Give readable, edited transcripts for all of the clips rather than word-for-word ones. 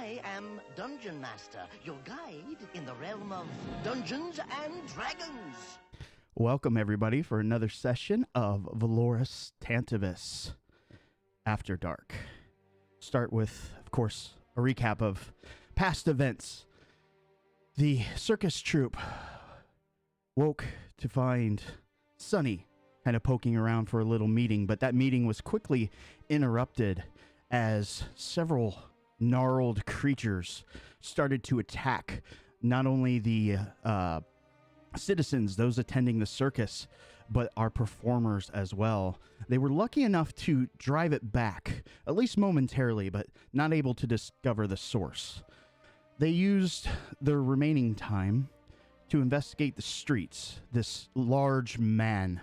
I am Dungeon Master, your guide in the realm of Dungeons and Dragons. Welcome, everybody, for another session of Valoris, Tantibus, Afterdark. Start with, of course, a recap of past events. The circus troupe woke to find Sunny kind of poking around for a little meeting, but that meeting was quickly interrupted as several gnarled creatures started to attack not only the citizens, those attending the circus, but our performers as well. They were lucky enough to drive it back, at least momentarily, but not able to discover the source. They used their remaining time to investigate the streets, this large man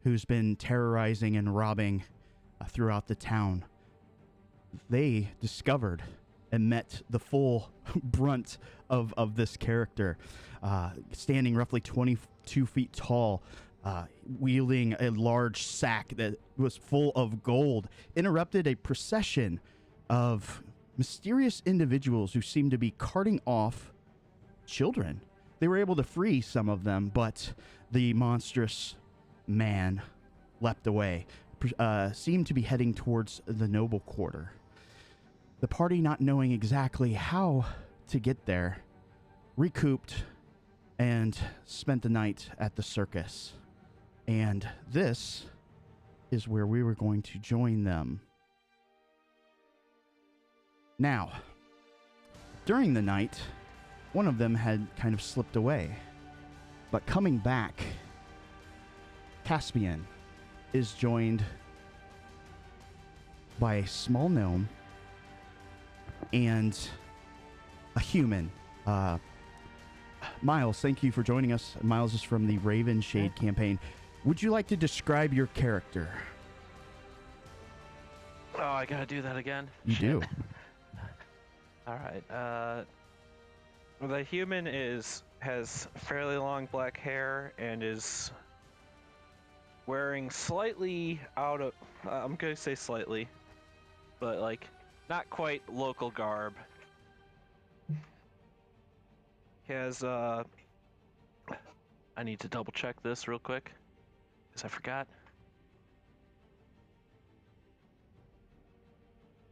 who's been terrorizing and robbing throughout the town. They discovered and met the full brunt of this character, standing roughly 22 feet tall, wielding a large sack that was full of gold, interrupted a procession of mysterious individuals who seemed to be carting off children. They were able to free some of them, but the monstrous man leapt away, seemed to be heading towards the noble quarter. The party, not knowing exactly how to get there, recouped and spent the night at the circus. And this is where we were going to join them. Now, during the night, one of them had kind of slipped away. But coming back, Caspian is joined by a small gnome and a human. Miles, thank you for joining us. Miles is from the Raven Shade campaign. Would you like to describe your character? Oh, I gotta do that again? You do. Alright, the human has fairly long black hair and is wearing slightly out of, I'm gonna say slightly, but like, not quite local garb. He has, I need to double check this real quick, because I forgot.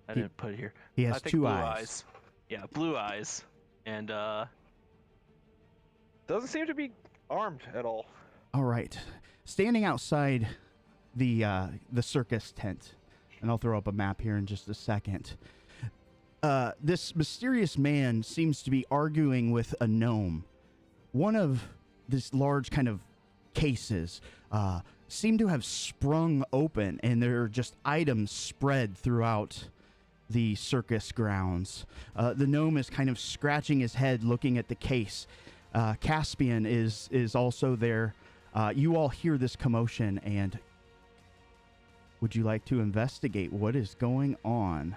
I didn't put it here. He I has think two blue eyes. Yeah, blue eyes. And, doesn't seem to be armed at all. All right. Standing outside the circus tent, and I'll throw up a map here in just a second. This mysterious man seems to be arguing with a gnome. One of this large kind of cases seem to have sprung open, and there are just items spread throughout the circus grounds. The gnome is kind of scratching his head looking at the case. Caspian is also there. You all hear this commotion, and would you like to investigate what is going on?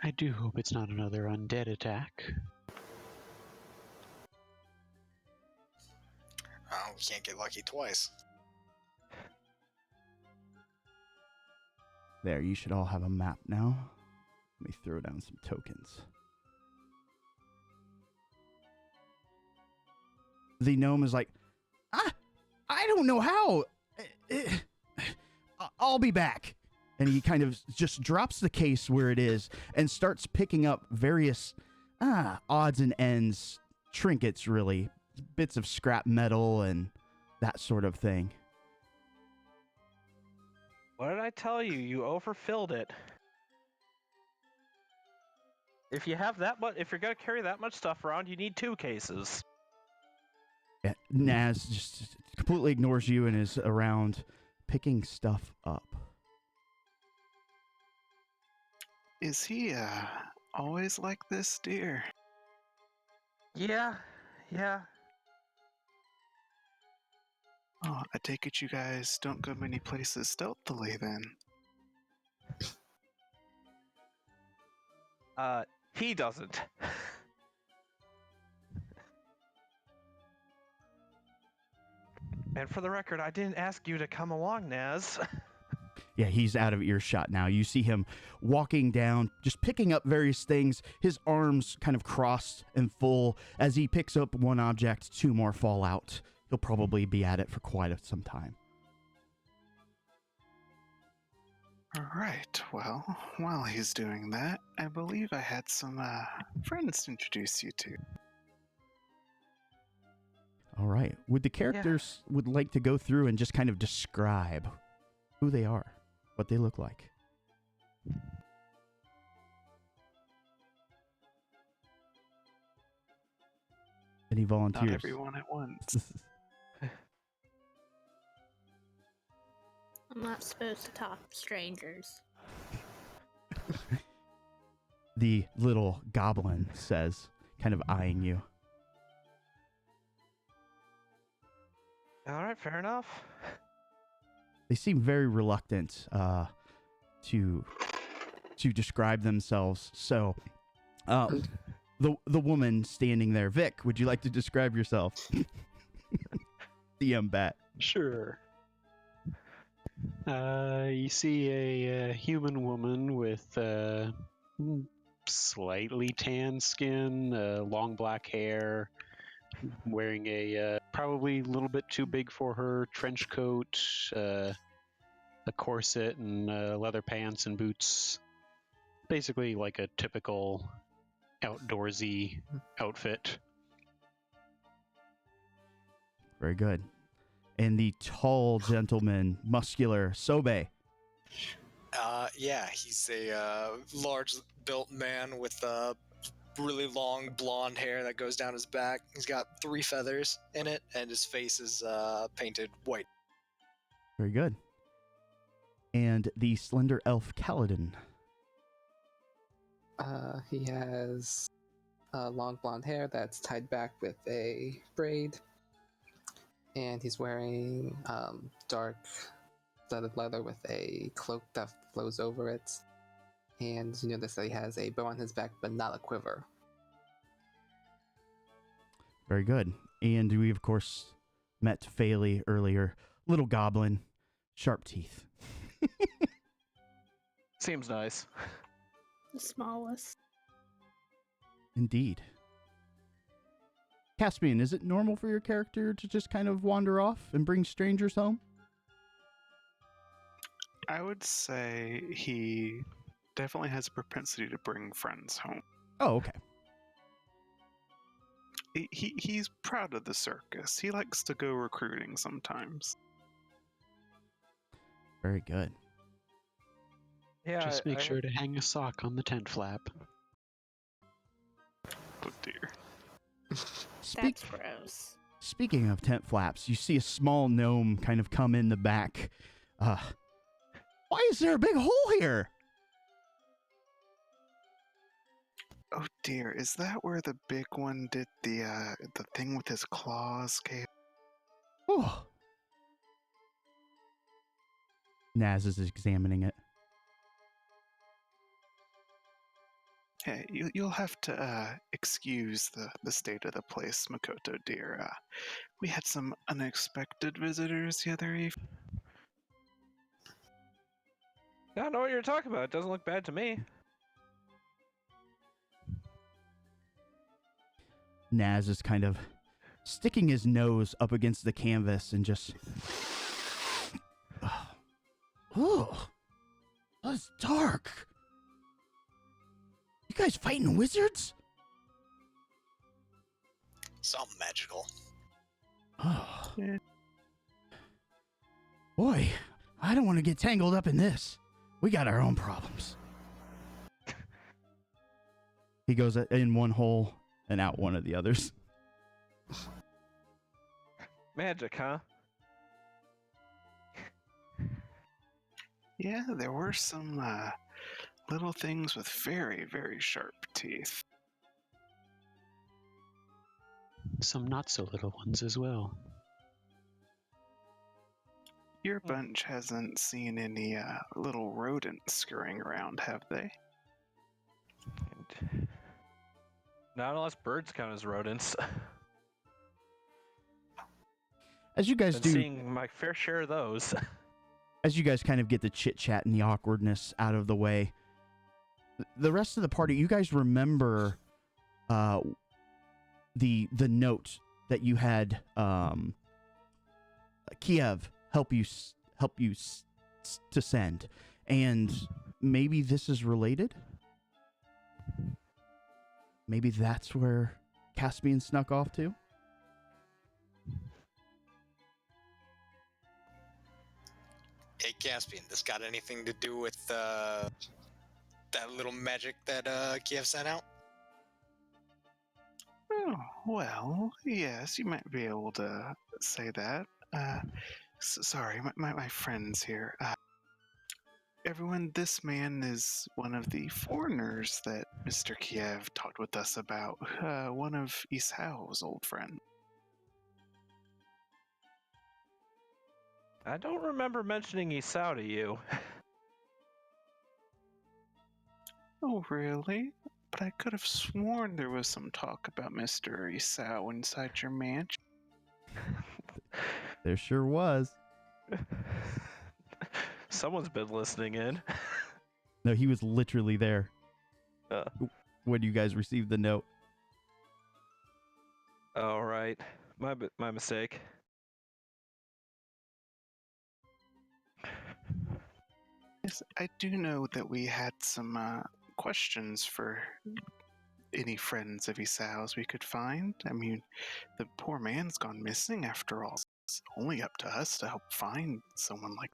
I do hope it's not another undead attack. We can't get lucky twice. There, you should all have a map now. Let me throw down some tokens. The gnome is like, I don't know how. I'll be back. And he kind of just drops the case where it is and starts picking up various odds and ends, trinkets really, bits of scrap metal and that sort of thing. What did I tell you? You overfilled it. If you have that much, if you're gonna carry that much stuff around, you need 2 cases. Yeah, Naz just completely ignores you and is around picking stuff up. Is he, always like this, dear? Yeah. Oh, I take it you guys don't go many places stealthily, then. He doesn't. And for the record, I didn't ask you to come along, Naz. Yeah, he's out of earshot now. You see him walking down, just picking up various things, his arms kind of crossed and full. As he picks up one object, two more fall out. He'll probably be at it for quite some time. All right, well, while he's doing that, I believe I had some friends to introduce you to. All right. Would the characters would like to go through and just kind of describe who they are, what they look like? Any volunteers? Not everyone at once. I'm not supposed to talk to strangers. The little goblin says, kind of eyeing you. All right, fair enough. They seem very reluctant to describe themselves. So, the woman standing there, Vic, would you like to describe yourself? DM Bat. Sure. You see a human woman with slightly tan skin, long black hair, wearing a probably a little bit too big for her trench coat, a corset, and leather pants and boots. Basically like a typical outdoorsy outfit. Very good. And the tall gentleman, muscular, Sobe. Yeah, he's a large-built man with really long blonde hair that goes down his back. He's got 3 feathers in it, and his face is painted white. Very good. And the slender elf, Kaladin. He has long blonde hair that's tied back with a braid. And he's wearing dark studded leather with a cloak that flows over it. And you notice that he has a bow on his back, but not a quiver. Very good. And we, of course, met Faley earlier. Little goblin, sharp teeth. Seems nice. The smallest. Indeed. Caspian, is it normal for your character to just kind of wander off and bring strangers home? I would say he definitely has a propensity to bring friends home. Oh, okay. He's proud of the circus. He likes to go recruiting sometimes. Very good. Yeah, Just make sure to hang a sock on the tent flap. Oh dear. That's gross. Speaking of tent flaps, you see a small gnome kind of come in the back. Why is there a big hole here? Oh dear, is that where the big one did the thing with his claws? Oh. Naz is examining it. Hey, you'll have to excuse the state of the place, Makoto dear. We had some unexpected visitors the other evening. I don't know what you're talking about. It doesn't look bad to me. Naz is kind of sticking his nose up against the canvas and just... Oh, that's dark. You guys fighting wizards? Something magical. Oh. Yeah. Boy, I don't want to get tangled up in this. We got our own problems. He goes in one hole and out one of the others. Magic, huh? Yeah, there were some little things with very, very sharp teeth. Some not so little ones as well. Your bunch hasn't seen any little rodents scurrying around, have they? Not unless birds count as rodents. As you guys Been do, seeing my fair share of those. as you guys kind of get the chit chat and the awkwardness out of the way, the rest of the party, you guys remember the note that you had Kiev help you to send, and maybe this is related. Maybe that's where Caspian snuck off to. Hey, Caspian, this got anything to do with that little magic that Kiev sent out? Oh, well, yes, you might be able to say that. Sorry, my friends here. Everyone, this man is one of the foreigners that Mr. Kiev talked with us about. One of Isao's old friends. I don't remember mentioning Isao to you. Oh, really? But I could have sworn there was some talk about Mr. Isao inside your mansion. There sure was. Someone's been listening in. No, he was literally there when you guys received the note. All right, my mistake. Yes, I do know that we had some questions for any friends of Isao's we could find. I mean, the poor man's gone missing after all. It's only up to us to help find someone like.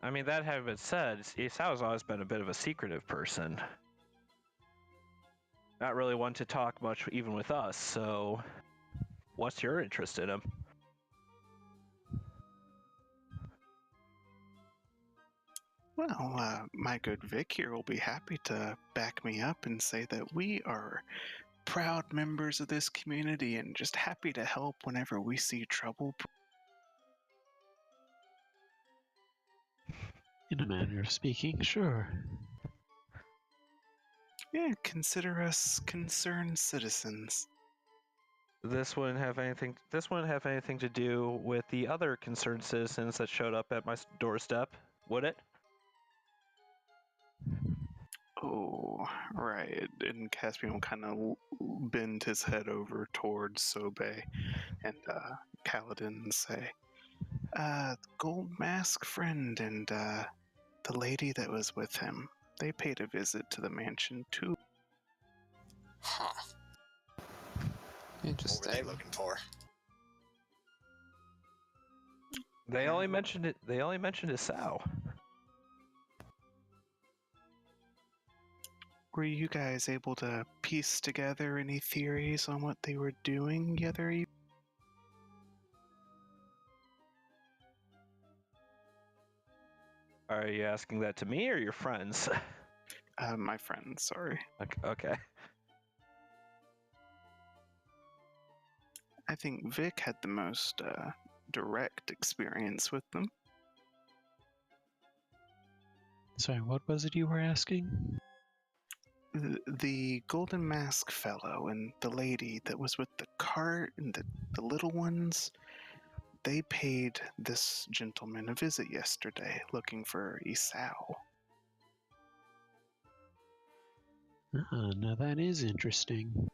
I mean, that having been said, Isao's always been a bit of a secretive person. Not really one to talk much, even with us, so what's your interest in him? Well, my good Vic here will be happy to back me up and say that we are proud members of this community and just happy to help whenever we see trouble. In a manner of speaking, sure. Yeah, consider us concerned citizens. This wouldn't have anything to do with the other concerned citizens that showed up at my doorstep, would it? Oh, right. And Caspian will kind of bend his head over towards Sobe and Kaladin and say, Gold Mask friend and the lady that was with him, they paid a visit to the mansion too. Huh. Interesting. What were they looking for? They only mentioned it. They only mentioned Isao. Were you guys able to piece together any theories on what they were doing the other evening? Are you asking that to me or your friends? My friend, sorry. Okay. I think Vic had the most direct experience with them. Sorry, what was it you were asking? The Golden Mask fellow and the lady that was with the cart and the little ones, they paid this gentleman a visit yesterday looking for Isao. Now that is interesting.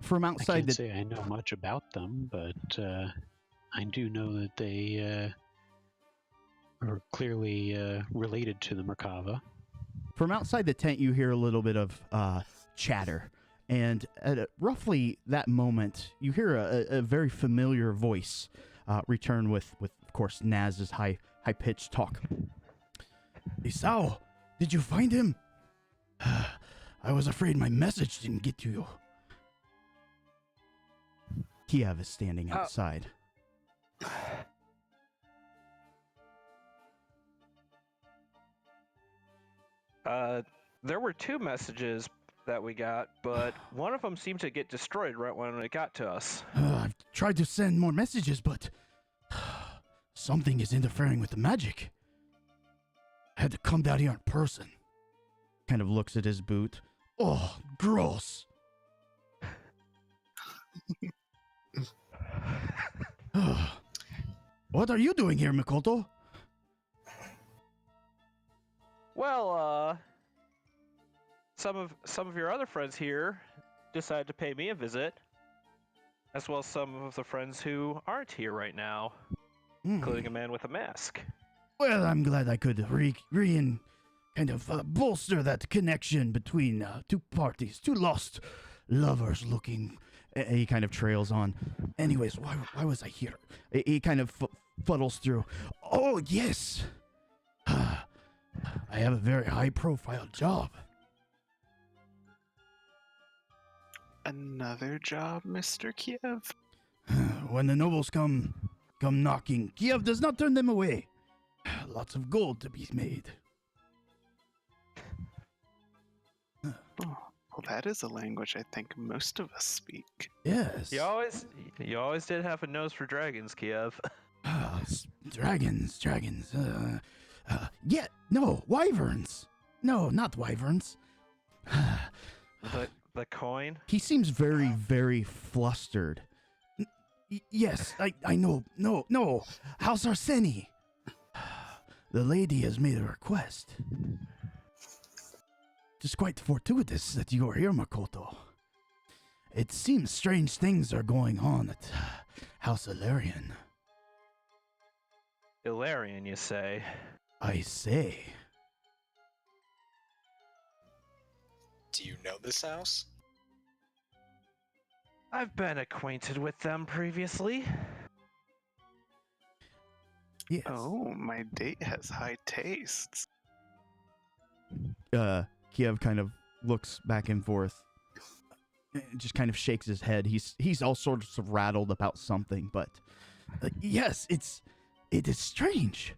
From I outside can't the say I know much about them, but I do know that they are clearly related to the Merkava. From outside the tent, you hear a little bit of chatter. And at roughly that moment, you hear a very familiar voice return with, of course, Naz's high-pitched talk. Isao, did you find him? I was afraid my message didn't get to you. Kiev is standing outside. There were two messages that we got, but one of them seemed to get destroyed right when it got to us. I've tried to send more messages, but something is interfering with the magic. I had to come down here in person. Kind of looks at his boot. Oh, gross. What are you doing here, Mikoto? Well, some of your other friends here decided to pay me a visit, as well as some of the friends who aren't here right now, including a man with a mask. Well, I'm glad I could bolster that connection between two parties, two lost lovers looking. He kind of trails on. Anyways, why was I here? He kind of fuddles through. Oh, yes. I have a very high-profile job. Another job, Mr. Kiev? When the nobles come knocking, Kiev does not turn them away. Lots of gold to be made. Oh, well, that is a language I think most of us speak. Yes. You always did have a nose for dragons, Kiev. Dragons. No, wyverns. No, not wyverns. The coin? He seems very, very flustered. Yes, I know. No. House Arseni. The lady has made a request. It is quite fortuitous that you are here, Makoto. It seems strange things are going on at House Ilarion. Ilarion, you say? I say. Do you know this house? I've been acquainted with them previously. Yes. Oh, my date has high tastes. Kiev kind of looks back and forth. Just kind of shakes his head. He's all sorts of rattled about something, but yes, it is strange.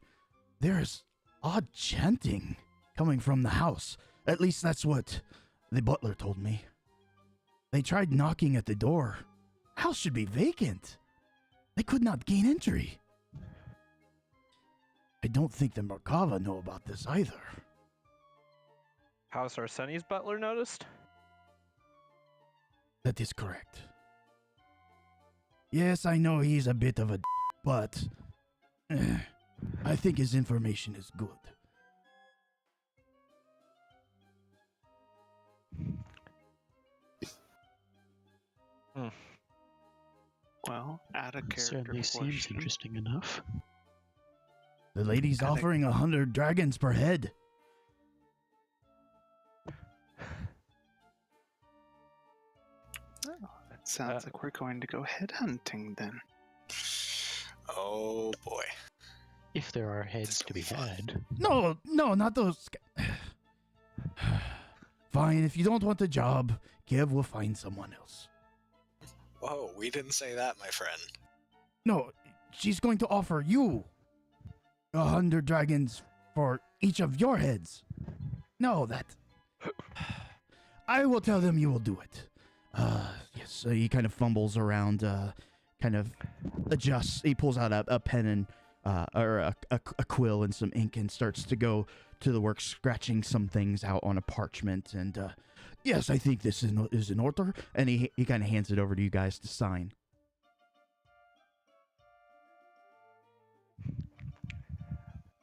There's odd chanting coming from the house. At least that's what the butler told me. They tried knocking at the door. House should be vacant. They could not gain entry. I don't think the Merkava know about this either. House Arseni's butler noticed? That is correct. Yes, I know he's a bit of a but I think his information is good. Well, out of character Certainly seems question. interesting enough. The lady's offering 100 dragons per head. Sounds like we're going to go headhunting then. Oh boy. If there are heads This to will be be fun. had. No, not those. Fine, if you don't want the job, Kiev will find someone else. Whoa, we didn't say that, my friend. No, she's going to offer you 100 dragons for each of your heads. No, that. I will tell them you will do it. Yes, so he kind of fumbles around, kind of adjusts. He pulls out a pen and, or a quill and some ink and starts to go to the work, scratching some things out on a parchment. And, yes, I think this is in order. And he kind of hands it over to you guys to sign.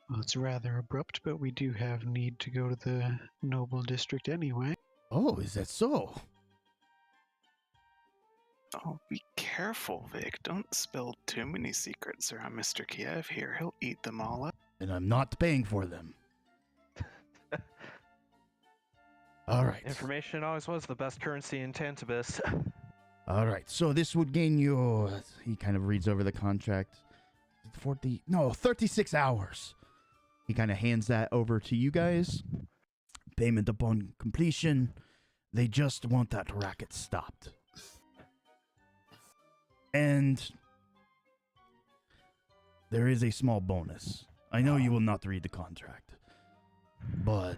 Well, it's rather abrupt, but we do have need to go to the noble district anyway. Oh, is that so? Oh, be careful, Vic. Don't spill too many secrets around Mr. Kiev here. He'll eat them all up. And I'm not paying for them. All right. Information always was the best currency in Tantibus. All right. So this would gain you. He kind of reads over the contract. 36 hours. He kind of hands that over to you guys. Payment upon completion. They just want that racket stopped. And there is a small bonus. I know you will not read the contract, but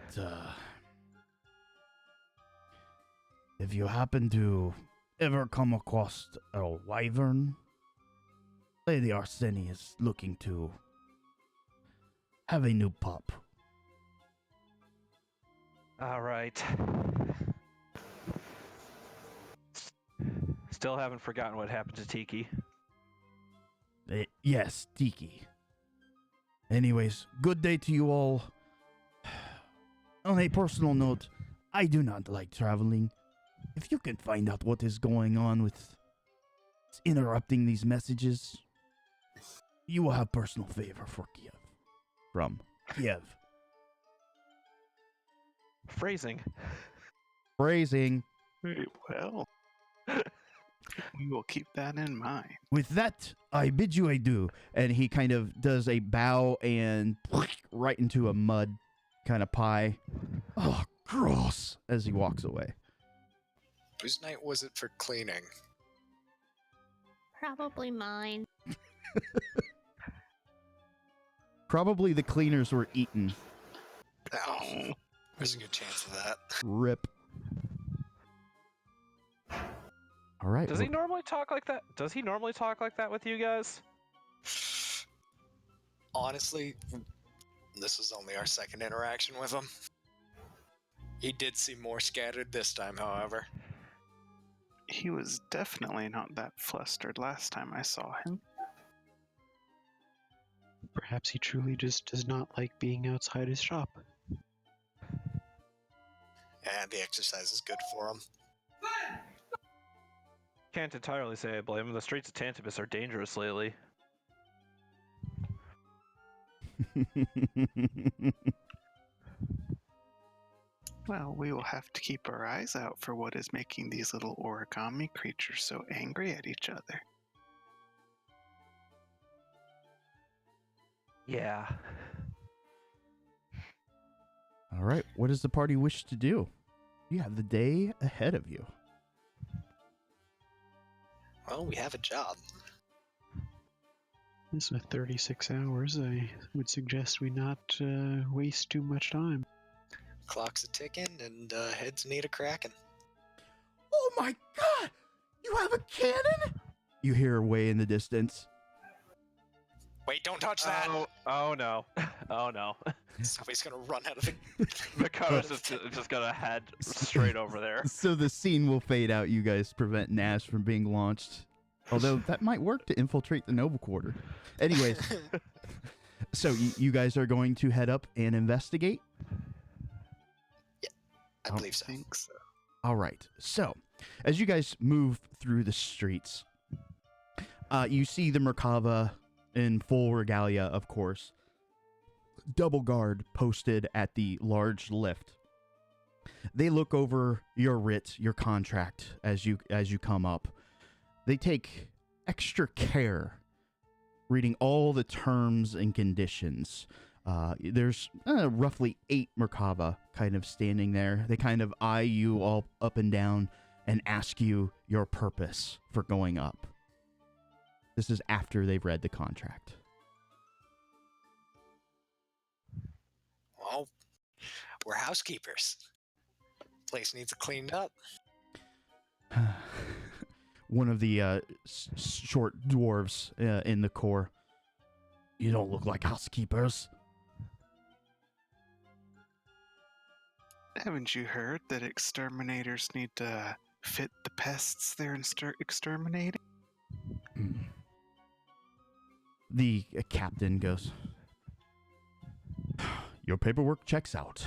if you happen to ever come across a wyvern, Lady Arseni is looking to have a new pup. All right. Still haven't forgotten what happened to Tiki. Yes, Tiki. Anyways, good day to you all. On a personal note, I do not like traveling. If you can find out what is going on with interrupting these messages, you will have personal favor for Kiev. From Kiev. Phrasing. Phrasing. Well, we will keep that in mind. With that, I bid you adieu. And he kind of does a bow and right into a mud kind of pie. Oh, gross, as he walks away. Whose night was it for cleaning? Probably mine. Probably the cleaners were eaten. Oh, there's a good chance of that. Rip. All right. Does he normally talk like that? Does he normally talk like that with you guys? Honestly, this was only our second interaction with him. He did seem more scattered this time, however. He was definitely not that flustered last time I saw him. Perhaps he truly just does not like being outside his shop. And the exercise is good for him. Can't entirely say I blame him. The streets of Tantibus are dangerous lately. Well, we will have to keep our eyes out for what is making these little origami creatures so angry at each other. Yeah. All right. What does the party wish to do? You have the day ahead of you. Well, we have a job. This with 36 hours, I would suggest we not waste too much time. Clock's a ticking, and heads need a cracking. Oh my god! You have a cannon? You hear way in the distance. Wait, don't touch that! Oh no. Oh no. Somebody's gonna run out of the... Makaro's just gonna head straight over there. So the scene will fade out. You guys prevent Nash from being launched. Although that might work to infiltrate the Noble Quarter. Anyways, so you guys are going to head up and investigate? I believe so. Think so. All right. So as you guys move through the streets, you see the Merkava in full regalia, of course. Double guard posted at the large lift. They look over your writ, your contract, as you come up. They take extra care reading all the terms and conditions. There's roughly 8 Merkava kind of standing there. They kind of eye you all up and down and ask you your purpose for going up. This is after they've read the contract. Well, we're housekeepers. Place needs cleaned up. One of the short dwarves in the corps. You don't look like housekeepers. Haven't you heard that exterminators need to fit the pests they're exterminating? The captain goes, your paperwork checks out.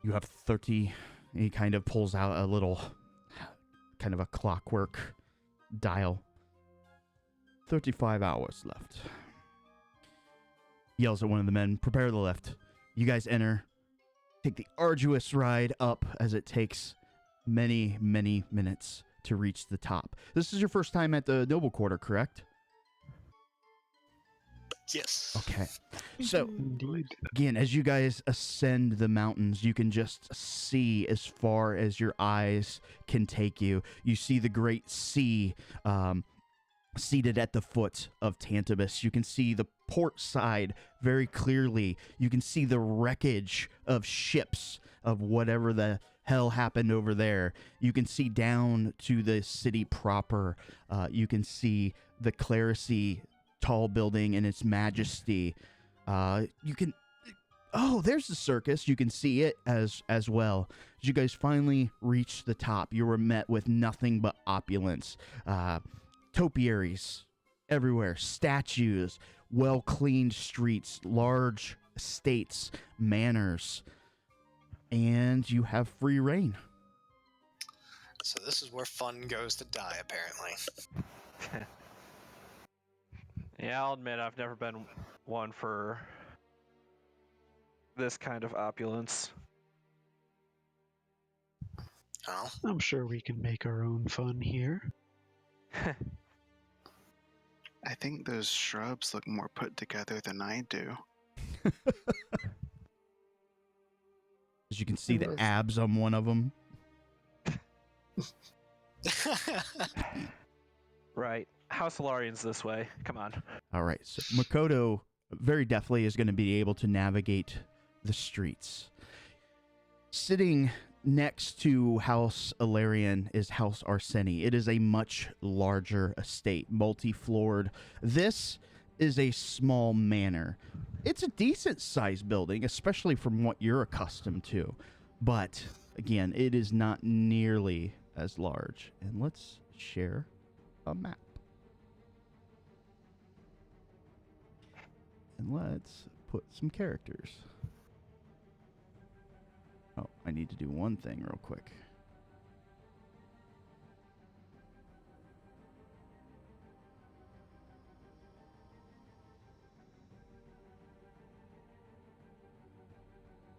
You have 30. He kind of pulls out a little, kind of a clockwork dial. 35 hours left. Yells at one of the men, prepare the lift. You guys enter. Take the arduous ride up as it takes many, many minutes to reach the top. This is your first time at the Noble Quarter, correct? Yes. Okay. So, Indeed. again, as you guys ascend the mountains, you can just see as far as your eyes can take you. You see the great sea seated at the foot of Tantibus. You can see the port side very clearly. You can see the wreckage of ships of whatever the hell happened over there. You can see down to the city proper. You can see the Clerisy tall building in its majesty. You can... Oh, there's the circus. You can see it as well. As you guys finally reach the top, you were met with nothing but opulence. Topiaries everywhere. Statues, well-cleaned streets, large estates, manors, and you have free reign. So this is where fun goes to die, apparently. Yeah, I'll admit I've never been one for this kind of opulence. Oh, I'm sure we can make our own fun here. I think those shrubs look more put together than I do. As you can see, the Yes. abs on one of them. Right. House Solarian's this way. Come on. All right, so Makoto very deftly is going to be able to navigate the streets. Sitting next to House Ilarion is House Arseni. It is a much larger estate, multi-floored. This is a small manor. It's a decent-sized building, especially from what you're accustomed to. But, again, it is not nearly as large. And let's share a map. And let's put some characters. Oh, I need to do one thing real quick.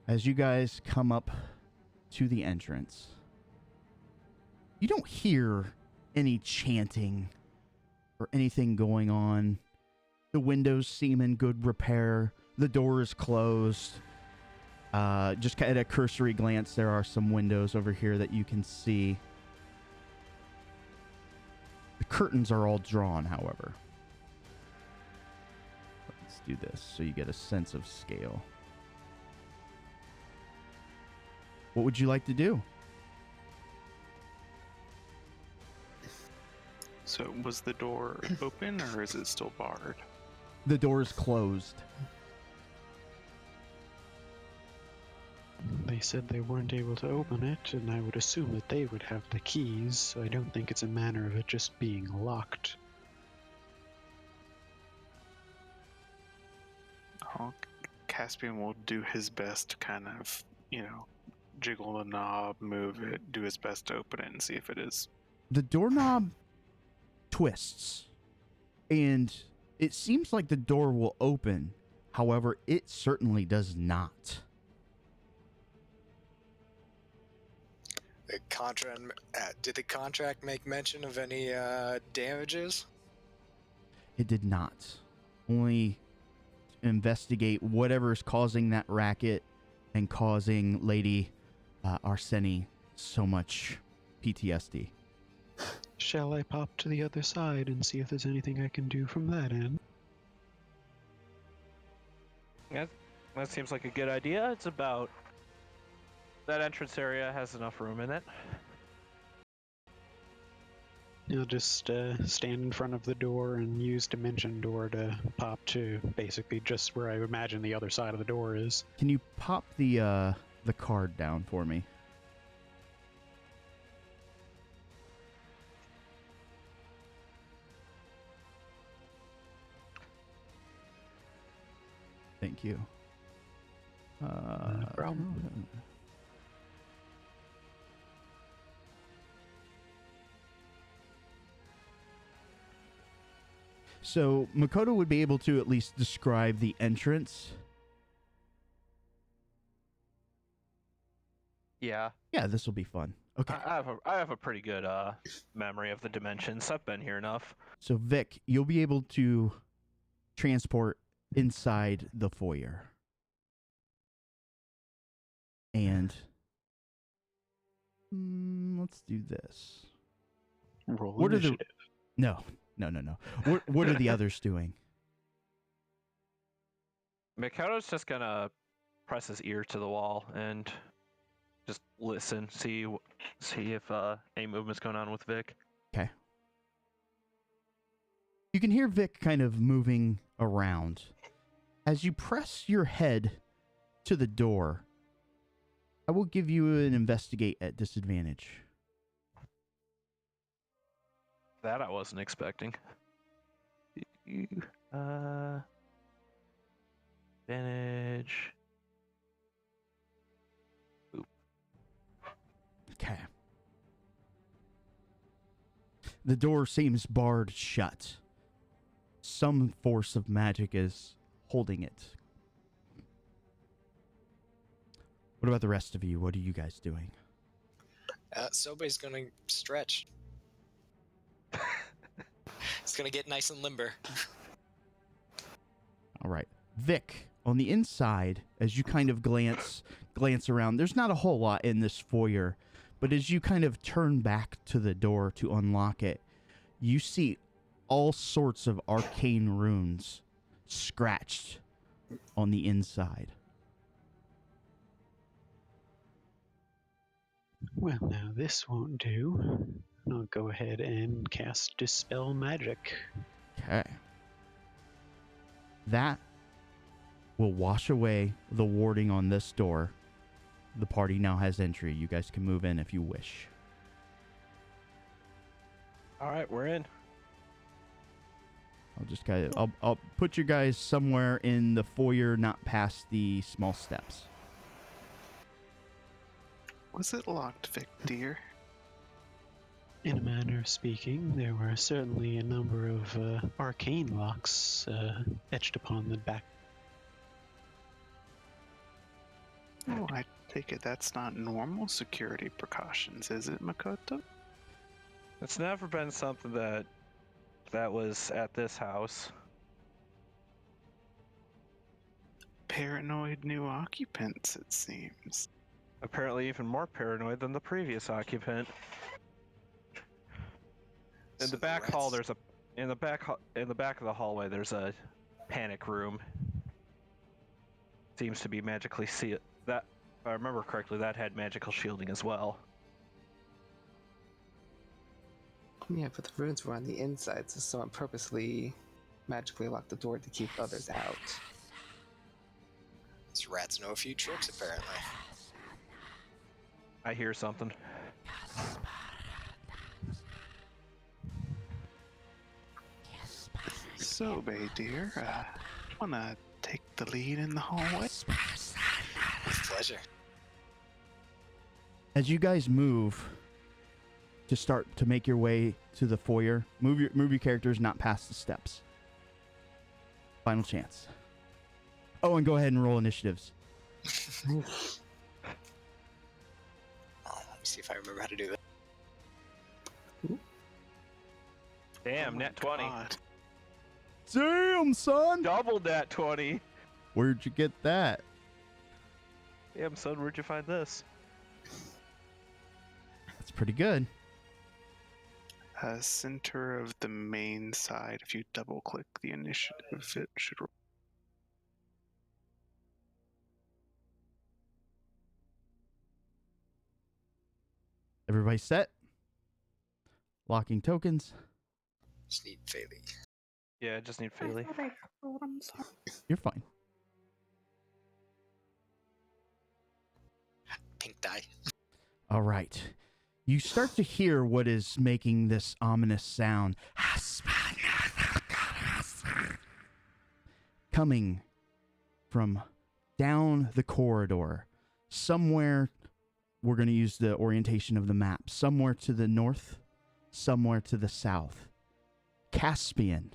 As you guys come up to the entrance, you don't hear any chanting or anything going on. The windows seem in good repair. The door is closed. Just at a cursory glance, there are some windows over here that you can see. The curtains are all drawn, however. Let's do this so you get a sense of scale. What would you like to do? So was the door open or is it still barred? The door is closed. They said they weren't able to open it, and I would assume that they would have the keys, so I don't think it's a matter of it just being locked. Oh, Caspian will do his best to kind of, jiggle the knob, move it, do his best to open it and see if it is. The doorknob twists, and it seems like the door will open. However, it certainly does not. Did the contract make mention of any damages? It did not. Only investigate whatever is causing that racket and causing Lady Arseni so much PTSD. Shall I pop to the other side and see if there's anything I can do from that end? That seems like a good idea. It's about... That entrance area has enough room in it. I'll just stand in front of the door and use Dimension Door to pop to basically just where I imagine the other side of the door is. Can you pop the card down for me? Thank you. No problem. So Makoto would be able to at least describe the entrance. Yeah. Yeah, this will be fun. Okay. I have a pretty good memory of the dimensions. I've been here enough. So Vic, you'll be able to transport inside the foyer. And let's do this. Roll What are the- initiative. No. What are the others doing? Mikoto's just gonna press his ear to the wall and just listen, see if any movement's going on with Vic. Okay. You can hear Vic kind of moving around. As you press your head to the door, I will give you an investigate at disadvantage. That I wasn't expecting. Advantage. Okay. The door seems barred shut. Some force of magic is holding it. What about the rest of you? What are you guys doing? Sobe's gonna stretch. He's gonna get nice and limber. All right. Vic, on the inside, as you kind of glance around, there's not a whole lot in this foyer, but as you kind of turn back to the door to unlock it, you see all sorts of arcane runes scratched on the inside. Well, now this won't do. I'll go ahead and cast Dispel Magic. Okay. That will wash away the warding on this door. The party now has entry. You guys can move in if you wish. All right, we're in. I'll put you guys somewhere in the foyer, not past the small steps. Was it locked, Vic, dear? In a manner of speaking, there were certainly a number of arcane locks etched upon the back. Oh, I take it that's not normal security precautions, is it, Makoto? It's never been something that was at this house. Paranoid new occupants, it seems. Apparently even more paranoid than the previous occupant. In So the back hall, rats- in the back of the hallway, there's a panic room. Seems to be magically sealed. That, if I remember correctly, that had magical shielding as well. Yeah, but the runes were on the inside, so someone purposely magically locked the door to keep others out. These rats know a few tricks, apparently. I hear something. Sobe, dear, wanna take the lead in the hallway? With pleasure. As you guys move to start to make your way to the foyer, move your characters not past the steps. Final chance. Oh, and go ahead and roll initiatives. Oh, let me see if I remember how to do that. Damn, Oh my net 20. God. Damn, son! Double net 20. Where'd you get that? Damn, son, where'd you find this? That's pretty good. Center of the main side, if you double click the initiative, it should. Everybody set? Locking tokens. Just need Fairy. Yeah, I just need I Feely. thought I rolled, I'm sorry. You're fine. Pink die. All right. You start to hear what is making this ominous sound. Coming from down the corridor. Somewhere, we're going to use the orientation of the map. Somewhere to the north, somewhere to the south. Caspian,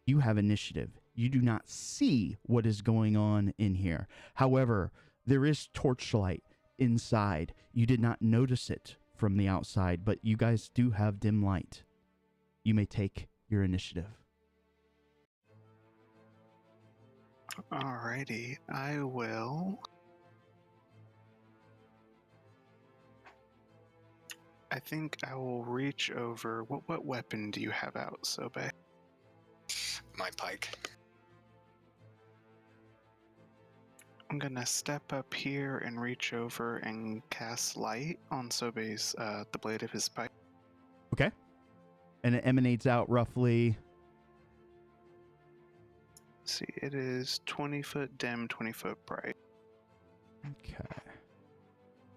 you have initiative. You do not see what is going on in here. However, there is torchlight inside. You did not notice it from the outside, but you guys do have dim light. You may take your initiative. Alrighty, I will. I think I will reach over. What weapon do you have out, Sobe? My pike. I'm gonna step up here and reach over and cast light on Sobe's the blade of his pike. Okay. And it emanates out roughly. See, it is 20 foot dim, 20 foot bright. Okay.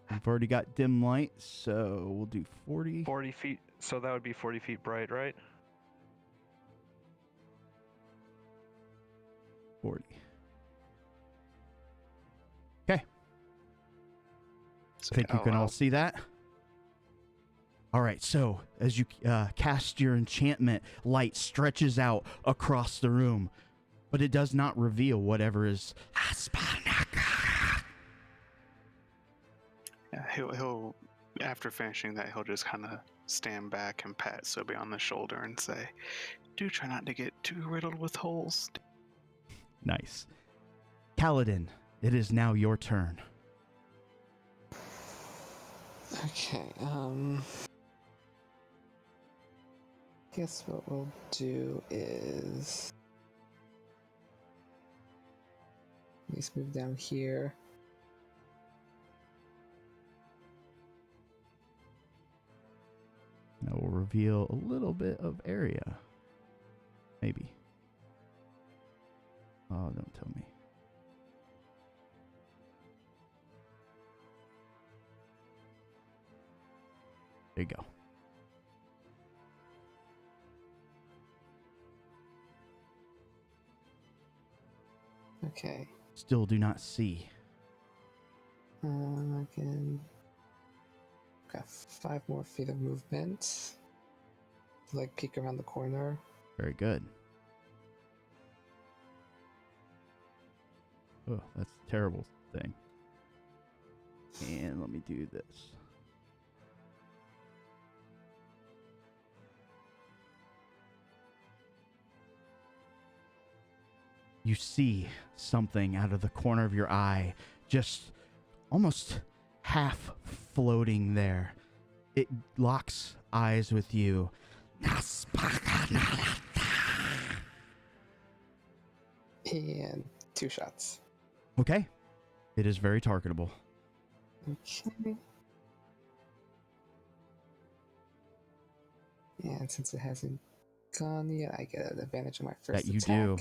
We've already got dim light, so we'll do 40. 40 feet. So that would be 40 feet bright, right? 40. Okay. I think you can all see that. All right, so as you cast your enchantment, light stretches out across the room, but it does not reveal whatever is. Yeah, he'll after finishing that, he'll just kind of stand back and pat Sobe on the shoulder and say, "Do try not to get too riddled with holes." Nice. Kaladin, it is now your turn. Okay, guess what we'll do is let's move down here. That will reveal a little bit of area. Maybe. Oh, don't tell me. There you go. Okay. Still do not see. Again, got 5 more feet of movement. Like peek around the corner. Very good. Oh, that's a terrible thing. And let me do this. You see something out of the corner of your eye, just almost half floating there. It locks eyes with you. And 2 shots. Okay. It is very targetable. Okay. And since it hasn't gone yet, I get an advantage on my first That you attack. do.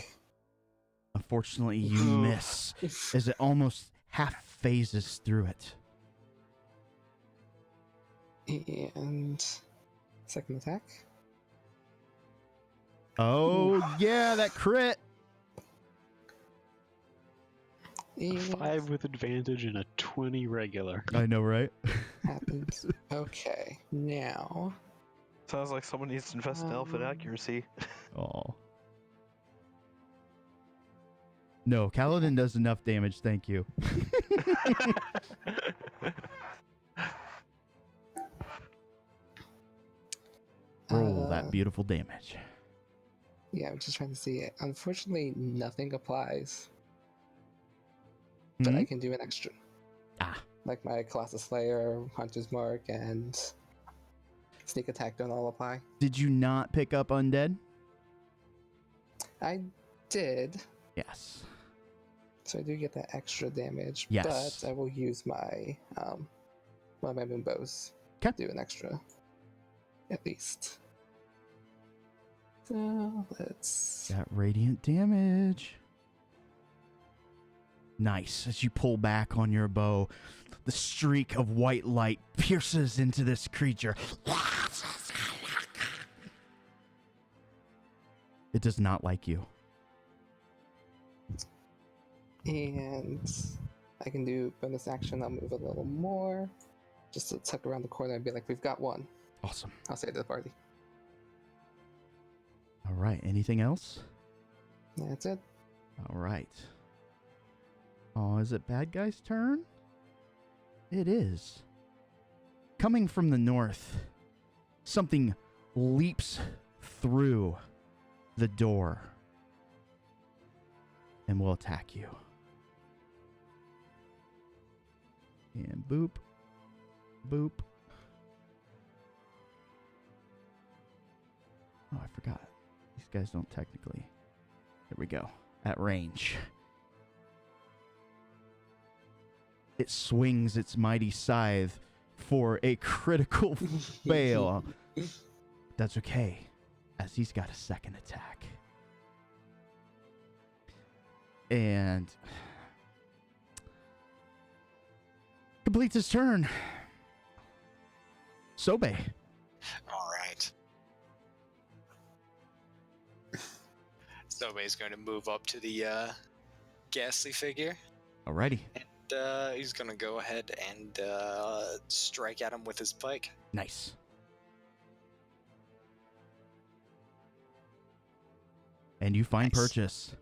Unfortunately, you miss as it almost half phases through it. And second attack. Oh, yeah, that crit. And 5 with advantage and a 20 regular. I know, right? happens. Okay, now. Sounds like someone needs to invest in elf and accuracy. Oh. No, Kaladin does enough damage, thank you. Roll that beautiful damage. Yeah, I'm just trying to see it. Unfortunately, nothing applies. But I can do an extra. Ah. Like my Colossus Slayer, Hunter's Mark, and Sneak Attack don't all apply. Did you not pick up Undead? I did. Yes. So I do get that extra damage. Yes. But I will use my one of my moon bows. 'Kay. Do an extra. At least. So let's Got radiant damage. Nice. As you pull back on your bow, the streak of white light pierces into this creature. It does not like you. and I can do bonus action, I'll move a little more. Just to tuck around the corner and be like, we've got one. Awesome. I'll say to the party. All right. Anything else? That's it. All right. Oh, is it bad guy's turn? It is. Coming from the north, something leaps through the door and will attack you. And boop, boop. Oh, I forgot. These guys don't technically. There we go. At range. It swings its mighty scythe for a critical fail. That's okay, as he's got a second attack. And completes his turn. Sobe. All right. Sobe's going to move up to the ghastly figure. Alrighty. And he's gonna go ahead and strike at him with his pike. Nice. And you find Nice. purchase.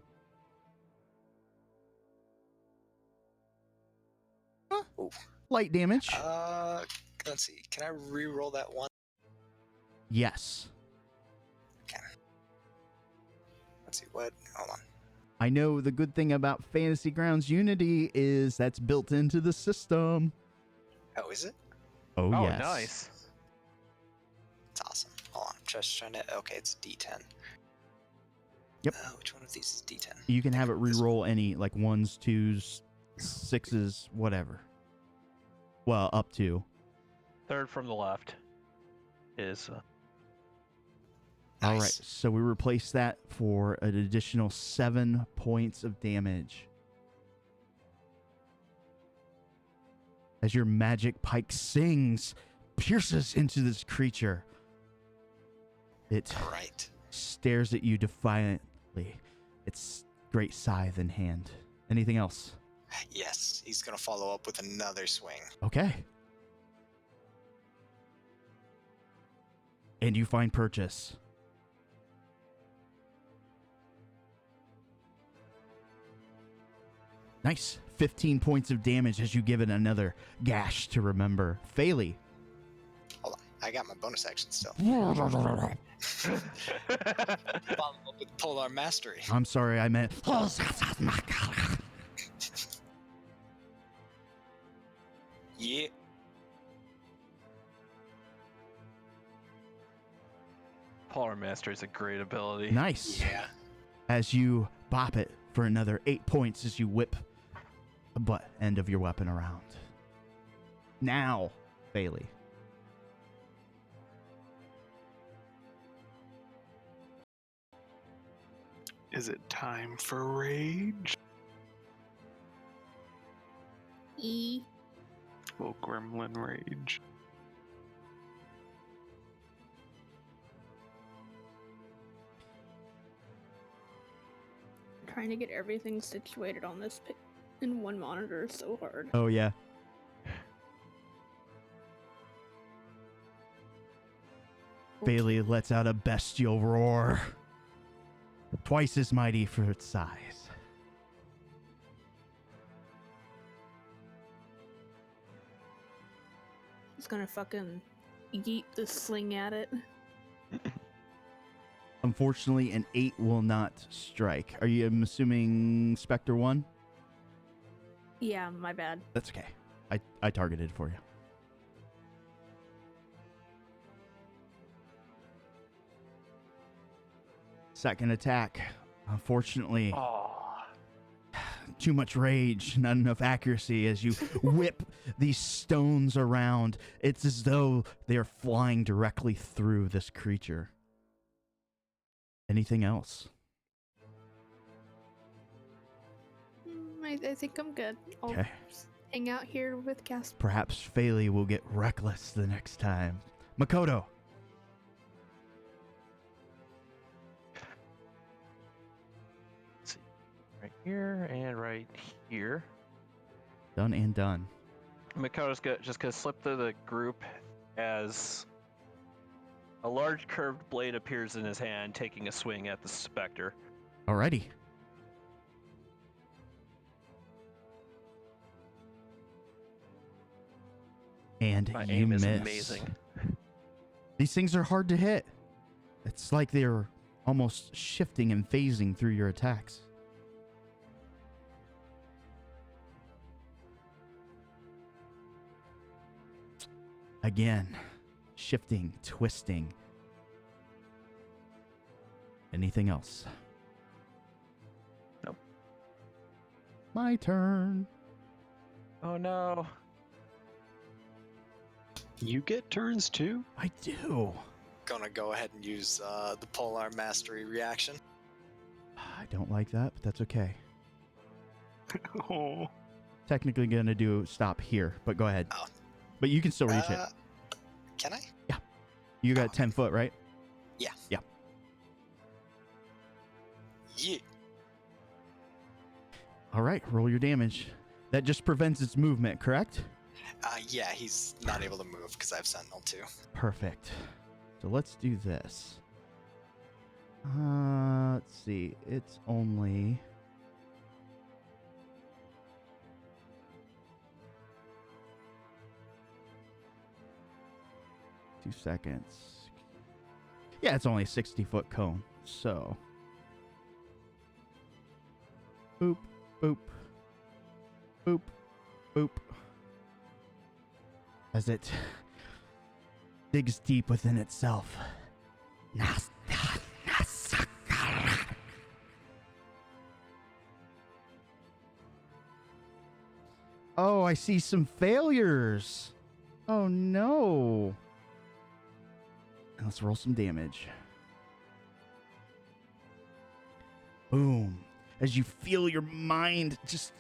Ooh. Light damage. Let's see. Can I re-roll that one? Yes. Okay. Let's see. What? Hold on. I know the good thing about Fantasy Grounds Unity is that's built into the system. Oh, is it? Oh, Oh, yes. nice. It's awesome. Hold on. I'm just trying to. Okay, it's D10. Yep. Which one of these is D10? You can have it This one. re-roll any, like 1s, 2s, 6s, whatever. Well, up to. Third from the left is. All right, Nice. so we replace that for an additional 7 points of damage. As your magic pike sings, pierces into this creature. It All right. stares at you defiantly, its great scythe in hand. Anything else? Yes, he's gonna follow up with another swing. Okay. And you find purchase. Nice. 15 points of damage as you give it another gash to remember. Phaley. Hold on. I got my bonus action still. Follow up with Polar Mastery. I'm sorry, I meant. Yeah. Polar Master is a great ability. Nice. Yeah. As you bop it for another 8 points as you whip the butt end of your weapon around. Now, Bailey. Is it time for rage? E. Little gremlin rage. Trying to get everything situated on this in one monitor is so hard. Oh, yeah. Bailey lets out a bestial roar. Twice as mighty for its size. It's gonna fucking yeet the sling at it. Unfortunately, an 8 will not strike. Are you, I'm assuming, Spectre 1? Yeah, my bad. That's okay. I targeted for you. Second attack. Unfortunately, Oh, too much rage, not enough accuracy as you whip these stones around. It's as though they are flying directly through this creature. Anything else? I think I'm good. I'll Okay. just hang out here with Casper. Perhaps Phaley will get reckless the next time. Makoto. let's see. Right here and right here. Done and done. Makoto's just gonna slip through the group as a large curved blade appears in his hand, taking a swing at the specter. Alrighty. And My you aim is miss. amazing. These things are hard to hit. It's like they're almost shifting and phasing through your attacks. Again, shifting, twisting. Anything else? Nope. My turn. Oh no. You get turns too? I do. Gonna go ahead and use the Polar Mastery reaction. I don't like that, but that's okay. Oh, Technically gonna do stop here, but go ahead. Oh. But you can still reach it. Can I? You got 10 foot, right? Yeah. Yeah. Yeah. All right, roll your damage. That just prevents its movement, correct? Yeah, he's not able to move because I have Sentinel too. Perfect. So let's do this. Let's see. It's only... Two seconds. Yeah, it's only a 60-foot cone. So... Boop, boop, boop, boop. As it digs deep within itself. Oh, I see some failures. Oh no. Let's roll some damage. Boom. As you feel your mind just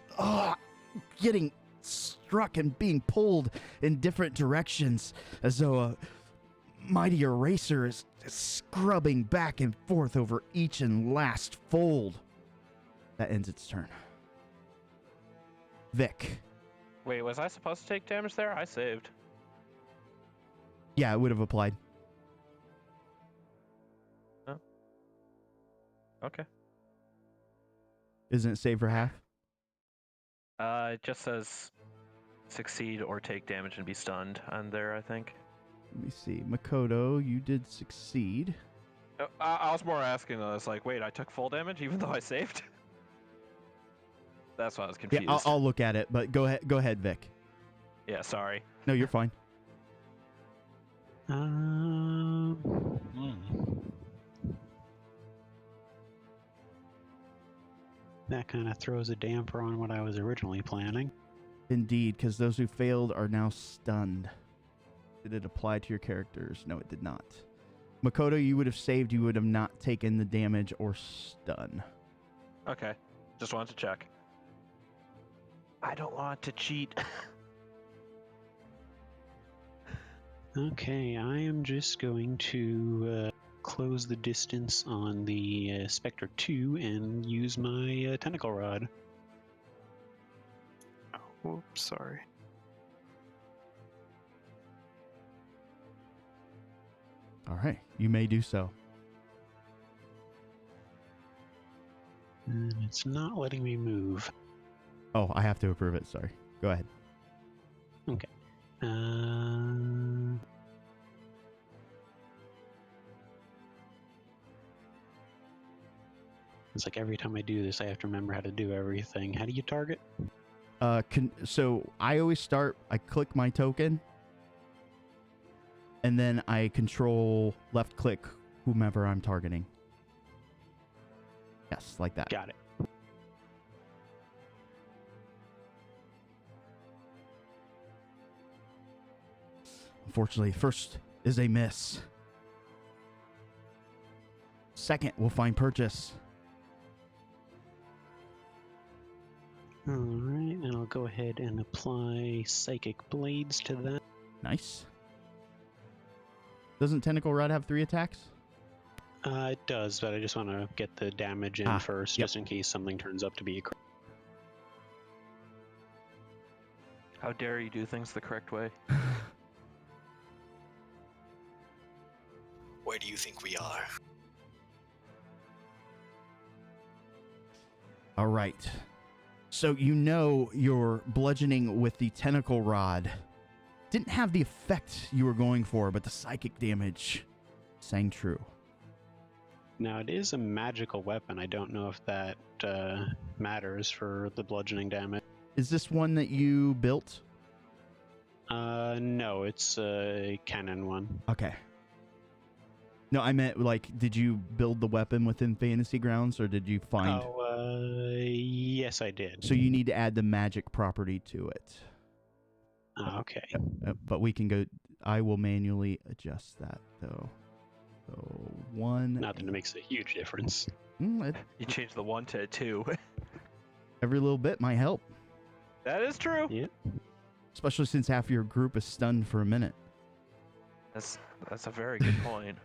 getting struck and being pulled in different directions, as though a mighty eraser is scrubbing back and forth over each and last fold. That ends its turn. Vic. Wait, was I supposed to take damage there? I saved. Yeah, it would have applied. Oh. Okay. Isn't it save for half? It just says succeed or take damage and be stunned on there, I think. Let me see. Makoto, you did succeed. I was more asking, though. It's like, wait, I took full damage even though I saved? That's why I was confused. Yeah, I'll look at it, but go ahead, Vic. Yeah, sorry. No, you're fine. That kind of throws a damper on what I was originally planning. Indeed, because those who failed are now stunned. Did it apply to your characters? No, it did not. Makoto, you would have saved. You would have not taken the damage or stun. Okay. Just wanted to check. I don't want to cheat. Okay, I am just going to close the distance on the Spectre 2 and use my tentacle rod. Oh, whoops, sorry. All right, you may do so. And it's not letting me move. Oh, I have to approve it. Sorry. Go ahead. Okay. It's like every time I do this, I have to remember how to do everything. How do you target? So I always start, I click my token, and then I control left click whomever I'm targeting. Yes, like that. Got it. Unfortunately, first is a miss. Second will find purchase. Alright, and I'll go ahead and apply Psychic Blades to that. Nice. Doesn't Tentacle Rod have 3 attacks? It does, but I just want to get the damage in first, yep. just in case something turns up to be a crit. How dare you do things the correct way? Where do you think we are? All right. So you know your bludgeoning with the Tentacle Rod didn't have the effect you were going for, but the psychic damage sang true. Now, it is a magical weapon. I don't know if that matters for the bludgeoning damage. Is this one that you built? No, it's a canon one. Okay. No, I meant, like, did you build the weapon within Fantasy Grounds, or did you find... Yes, I did. So you need to add the magic property to it. Okay. But we can go... I will manually adjust that, though. So, 1... Not that it makes a huge difference. You changed the 1 to a 2. Every little bit might help. That is true. Yep. Especially since half your group is stunned for a minute. That's a very good point.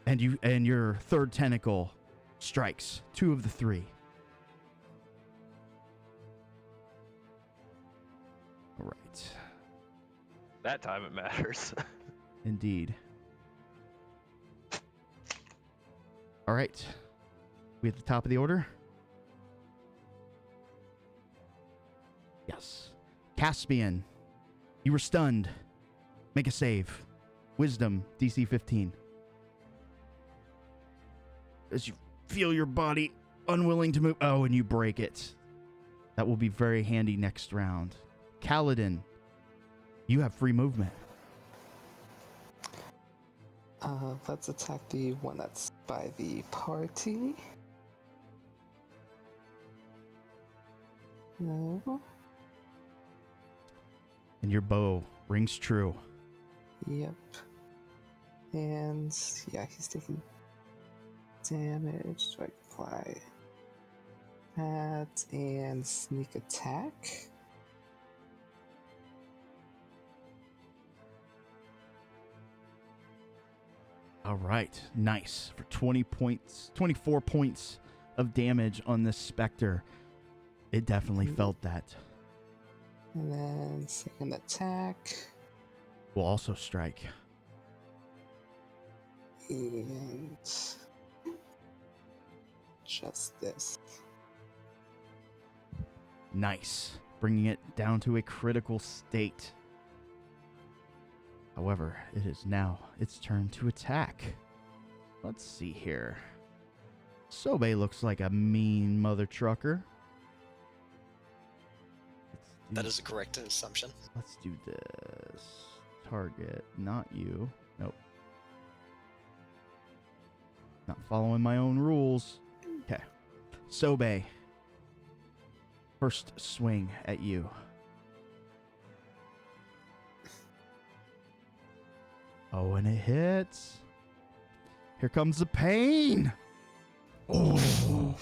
And your third tentacle strikes 2 of the 3. right. That time it matters. Indeed. All right. We at the top of the order? Yes. Caspian, you were stunned. Make a save. Wisdom, DC 15. As you feel your body unwilling to move. Oh, and you break it. That will be very handy next round. Kaladin, you have free movement. Let's attack the one that's by the party. No. And your bow rings true. Yep. And yeah, he's taking damage. Do I apply that and sneak attack? All right. Nice. For 24 points of damage on this Spectre. It definitely felt that. And then second attack. Will also strike. And just this. Nice. Bringing it down to a critical state. However, it is now its turn to attack. Let's see here. Sobe looks like a mean mother trucker. That is a correct assumption. Let's do this. Target, not you. Nope. Not following my own rules. Okay. Sobe. First swing at you. Oh, and it hits. Here comes the pain. Oh.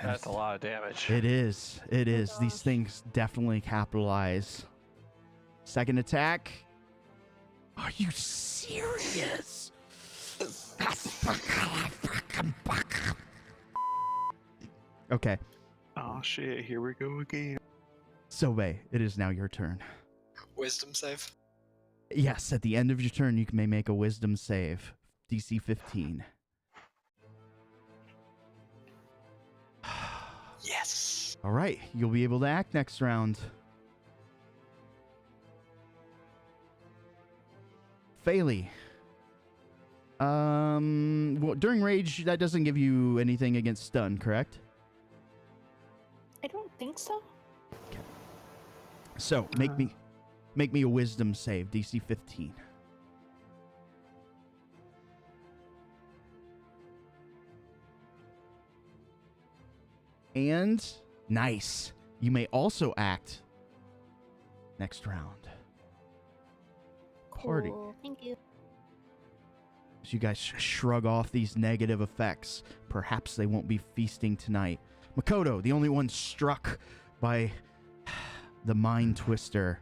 That's a lot of damage. It is. It is. gosh. These things definitely capitalize. Second attack. Are you serious? Okay. Oh shit, here we go again. Sobe, it is now your turn. Wisdom save. Yes, at the end of your turn, you may make a wisdom save. DC 15. Yes. All right, you'll be able to act next round. Phaley. Well, during rage, that doesn't give you anything against stun, correct? I don't think so. So make me a wisdom save, DC 15. And nice. You may also act next round. Party. Cool. Thank you. As you guys shrug off these negative effects, perhaps they won't be feasting tonight. Makoto, the only one struck by the Mind Twister.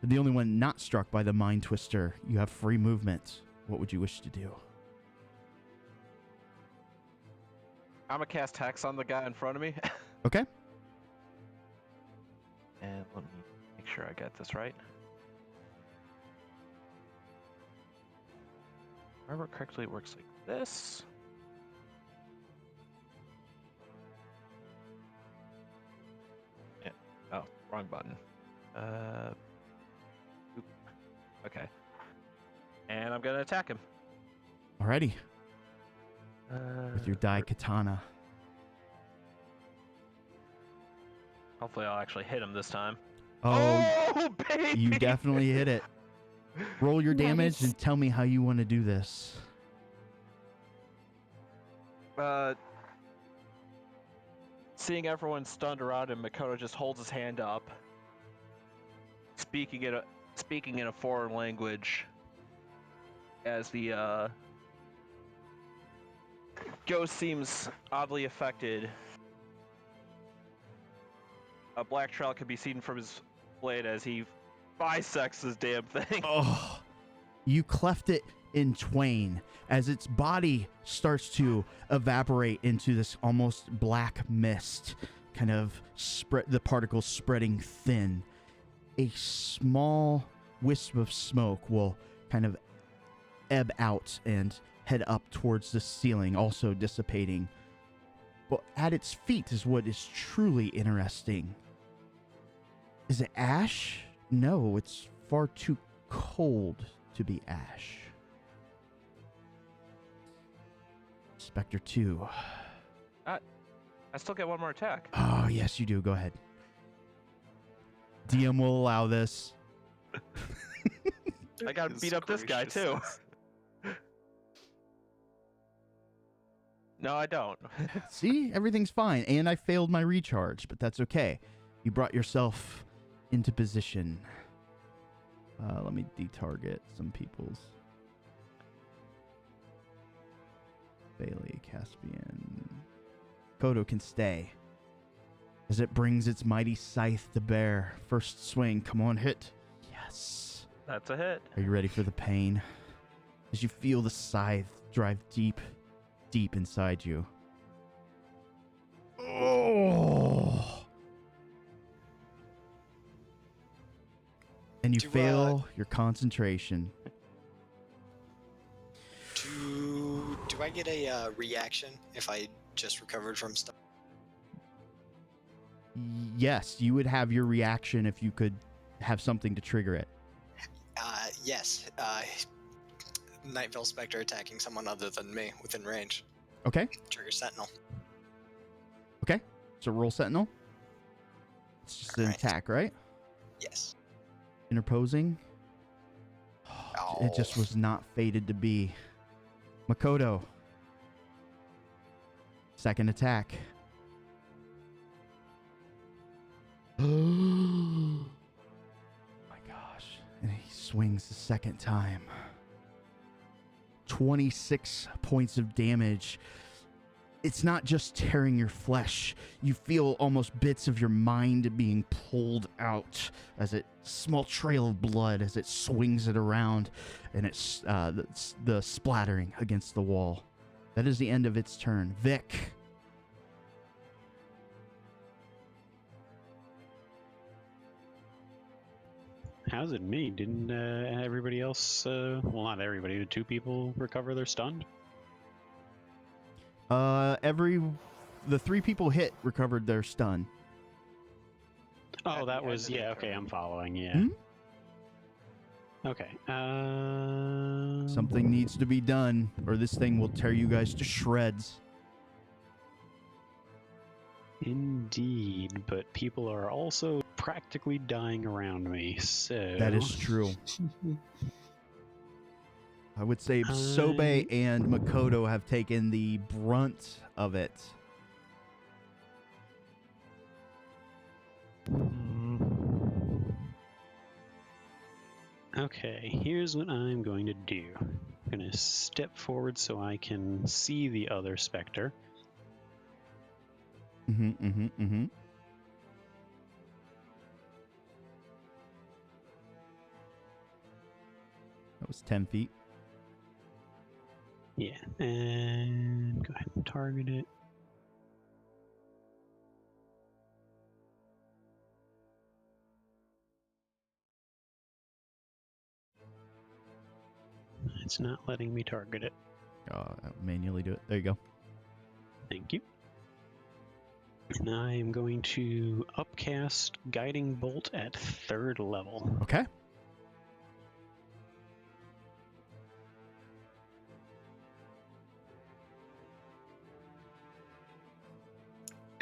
The only one not struck by the Mind Twister. You have free movement. What would you wish to do? I'm gonna cast Hex on the guy in front of me. Okay. And let me make sure I got this right. If I remember correctly, it works like this. Yeah. Oh, wrong button. Oop. Okay. And I'm gonna attack him. Alrighty. With your Dai Katana. Hopefully, I'll actually hit him this time. Oh, baby! you definitely hit it. Roll your damage Nice. and tell me how you want to do this. Seeing everyone stunned around him, Makoto just holds his hand up, speaking in a foreign language, as the ghost seems oddly affected. A black trail can be seen from his blade as he bisects this damn thing. Oh, you cleft it in twain as its body starts to evaporate into this almost black mist. kind of spread, the particles spreading thin. A small wisp of smoke will kind of ebb out and head up towards the ceiling, also dissipating. But at its feet is what is truly interesting. Is it ash? No, it's far too cold to be ash. Spectre 2. I still get one more attack. Oh, yes, you do. Go ahead. DM will allow this. I gotta beat up this guy too. No, I don't. See? Everything's fine. And I failed my recharge, but that's okay. You brought yourself into position. Let me detarget some people's. Bailey, Caspian. Kodo can stay. As it brings its mighty scythe to bear. First swing. Come on, hit. Yes. That's a hit. Are you ready for the pain? As you feel the scythe drive deep, deep inside you. Oh! And you fail your concentration. Do I get a reaction if I just recovered from stuff? Yes, you would have your reaction if you could have something to trigger it. Yes. Night Veil Spectre attacking someone other than me within range. Okay. Trigger Sentinel. Okay. So roll Sentinel. It's just an attack, right? Yes. Interposing. Oh. It just was not fated to be. Makoto. Second attack. Oh my gosh. And he swings the second time. 26 points of damage. It's not just tearing your flesh. You feel almost bits of your mind being pulled out as it small trail of blood as it swings it around, and it's the splattering against the wall. That is the end of its turn. Vic. How's it me? Didn't everybody else, well, not everybody, the two people recover their stun? The three people hit recovered their stun. Oh, that was, yeah, okay, I'm following, yeah. Okay, Something needs to be done, or this thing will tear you guys to shreds. Indeed, but people are also practically dying around me, so... That is true. I would say Sobe and Makoto have taken the brunt of it. Okay, here's what I'm going to do. I'm going to step forward so I can see the other Spectre. That was 10 feet. Yeah, and go ahead and target it. It's not letting me target it. I'll manually do it. There you go. Thank you. And I am going to upcast Guiding Bolt at 3rd level. Okay.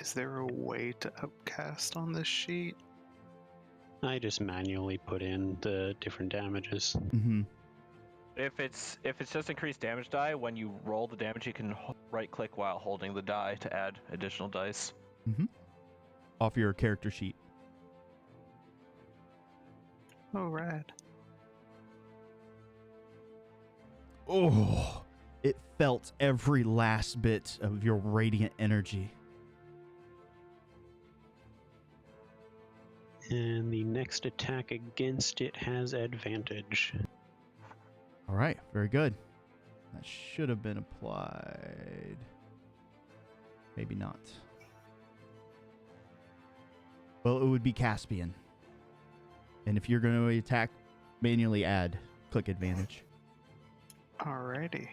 Is there a way to upcast on this sheet? I just manually put in the different damages. If it's just increased damage die, when you roll the damage, you can right-click while holding the die to add additional dice. Off your character sheet. Oh, rad. Oh, it felt every last bit of your radiant energy. And the next attack against it has advantage. All right, very good. That should have been applied. Maybe not. Well, it would be Caspian. And if you're going to attack, manually add, click advantage. Alrighty.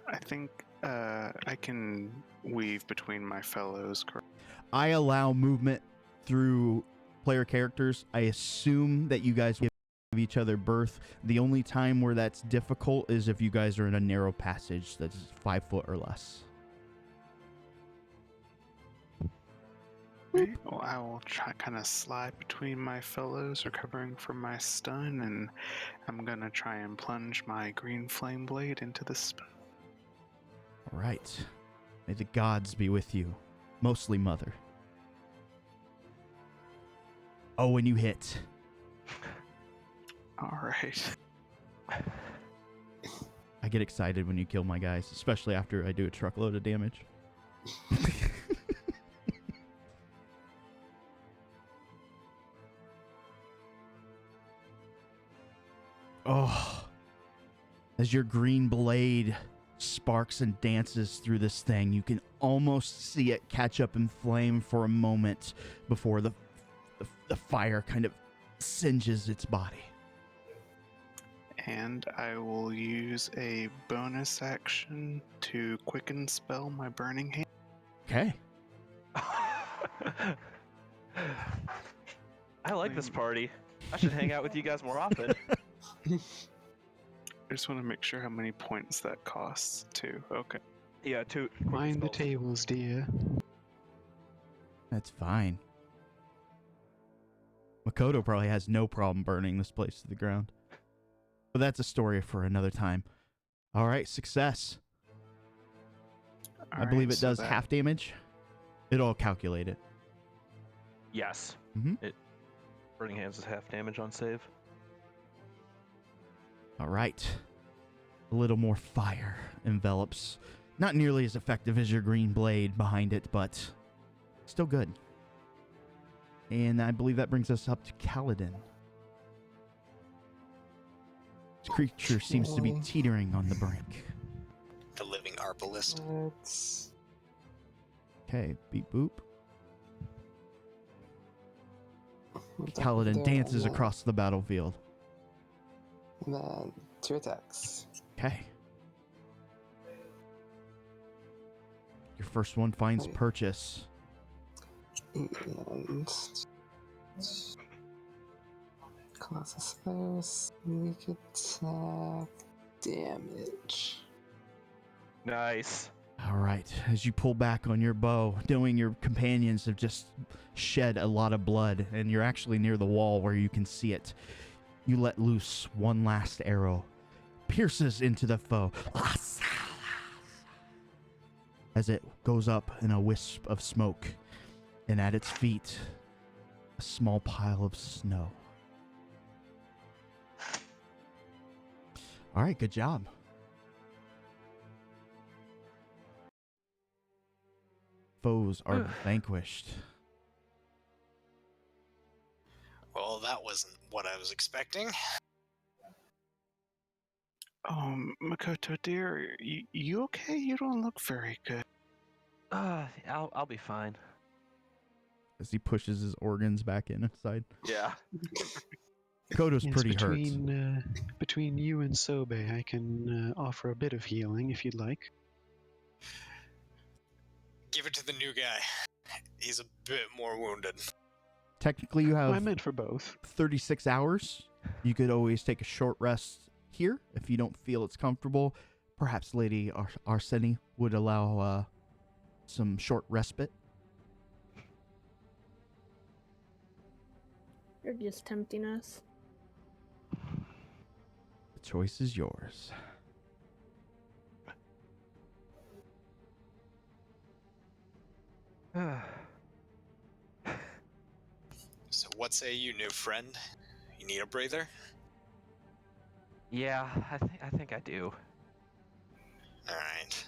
I think I can weave between my fellows. Correct? I allow movement through player characters. I assume that you guys give each other birth. The only time where that's difficult is if you guys are in a narrow passage that's 5 foot or less. Right. Well, I will try kind of slide between my fellows, recovering from my stun, and I'm gonna try and plunge my green flame blade into the spell. All right. May the gods be with you. Mostly Mother. Oh, and you hit. All right. I get excited when you kill my guys, especially after I do a truckload of damage. Oh, as your green blade sparks and dances through this thing, you can almost see it catch up in flame for a moment before the fire kind of singes its body. And I will use a bonus action to quicken spell my burning hand. Okay. I like this party. I should hang out with you guys more often. I just want to make sure how many points that costs, too. Okay. Yeah, 2. Mind the tables, dear. That's fine. Makoto probably has no problem burning this place to the ground. But that's a story for another time. All right, success. I believe it does half damage. It'll calculate it. Yes. Mm-hmm. Burning Hands is half damage on save. All right. A little more fire envelops. Not nearly as effective as your green blade behind it, but still good. And I believe that brings us up to Kaladin. This creature seems to be teetering on the brink. The living arbalist. Let's... Okay, beep boop. What's Kaladin there? dances And then- across the battlefield. And then 2 attacks. Okay. Your first one finds Okay. purchase. And... Colossus Slayer, sneak attack, damage. Nice. All right. As you pull back on your bow, knowing your companions have just shed a lot of blood, and you're actually near the wall where you can see it, you let loose one last arrow. Pierces into the foe. As it goes up in a wisp of smoke, and at its feet, a small pile of snow. All right, good job. Foes are vanquished. Well, that wasn't what I was expecting. Makoto dear, you okay? You don't look very good. I'll be fine. As he pushes his organs back inside. Yeah. Koto's Yes, pretty hurt. Between you and Sobe, I can offer a bit of healing if you'd like. Give it to the new guy. He's a bit more wounded. Technically, you I have meant for both. 36 hours. You could always take a short rest here if you don't feel it's comfortable. Perhaps Lady Arseni would allow some short respite. You're just tempting us. The choice is yours. So what say you, new friend? You need a breather? Yeah, I think I do. Alright.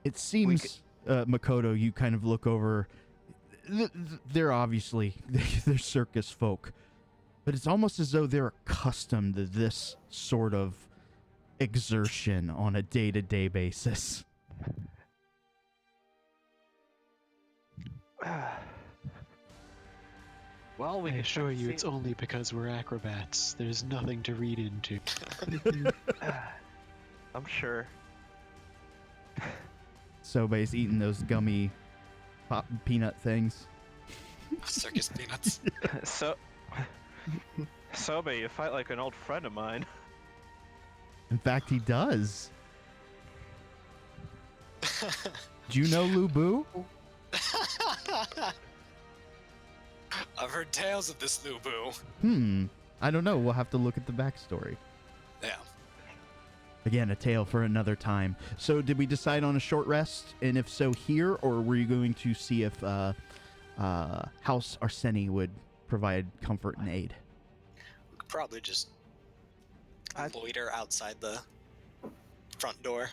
It seems, Makoto, you kind of look over. They're obviously they're circus folk, but it's almost as though they're accustomed to this sort of exertion on a day-to-day basis. Well, we I can assure check you, to it's see- only because we're acrobats. There's nothing to read into. I'm sure. Sobe's eating those gummy peanut things. Circus peanuts. So, Sobe, you fight like an old friend of mine. In fact, he does. Do you know Lubu? I've heard tales of this Lubu. I don't know. We'll have to look at the backstory. Yeah. Again, a tale for another time. So did we decide on a short rest? And if so, here? Or were you going to see if House Arseni would provide comfort and aid? We could probably just loiter outside the front door.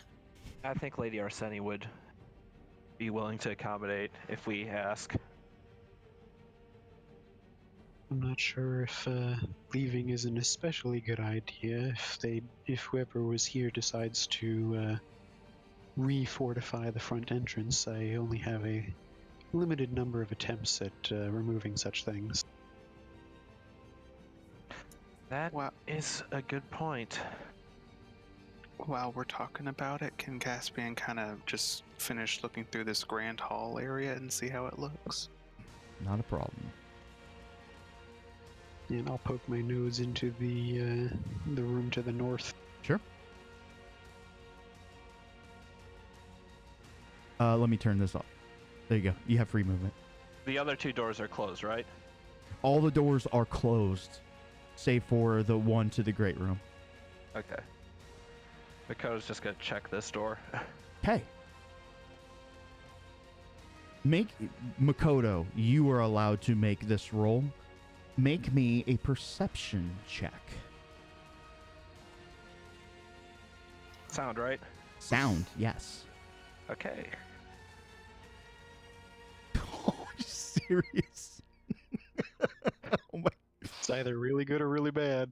I think Lady Arseni would be willing to accommodate if we ask. I'm not sure if leaving is an especially good idea. If whoever was here decides to re-fortify the front entrance, I only have a limited number of attempts at removing such things. That Wow. is a good point. While we're talking about it, can Caspian kind of just finish looking through this grand hall area and see how it looks? Not a problem. And I'll poke my nose into the room to the north. Sure. Let me turn this off. There you go. You have free movement. The other two doors are closed, right? All the doors are closed, save for the one to the great room. Okay. Makoto's just gonna check this door. Okay. Makoto, you are allowed to make this roll. Make me a perception check. Sound right? Sound, yes. Okay. Oh, are you serious? Oh my. It's either really good or really bad.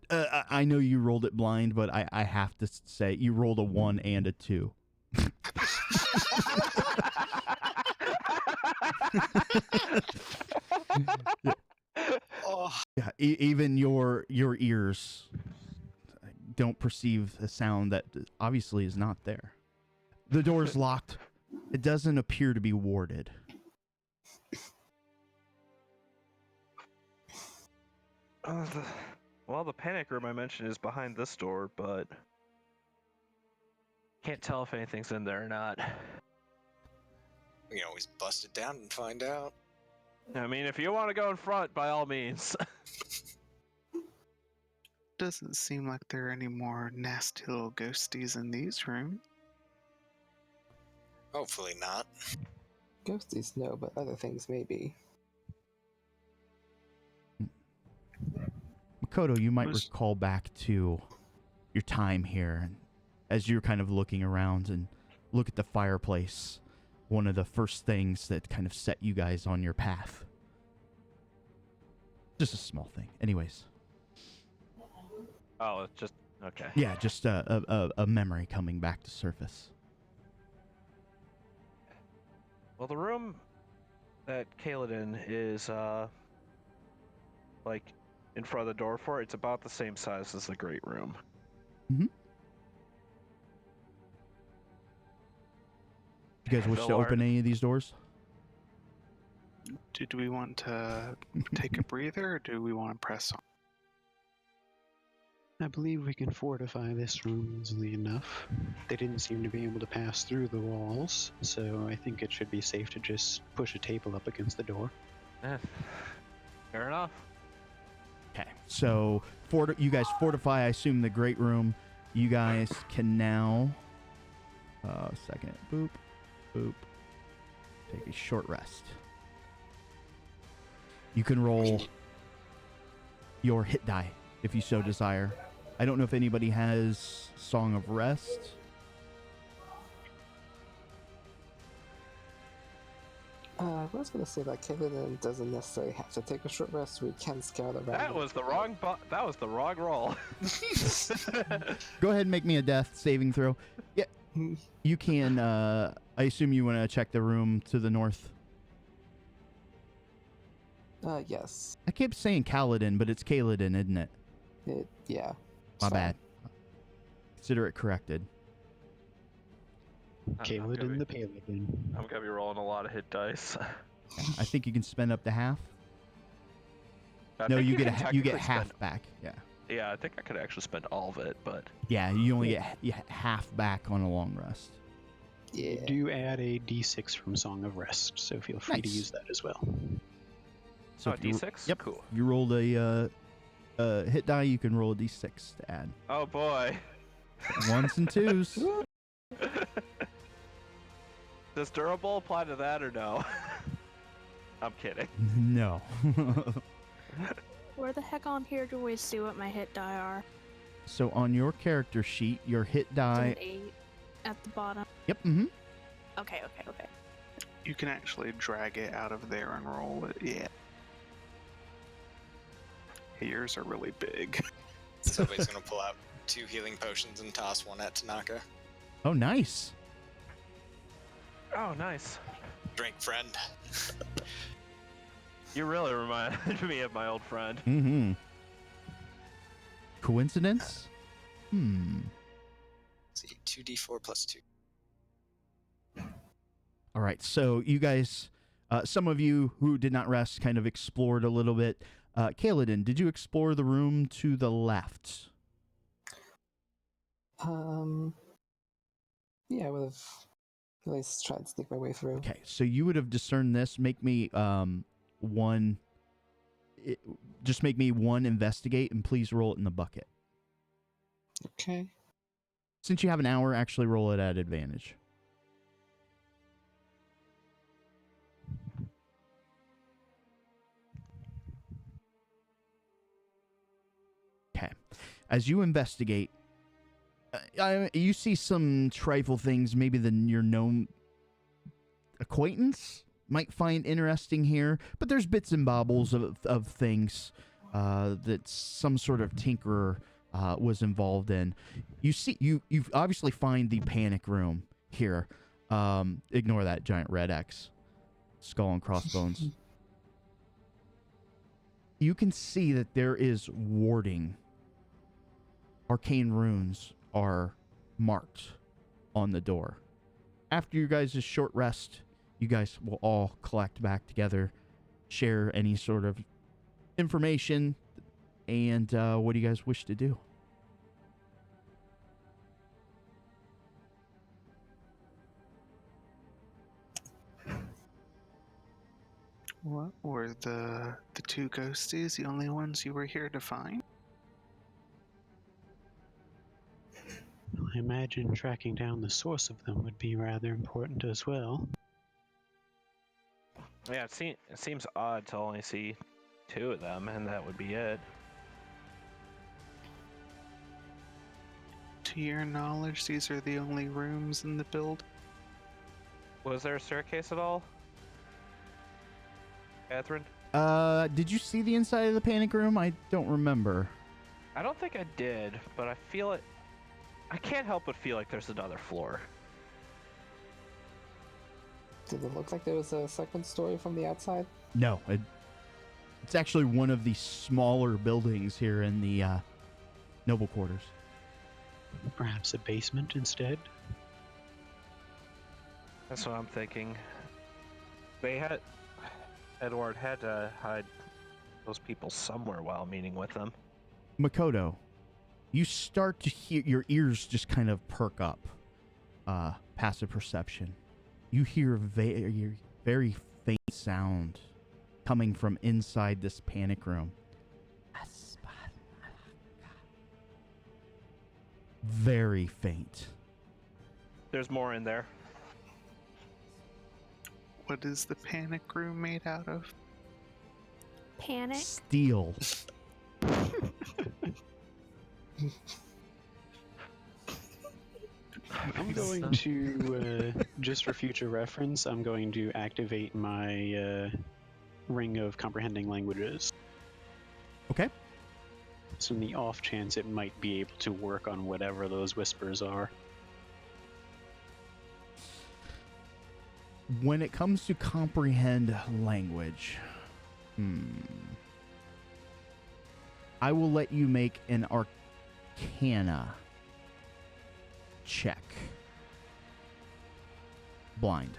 I know you rolled it blind, but I have to say you rolled a 1 and a 2. Yeah. Oh, Yeah, even your ears don't perceive a sound that obviously is not there. The door's locked. It doesn't appear to be warded. Well, the panic room I mentioned is behind this door, but can't tell if anything's in there or not. we can always bust it down and find out. I mean, if you want to go in front, by all means. Doesn't seem like there are any more nasty little ghosties in these rooms. Hopefully not. Ghosties, no, but other things maybe. Makoto, you might Was- recall back to your time here, and as you're kind of looking around and look at the fireplace, one of the first things that kind of set you guys on your path. Just a small thing. Anyways. Oh, it's just okay. Yeah, just a memory coming back to surface. Well, the room that Kaladin is like in front of the door for, it's about the same size as the great room. You guys wish to open any of these doors? Do we want to take a breather, or do we want to press on? I believe we can fortify this room easily enough. They didn't seem to be able to pass through the walls, so I think it should be safe to just push a table up against the door. Fair enough. Okay, so you guys fortify, I assume, the great room. You guys can now... second. Boop. Boop. Take a short rest. You can roll your hit die, if you so desire. I don't know if anybody has Song of Rest. I was gonna say that Kaladin doesn't necessarily have to take a short rest. We can scout around. That was the wrong roll. Go ahead and make me a death saving throw. Yeah, You can, I assume you want to check the room to the north. Yes. I keep saying Kaladin, but it's Kaladin, isn't it? Yeah. My it's bad. Consider it corrected. Kaladin the Paladin. I'm gonna be rolling a lot of hit dice. I think you can spend up to half. I No, think you can get half technically back. Yeah. Yeah, I think I could actually spend all of it, but Yeah, you only get half back on a long rest. Yeah. You do add a d6 from Song of Rest, so feel free to Nice. use that as well. So oh, if you- D6. Yep. Cool. If you rolled a hit die, you can roll a d6 to add. Oh boy. Ones and twos. Does durable apply to that or no? I'm kidding. No. Where the heck on here do we see what my hit die are? So on your character sheet, your hit It's die. an 8 at the bottom. Yep. Mm-hmm. Okay. You can actually drag it out of there and roll it. Yeah. Yours are really big. Somebody's gonna pull out 2 healing potions and toss one at Tanaka. Oh, nice. Oh, nice. Drink, friend. You really reminded me of my old friend. Mm-hmm. Coincidence? See, 2d4 plus 2. All right. So you guys, some of you who did not rest kind of explored a little bit. Kaladin, did you explore the room to the left? Yeah, I would have at least tried to sneak my way through. Okay. So you would have discerned this. Make me just make me one investigate, and please roll it in the bucket. Okay. Since you have an hour, actually roll it at advantage. Okay. As you investigate, you see some trifle things maybe your known acquaintance might find interesting here, but there's bits and bobbles of things that some sort of tinkerer was involved in. You obviously find the panic room here. Ignore that giant red X, skull and crossbones. You can see that there is warding. Arcane runes are marked on the door. After you guys' short rest, you guys will all collect back together, share any sort of information, and what do you guys wish to do? What were the 2 ghosties the only ones you were here to find? I imagine tracking down the source of them would be rather important as well. Yeah, it seems odd to only see 2 of them, and that would be it. To your knowledge, these are the only rooms in the build? Was there a staircase at all, Catherine? Did you see the inside of the panic room? I don't remember. I don't think I did, but I feel it. I can't help but feel like there's another floor. Did it look like there was a second story from the outside? No, it's actually one of the smaller buildings here in the noble quarters. Perhaps a basement instead? That's what I'm thinking. Edward had to hide those people somewhere while meeting with them. Makoto, you start to hear, your ears just kind of perk up. Passive perception. You hear very, very faint sound coming from inside this panic room. Very faint. There's more in there. What is the panic room made out of? Panic. Steel. I'm going to, just for future reference, I'm going to activate my Ring of Comprehending Languages. Okay. So in the off chance it might be able to work on whatever those whispers are. when it comes to comprehend language, I will let you make an Arcana check. Blind.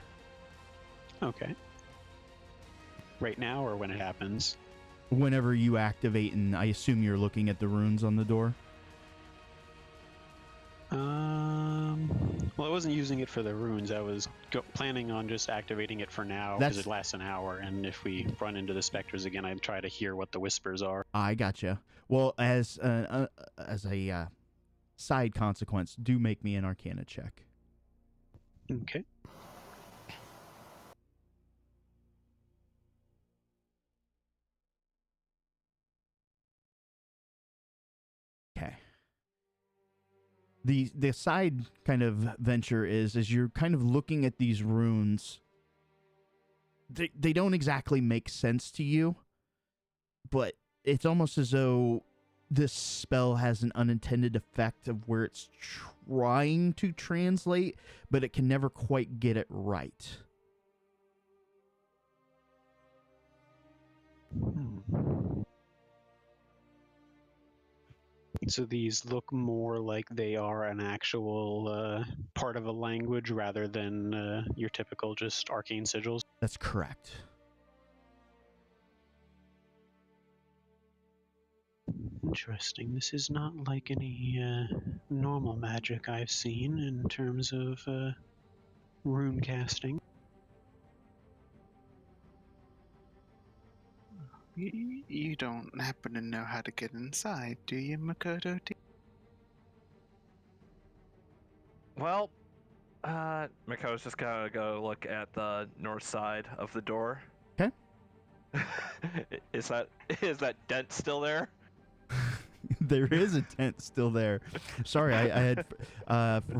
Okay. Right now or when it happens? Whenever you activate, and I assume you're looking at the runes on the door. Well, I wasn't using it for the runes. I was planning on just activating it for now because it lasts an hour, and if we run into the specters again, I'd try to hear what the whispers are. I gotcha. Well, as a side consequence, do make me an Arcana check. Okay. Okay. The side kind of venture is as you're kind of looking at these runes, they don't exactly make sense to you, but it's almost as though this spell has an unintended effect of where it's trying to translate, but it can never quite get it right. So these look more like they are an actual part of a language rather than your typical just arcane sigils? That's correct. Interesting. This is not like any normal magic I've seen in terms of rune casting. You don't happen to know how to get inside, do you, Makoto? Well, Makoto's just gonna go look at the north side of the door. Okay. Is that dent still there? There is a tent still there. Sorry, I had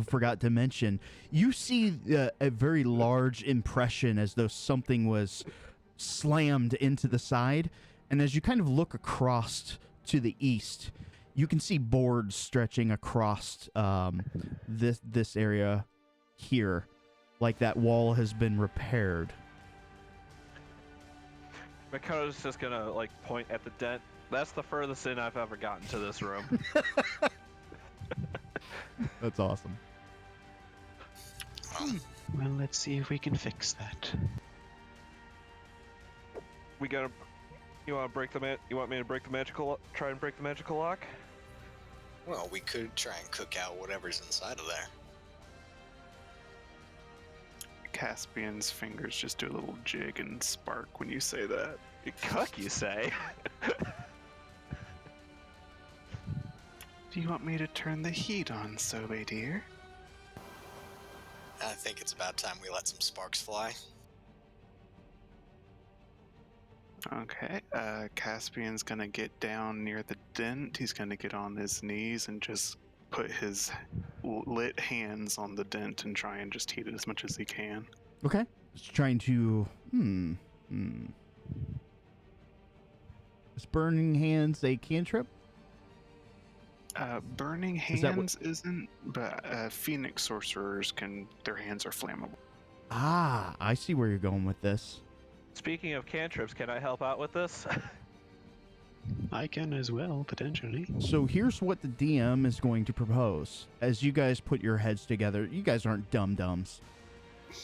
forgot to mention. You see a very large impression as though something was slammed into the side, and as you kind of look across to the east, you can see boards stretching across this area here, like that wall has been repaired. Makoto's just gonna like point at the dent. That's the furthest in I've ever gotten to this room. That's awesome. Well, let's see if we can fix that. You want to break you want me to break the magical? Try and break the magical lock? Well, we could try and cook out whatever's inside of there. Caspian's fingers just do a little jig and spark when you say that. Cook, you say? Do you want me to turn the heat on, Sobe dear? I think it's about time we let some sparks fly. Okay, Caspian's gonna get down near the dent. He's gonna get on his knees and just put his lit hands on the dent and try and just heat it as much as he can. Okay. Just trying to... Is Burning Hands a cantrip? Burning Hands isn't, but Phoenix sorcerers their hands are flammable. Ah, I see where you're going with this. Speaking of cantrips, can I help out with this? I can as well, potentially. So here's what the DM is going to propose. As you guys put your heads together, you guys aren't dum-dums.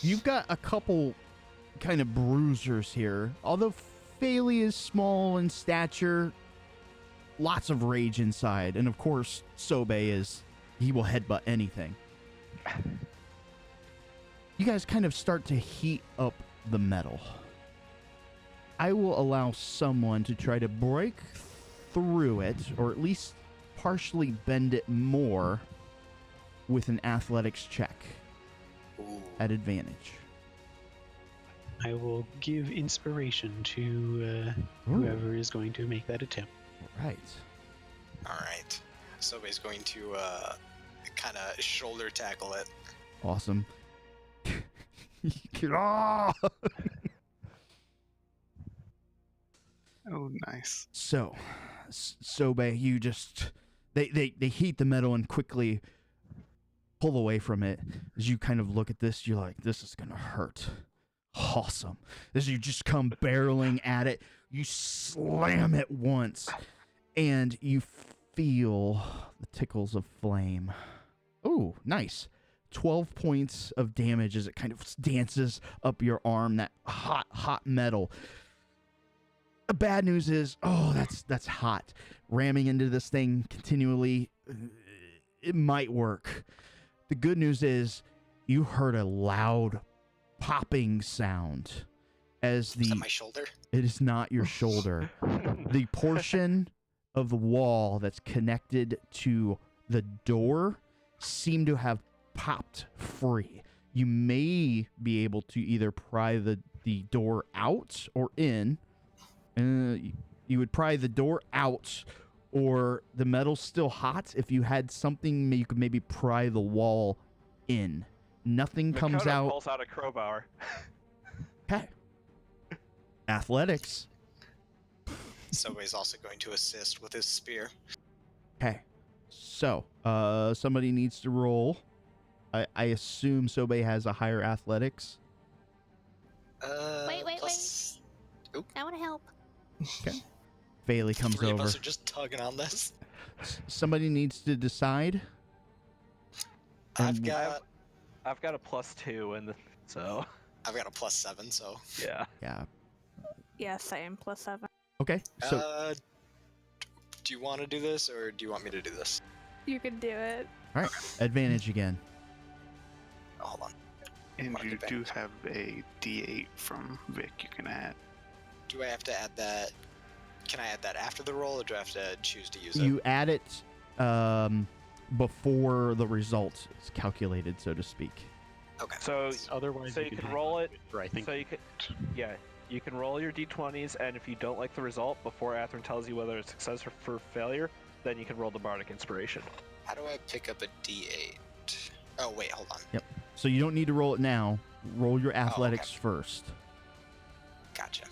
You've got a couple kind of bruisers here. Although Phaley is small in stature, lots of rage inside. And of course, Sobe he will headbutt anything. You guys kind of start to heat up the metal. I will allow someone to try to break through it, or at least partially bend it more with an athletics check at advantage. I will give inspiration to whoever is going to make that attempt. All right. All right. Sobe's going to kind of shoulder tackle it. Awesome. Ah! Oh, nice. So, Sobe, you just... They heat the metal and quickly pull away from it. As you kind of look at this, you're like, this is going to hurt. Awesome. As you just come barreling at it, you slam it once, and you feel the tickles of flame. Ooh, nice. 12 points of damage as it kind of dances up your arm, that hot metal. The bad news is, that's hot. Ramming into this thing continually, it might work. The good news is you heard a loud popping sound as Is that my shoulder? it is not your shoulder. The portion of the wall that's connected to the door seemed to have popped free. You may be able to either pry the door out or in. You would pry the door out, or the metal's still hot. If you had something, you could maybe pry the wall in. Nothing comes Makota out. pulls out a crowbar. Okay. Athletics. Somebody's also going to assist with his spear. Okay. So, somebody needs to roll. I assume Sobe has a higher athletics. Wait. Plus... Oop. I want to help. Okay. Bailey comes Three over. of us are just tugging on this. Somebody needs to decide. I've got a +2, and so I've got a +7, so yeah. Yeah. Yeah, same. +7. Okay. So, do you want to do this or do you want me to do this? You can do it. all right. Advantage again. Oh, hold on. And What you advantage? do have a D8 from Vic you can add. Do I have to add that? Can I add that after the roll, or do I have to choose to use it? You add it before the result is calculated, so to speak. Okay. So Otherwise, So you can roll it. Or I think So you can roll your d20s, and if you don't like the result before Atherin tells you whether it's success or for failure, then you can roll the bardic inspiration. How do I pick up a D8? Oh wait, hold on. Yep. So you don't need to roll it now. Roll your athletics first. Gotcha.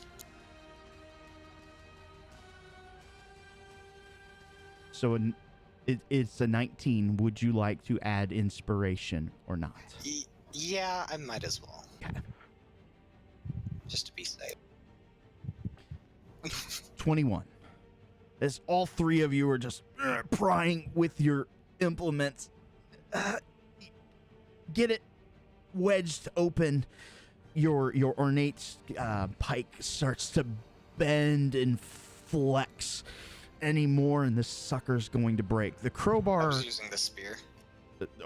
So it's a 19. Would you like to add inspiration or not? Yeah, I might as well. Okay. Just to be safe. 21. As all three of you are just prying with your implements, get it wedged open. Your ornate pike starts to bend and flex anymore, and this sucker's going to break. The I crowbar, was using the spear.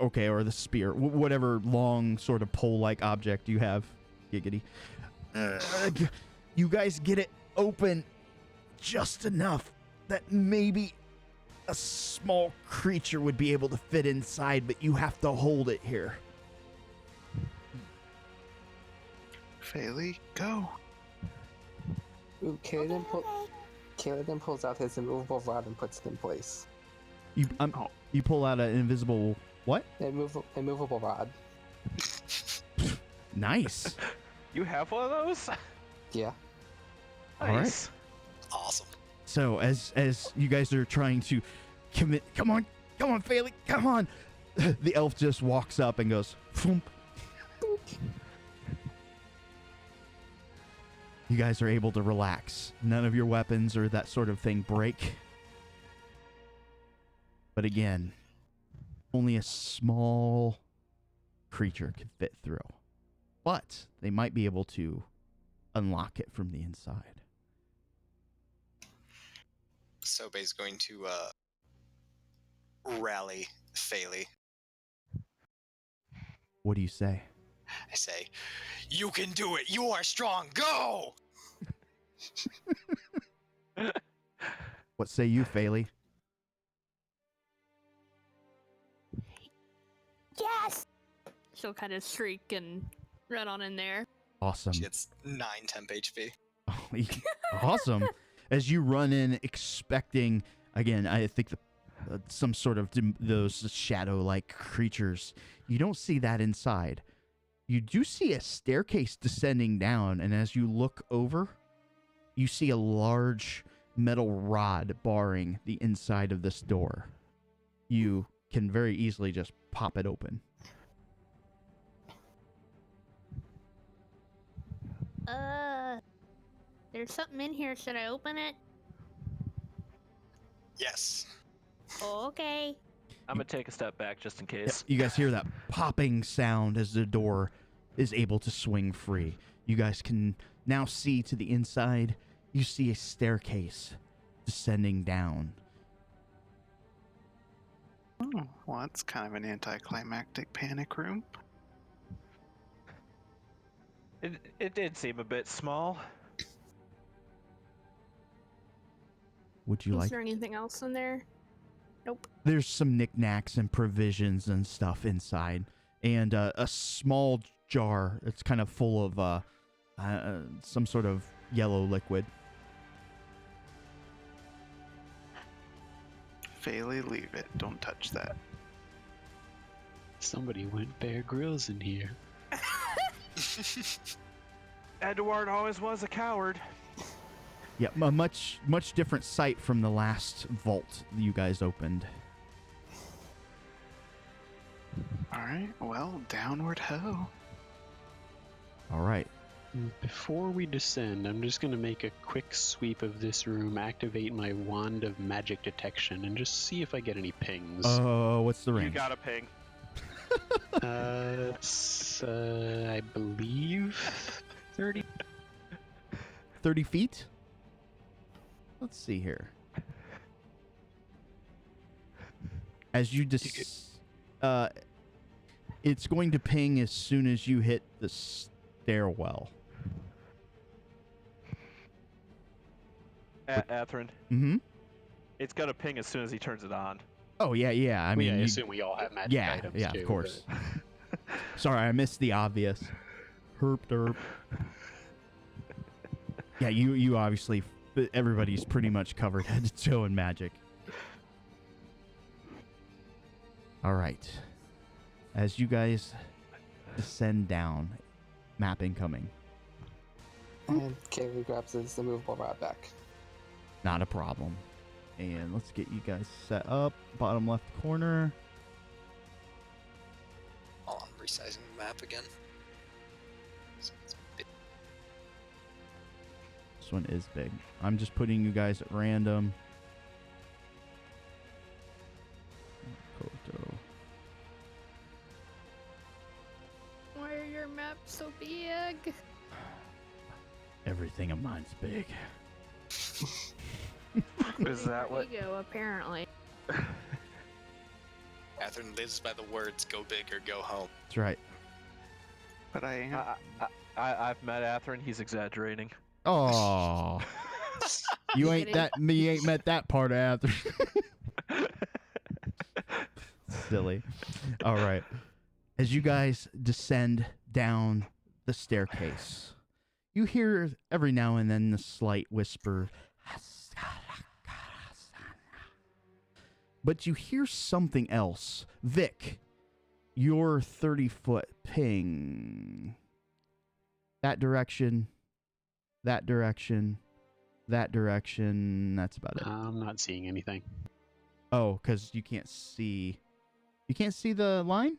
okay, or the spear, whatever long sort of pole-like object you have, giggity. You guys get it open just enough that maybe a small creature would be able to fit inside, but you have to hold it here. Faylee, go. Ooh, Kaladin pulls out his immovable rod and puts it in place. You pull out an invisible what? Immovable rod. Nice. You have one of those? Yeah. All right. Nice. Awesome. So as you guys are trying to commit, come on, Faylee, come on. The elf just walks up and goes, "Foomp." You guys are able to relax. None of your weapons or that sort of thing break. But again, only a small creature could fit through. But they might be able to unlock it from the inside. Sobe's going to rally Faylee. What do you say? I say, "You can do it. You are strong. Go!" What say you, Faylee? Yes! She'll kind of shriek and run on in there. Awesome. She gets 9 temp HP. Awesome. As you run in expecting, again, I think some sort of those shadow-like creatures, you don't see that inside. You do see a staircase descending down, and as you look over, you see a large metal rod barring the inside of this door. You can very easily just pop it open. There's something in here. Should I open it? Yes. Okay. I'm gonna take a step back just in Yep, case. you guys hear that popping sound as the door is able to swing free. You guys can now see to the inside. You see a staircase descending down. Oh, well, that's kind of an anticlimactic panic room. It did seem a bit small. Would you Is like? there anything else in there? Nope. There's some knickknacks and provisions and stuff inside, and a small jar. It's kind of full of some sort of yellow liquid. Fairly leave it. Don't touch that. Somebody went Bear Grylls in here. Edward always was a coward. Yeah, a much different sight from the last vault you guys opened. All right. Well, downward ho. All right. Before we descend, I'm just going to make a quick sweep of this room, activate my wand of magic detection, and just see if I get any pings. Oh, what's the range? You got a ping. It's, I believe, 30. 30 feet? Let's see here. As you it's going to ping as soon as you hit the stairwell. Athrun. Mm-hmm. It's gonna ping as soon as he turns it on. Oh, yeah. I mean, I assume we all have magic items, yeah, too, of course. but- Sorry, I missed the obvious. Herp derp. Yeah, you obviously, everybody's pretty much covered head to toe in magic. All right. As you guys descend down, map incoming. And Kaylee grabs his immovable rod back. Not a problem. And let's get you guys set up. Bottom left corner. Oh, I'm resizing the map again. This one is big. I'm just putting you guys at random. Koto. Why are your maps so big? Everything of mine's big. Is that what? Ego, apparently. Catherine lives by the words "go big or go home." That's right. But I am. I've met Athrun. He's exaggerating. Oh, you ain't met that part after. Silly. All right. As you guys descend down the staircase, you hear every now and then the slight whisper. But you hear something else. Vic, your 30-foot ping. That direction. That direction. That direction. That's about it. I'm not seeing anything. Oh, because you can't see. You can't see the line?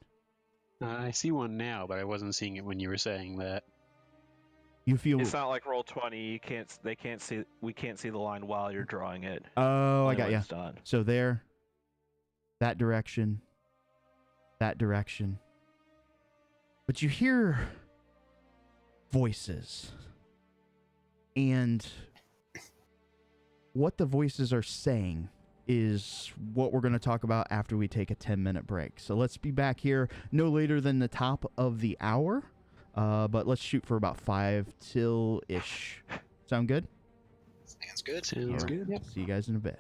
I see one now, but I wasn't seeing it when you were saying that. You feel. It's not like Roll20. You can't. They can't see. We can't see the line while you're drawing it. Oh, I Only got when you. it's done. So there. That direction. That direction. But you hear voices. And what the voices are saying is what we're going to talk about after we take a 10-minute break. So let's be back here no later than the top of the hour. But let's shoot for about 5 till-ish. Sound good? Sounds good. Sounds good. Yep. See you guys in a bit.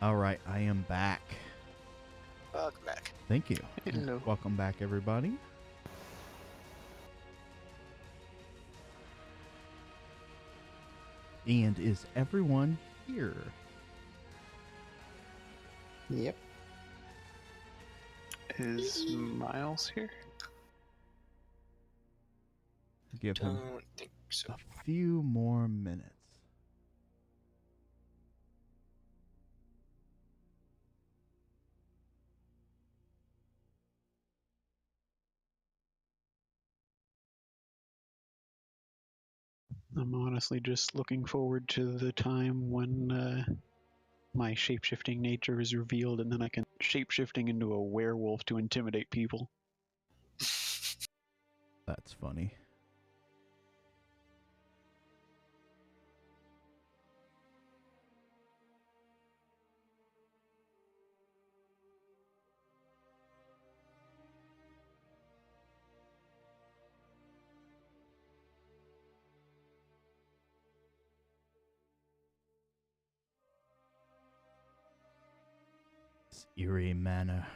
All right, I am back. Welcome back. Thank you. Hello. Welcome back, everybody. And is everyone here? Yep. Is Miles here? Give him Don't think so. a few more minutes. I'm honestly just looking forward to the time when my shapeshifting nature is revealed, and then I can shapeshifting into a werewolf to intimidate people. That's funny. This eerie manner.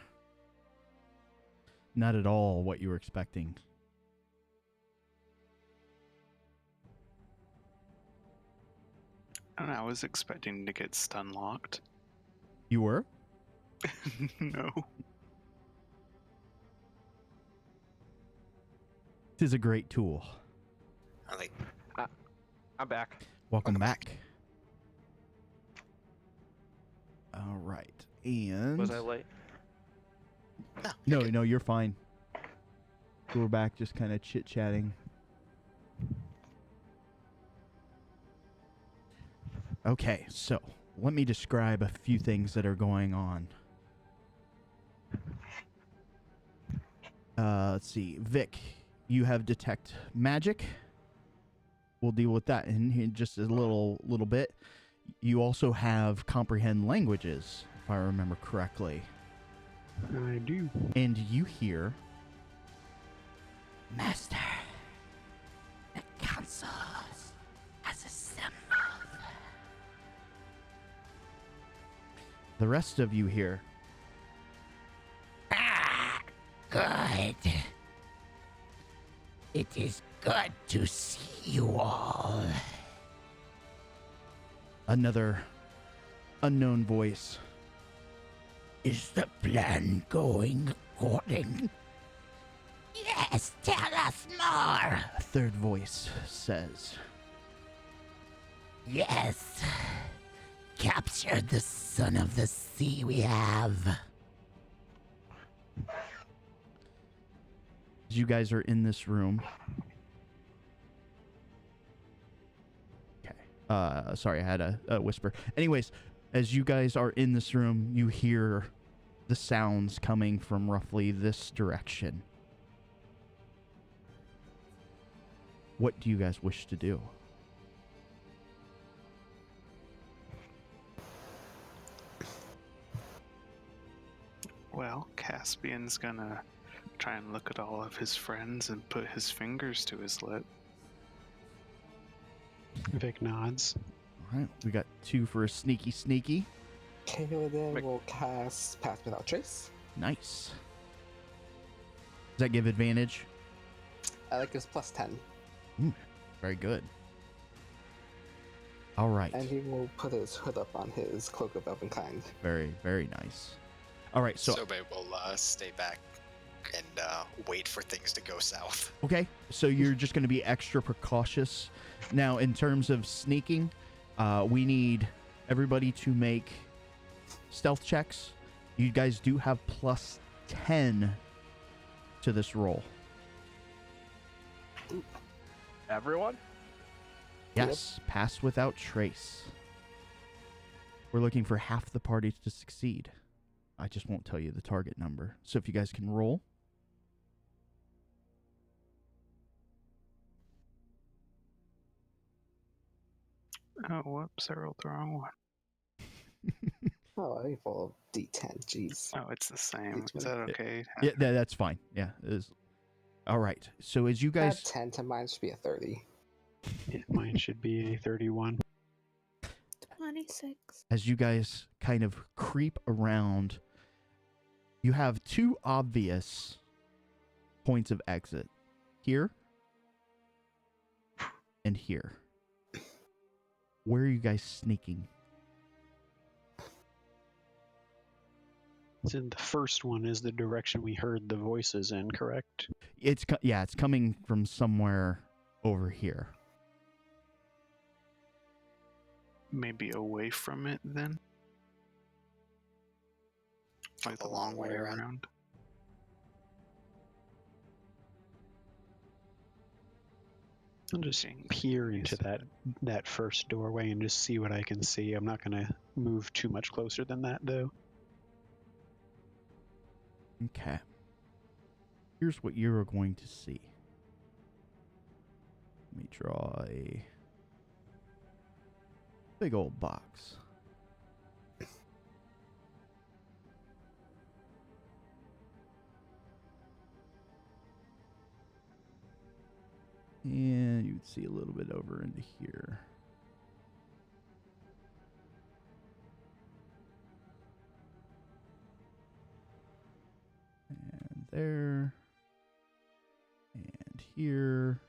Not at all what you were expecting. I don't know, I was expecting to get stun locked. You were? No. It is a great tool. I like. I'm back. Welcome back. All right. And Was I late? No, you're fine. We were back just kind of chit-chatting. Okay, so let me describe a few things that are going on. Let's see. Vic, you have detect magic. We'll deal with that in just a little bit. You also have comprehend languages, if I remember correctly. I do. And you hear, Master, the council has assembled. The rest of you hear, Good. It is good to see you all. another unknown voice. Is the plan going according? Yes, tell us more. A third voice says, Yes. Capture the son of the sea we have. as you guys are in this room. Okay. Sorry, I had a whisper. Anyways, as you guys are in this room, you hear the sounds coming from roughly this direction. What do you guys wish to do? Well, Caspian's gonna try and look at all of his friends and put his fingers to his lip. Vic nods. All right, we got 2 for a sneaky. Kaladin will cast Pass Without Trace. Nice. Does that give advantage? I like his plus 10. Very good. All right. And he will put his hood up on his Cloak of Elvenkind. Very, very nice. All right, so Sobe will stay back and wait for things to go south. okay, so you're just going to be extra precautious. Now, in terms of sneaking, we need everybody to make stealth checks. You guys do have plus 10 to this roll. Everyone? Yes, pass without trace. We're looking for half the party to succeed. I just won't tell you the target number. So if you guys can roll. Oh, whoops, I rolled the wrong one. Oh, I roll D10, jeez. Oh, it's the same. Is that okay? Yeah, that's fine. Yeah, it is. All right. So as you guys... Add 10 to mine should be a 30. Yeah, mine should be a 31. 20. D6. As you guys kind of creep around, you have two obvious points of exit. Here and here. Where are you guys sneaking? So the first one is the direction we heard the voices in, correct? It's coming from somewhere over here. Maybe away from it then? Like the long way around? I'll just peer into that first doorway and just see what I can see. I'm not going to move too much closer than that, though. Okay. Here's what you're going to see. Let me draw a big old box. And you would see a little bit over into here. And there. And here.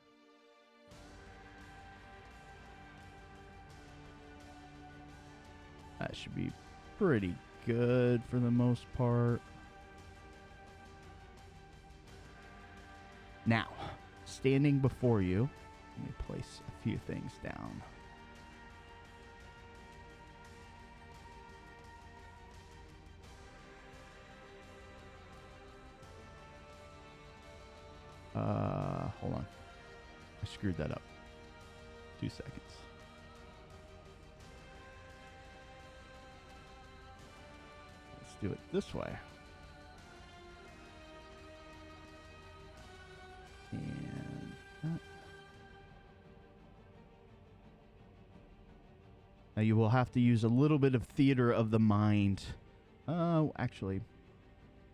That should be pretty good for the most part. Now, standing before you, let me place a few things down. Hold on. I screwed that up. 2 seconds. Let's do it this way. And now you will have to use a little bit of theater of the mind. Oh, actually,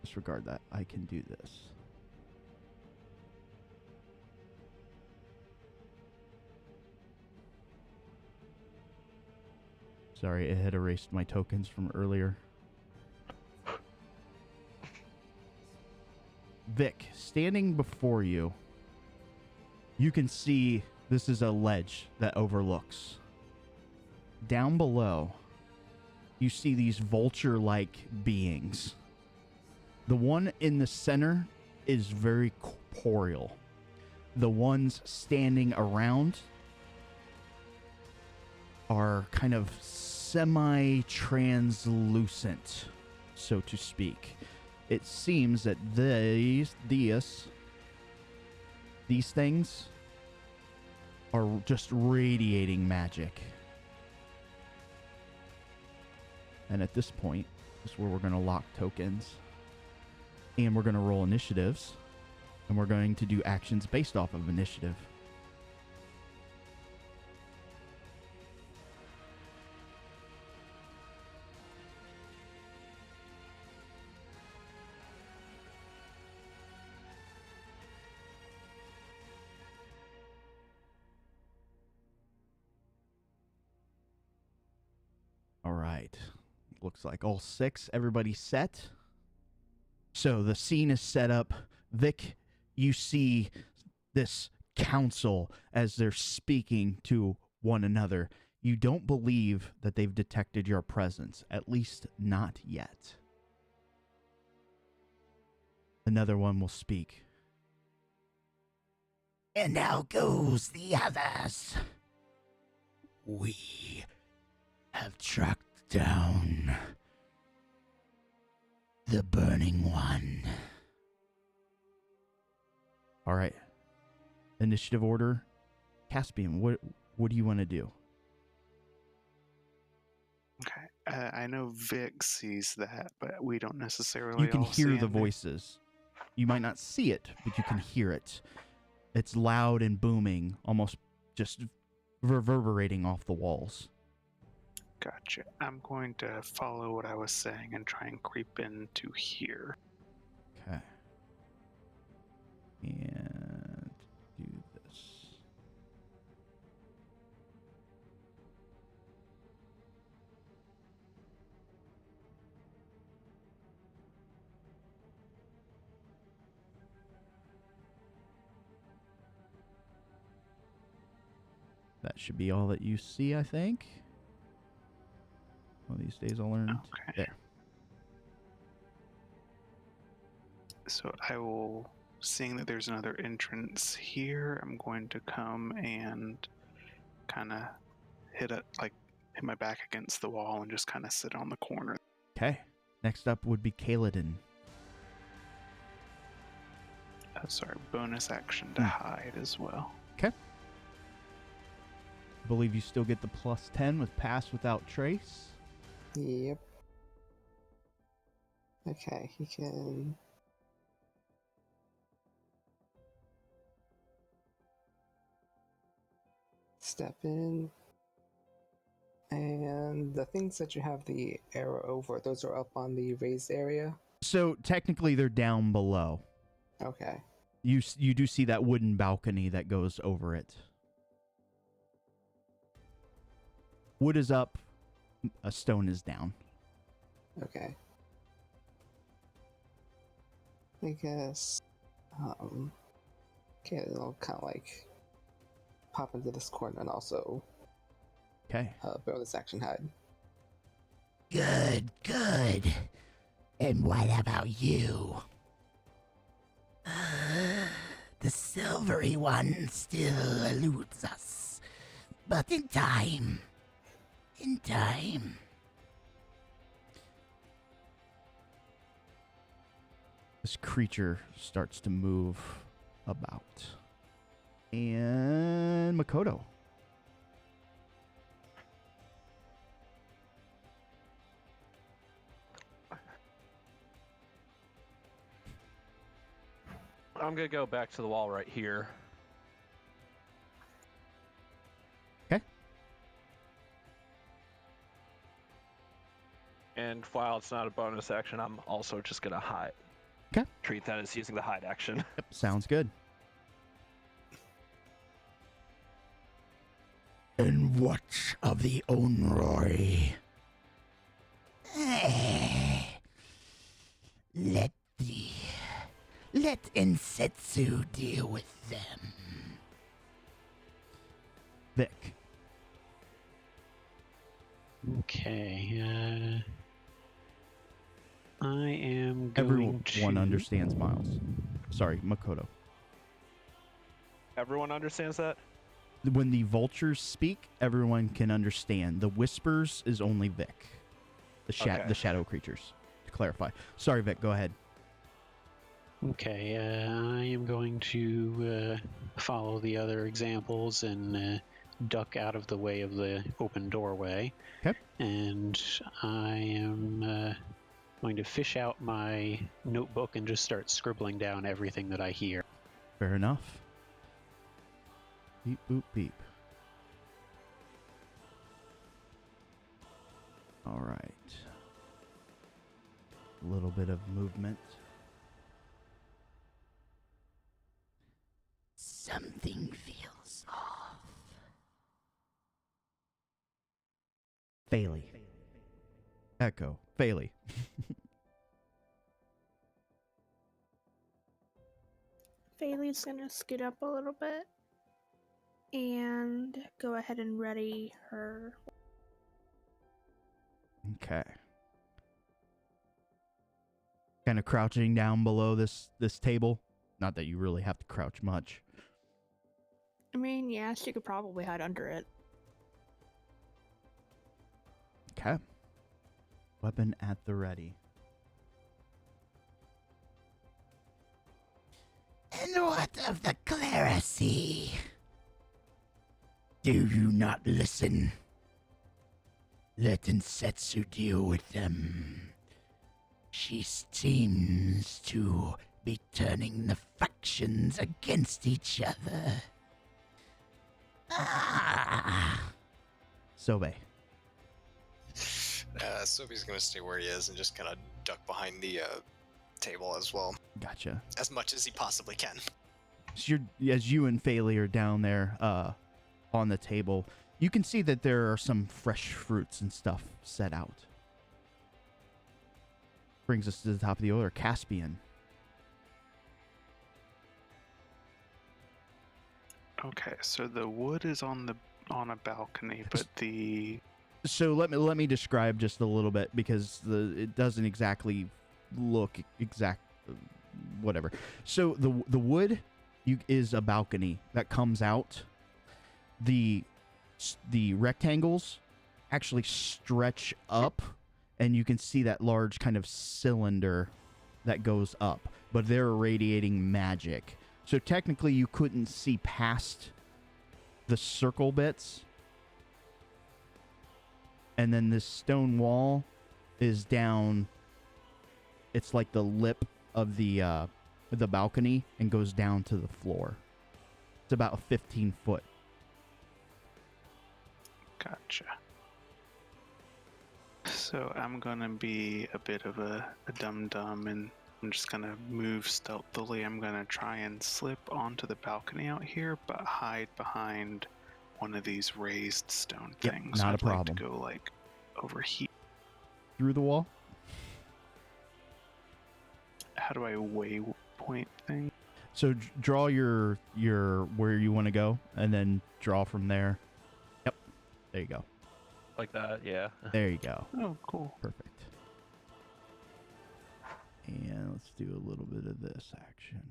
disregard that. I can do this. Sorry, it had erased my tokens from earlier. Vic, standing before you, you can see this is a ledge that overlooks. Down below, you see these vulture-like beings. The one in the center is very corporeal. The ones standing around are kind of semi-translucent, so to speak. It seems that these things are just radiating magic. And at this point is where we're going to lock tokens. And we're going to roll initiatives. And we're going to do actions based off of initiative. All right. Looks like all 6. Everybody set. So the scene is set up. Vic, you see this council as they're speaking to one another. You don't believe that they've detected your presence, at least not yet. Another one will speak. And now goes the others. We have tracked down the Burning One. All right. Initiative order. Caspian, what do you want to do? Okay. I know Vic sees that, but we don't necessarily You can all hear see the it. voices. You might not see it, but you can hear it. It's loud and booming, almost just reverberating off the walls. Gotcha. I'm going to follow what I was saying and try and creep into here. Okay. And do this. That should be all that you see, I think. One of these days I'll learn. Okay. There. So I will, seeing that there's another entrance here, I'm going to come and kind of hit my back against the wall and just kind of sit on the corner. Okay. Next up would be Kaladin. Sorry, bonus action to hide as well. Okay. I believe you still get the +10 with Pass Without Trace. Yep. Okay, he can. Step in. And the things that you have the arrow over, those are up on the raised area? So technically they're down below. Okay. You do see that wooden balcony that goes over it. Wood is up, a stone is down. Okay. I guess, okay, I'll kind of like pop into this corner and also Okay. bonus action hide. Good, good. And what about you? The silvery one still eludes us. But in time. In time. This creature starts to move about. And Makoto. I'm gonna go back to the wall right here. Okay. And while it's not a bonus action, I'm also just gonna hide. Okay. Treat that as using the hide action. Yep, sounds good. And what of the Onroi? Let Insetsu deal with them. Vic. Okay. I am going Everyone to... understands Miles. Sorry, Makoto. Everyone understands that? When the vultures speak, everyone can understand. The whispers is only Vic. The shadow creatures, to clarify. Sorry, Vic, go ahead. Okay, I am going to follow the other examples and duck out of the way of the open doorway. Okay. And I am going to fish out my notebook and just start scribbling down everything that I hear. Fair enough. Beep, boop, beep. All right. A little bit of movement. Something feels off. Bailey. Echo. Bailey. Bailey's gonna scoot up a little bit and go ahead and ready her. Okay. Kind of crouching down below this table. Not that you really have to crouch much. I mean, yeah, she could probably hide under it. Okay. Weapon at the ready. And what of the clerisy? Do you not listen? Let Insetsu deal with them. She seems to be turning the factions against each other. Ah! Sobe. Sobe's gonna stay where he is and just kind of duck behind the table as well, Gotcha. as much as he possibly can. So as you and Faley are down there on the table, you can see that there are some fresh fruits and stuff set out. Brings us to the top of the order, Caspian. Okay, so the wood is on the on a balcony, but the So let me describe just a little bit because it doesn't exactly look exact, whatever. So the wood is a balcony that comes out. The rectangles actually stretch up, and you can see that large kind of cylinder that goes up, but they're irradiating magic. So technically you couldn't see past the circle bits. And then this stone wall is down. It's like the lip of the balcony and goes down to the floor. It's about 15 foot. Gotcha. So I'm gonna be a bit of a dum-dum, and I'm just gonna move stealthily. I'm gonna try and slip onto the balcony out here, but hide behind one of these raised stone Yep, things. not a I'd like problem. to go like over here. Through the wall? How do I waypoint thing? So draw your where you want to go, and then draw from there. Yep. There you go. Like that, yeah. There you go. Oh, cool. Perfect. And let's do a little bit of this action.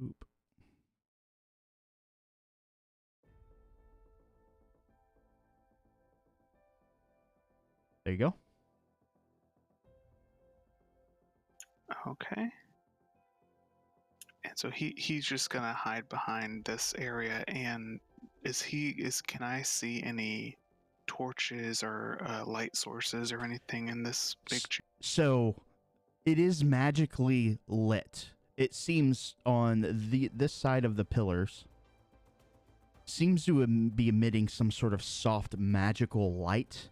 Boop. There you go. Okay. And so he's just gonna hide behind this area. And can I see any torches or light sources or anything in this big So it is magically lit. It seems on this side of the pillars seems to be emitting some sort of soft magical light,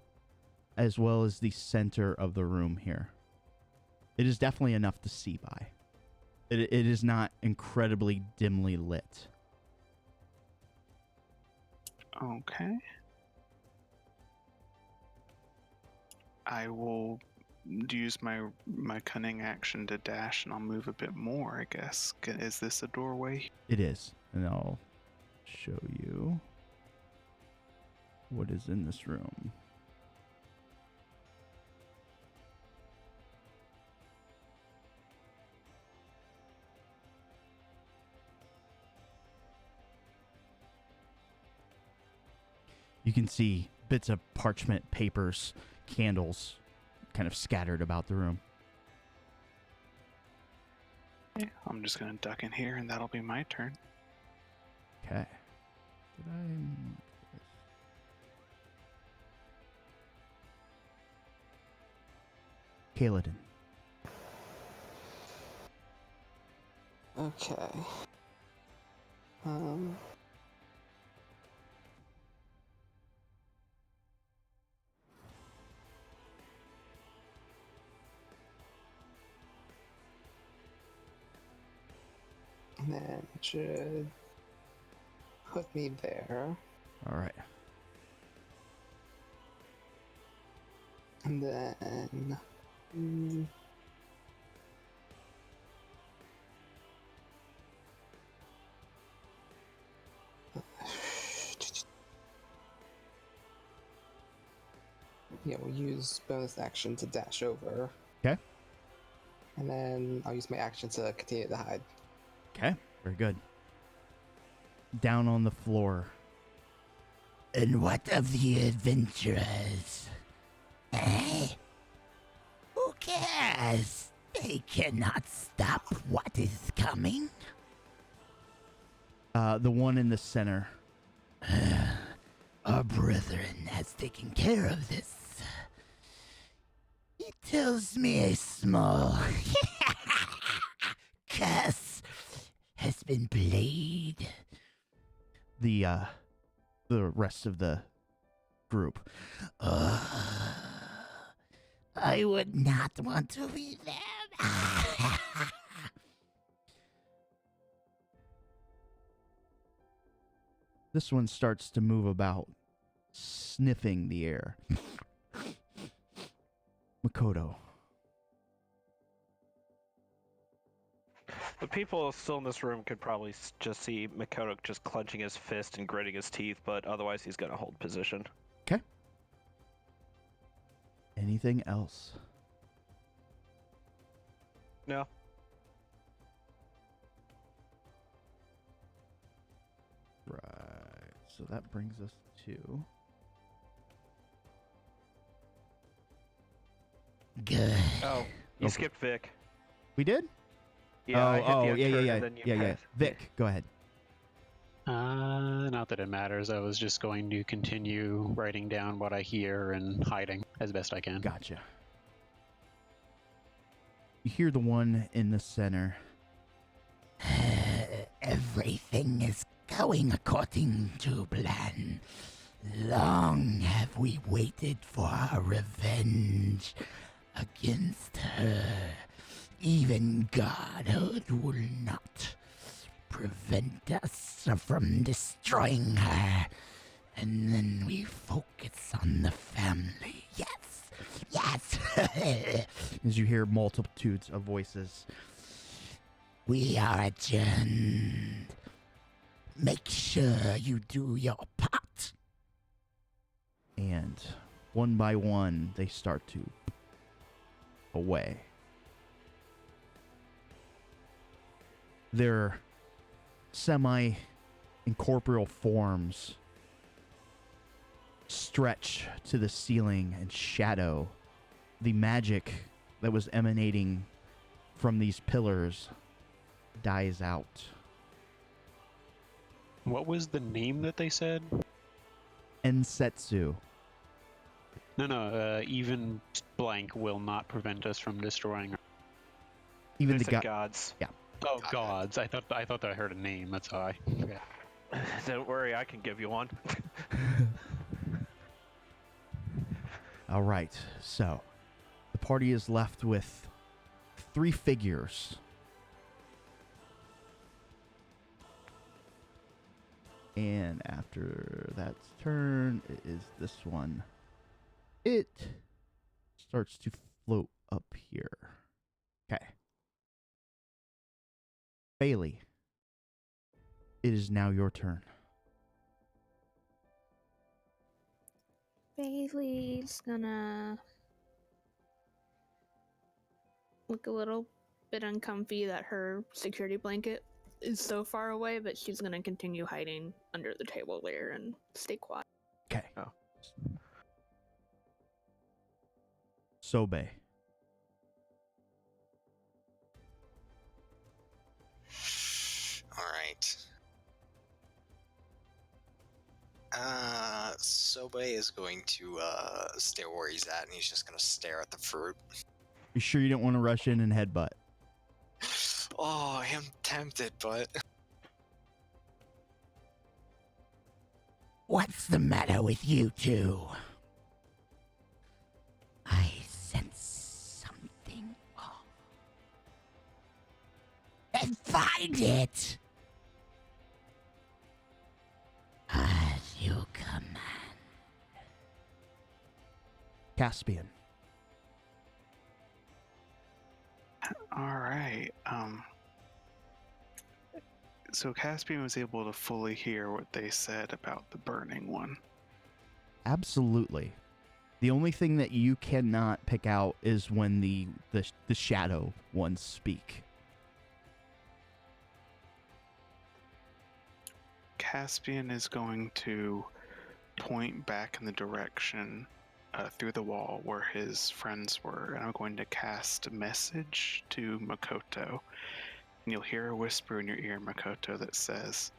as well as the center of the room here. It is definitely enough to see by. It is not incredibly dimly lit. Okay. I will use my cunning action to dash, and I'll move a bit more, I guess. Is this a doorway? It is. And I'll show you what is in this room. You can see bits of parchment, papers, candles kind of scattered about the room. Yeah, I'm just gonna duck in here, and that'll be my turn. Okay. Did I mark this? Kaladin. Okay. And then it should put me there. All right. And then... yeah, we'll use bonus action to dash over. Okay. And then I'll use my action to continue to hide. Okay. Very good. Down on the floor. And what of the adventurers? Eh? Who cares? They cannot stop what is coming. The one in the center. Our brethren has taken care of this. He tells me a small curse has been played. The rest of the group. I would not want to be them. This one starts to move about, sniffing the air. Makoto. The people still in this room could probably just see Makoto just clenching his fist and gritting his teeth, but otherwise he's going to hold position. Okay. Anything else? No. Right. So that brings us to... Good. Oh, you Okay. skipped Vic. We did? Yeah, I hit the yeah, turn yeah. and then you Yeah. passed. Vic, go ahead. Not that it matters. I was just going to continue writing down what I hear and hiding as best I can. Gotcha. You hear the one in the center. Everything is going according to plan. Long have we waited for our revenge against her. Even Godhood will not prevent us from destroying her. And then we focus on the family. Yes, yes. As you hear multitudes of voices. We are adjourned. Make sure you do your part. And one by one, they start to away. Their semi-incorporeal forms stretch to the ceiling and shadow. The magic that was emanating from these pillars dies out. What was the name that they said? Ensetsu. No, even blank will not prevent us from destroying her. Even They the said god. gods. Oh, gods. I thought I heard a name, that's why. Okay. Don't worry, I can give you one. All right, so the party is left with 3 figures. And after that's turn, it is this one. It starts to float up here. Okay. Bailey, it is now your turn. Bailey's gonna look a little bit uncomfy that her security blanket is so far away, but she's gonna continue hiding under the table there and stay quiet. Okay. Oh. Sobe. All right. Sobe is going to stay where he's at, and he's just gonna stare at the fruit. You sure you don't want to rush in and headbutt? Oh, I am tempted, but What's the matter with you two? I sense something off. Then find it! As you command. Caspian. All right. So Caspian was able to fully hear what they said about the burning one. Absolutely. The only thing that you cannot pick out is when the shadow ones speak. Caspian is going to point back in the direction through the wall where his friends were, and I'm going to cast a message to Makoto. And you'll hear a whisper in your ear, Makoto, that says,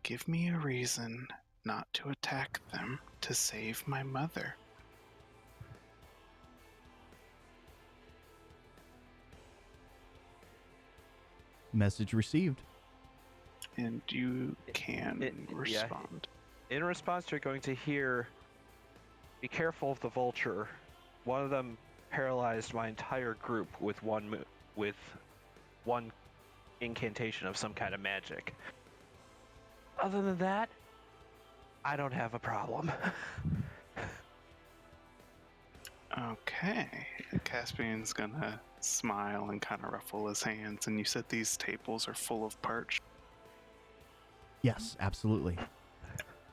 "Give me a reason not to attack them to save my mother." Message received. And you can yeah. respond. In response, you're going to hear, "Be careful of the vulture. One of them paralyzed my entire group with one incantation of some kind of magic. Other than that, I don't have a problem." Okay. Caspian's gonna smile and kind of ruffle his hands. And you said these tables are full of parch. Yes, absolutely.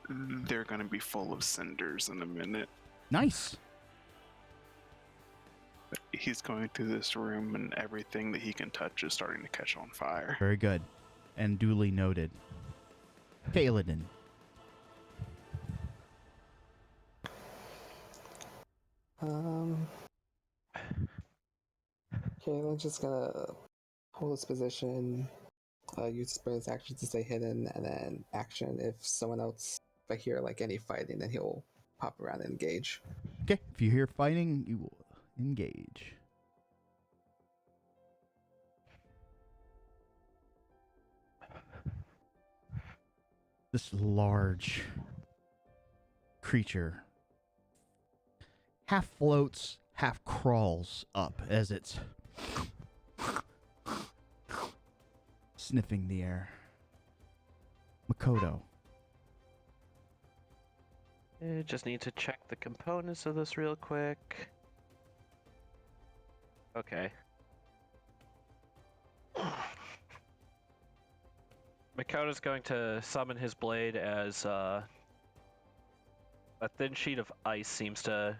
They're gonna be full of cinders in a minute. Nice. He's going through this room, and everything that he can touch is starting to catch on fire. Very good. And duly noted. Kaladin. Kaylin's just gonna hold his position, use his bonus action to stay hidden, and then action if someone else, if I hear like any fighting, then he'll pop around and engage. Okay, if you hear fighting, you will engage. This large creature half floats, half crawls up as it's sniffing the air. Makoto. Just need to check the components of this real quick. Okay. Makoto's going to summon his blade as a thin sheet of ice seems to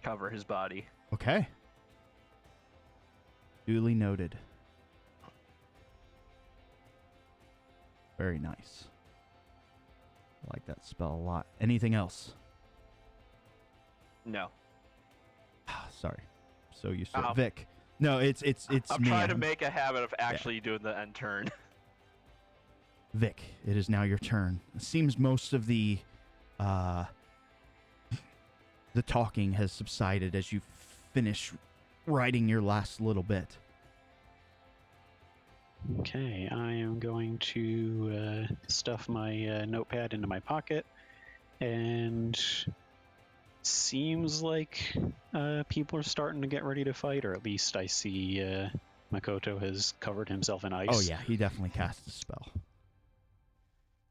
cover his body. Okay. Duly noted. Very nice. I like that spell a lot. Anything else? No. Sorry. So used to it. Ow. Vic. No, it's I'm me. trying to make a habit of actually doing the end turn. Vic, it is now your turn. It seems most of the talking has subsided as you finish writing your last little bit. Okay, I am going to stuff my notepad into my pocket, and seems like people are starting to get ready to fight, or at least I see Makoto has covered himself in ice. Oh yeah, he definitely cast a spell.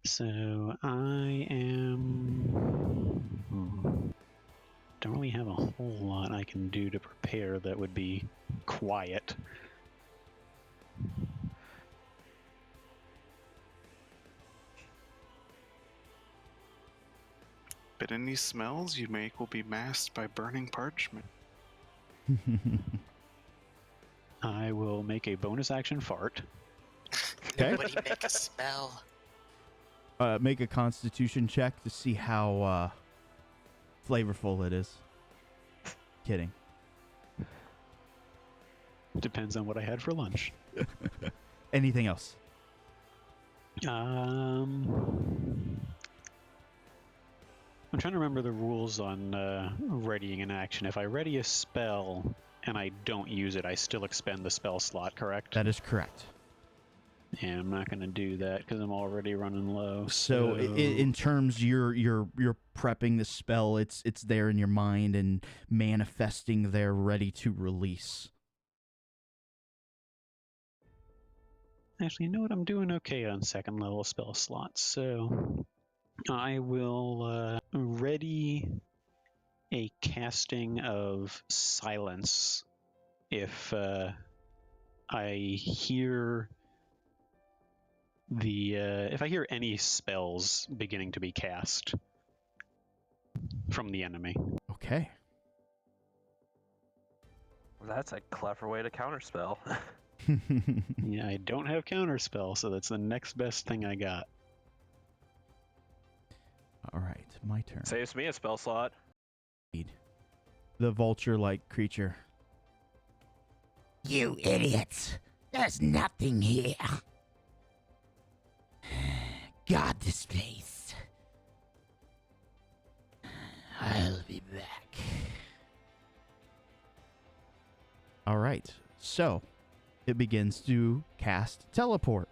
So I am... don't really have a whole lot I can do to prepare that would be quiet. But any smells you make will be masked by burning parchment. I will make a bonus action fart. Okay. Nobody make a spell. Make a constitution check to see how flavorful it is. Kidding. Depends on what I had for lunch. Anything else? I'm trying to remember the rules on readying an action. If I ready a spell and I don't use it, I still expend the spell slot, correct? That is correct. Yeah, I'm not going to do that because I'm already running low. So in terms you're prepping the spell, it's there in your mind and manifesting there ready to release. Actually, you know what? I'm doing okay on second level spell slots, so I will ready a casting of silence if I hear if I hear any spells beginning to be cast from the enemy. Okay. That's a clever way to counterspell. Yeah, I don't have counterspell, so that's the next best thing I got. All right, my turn. Saves me a spell slot. The vulture-like creature. You idiots! There's nothing here. Guard this place. I'll be back. All right, so it begins to cast teleport.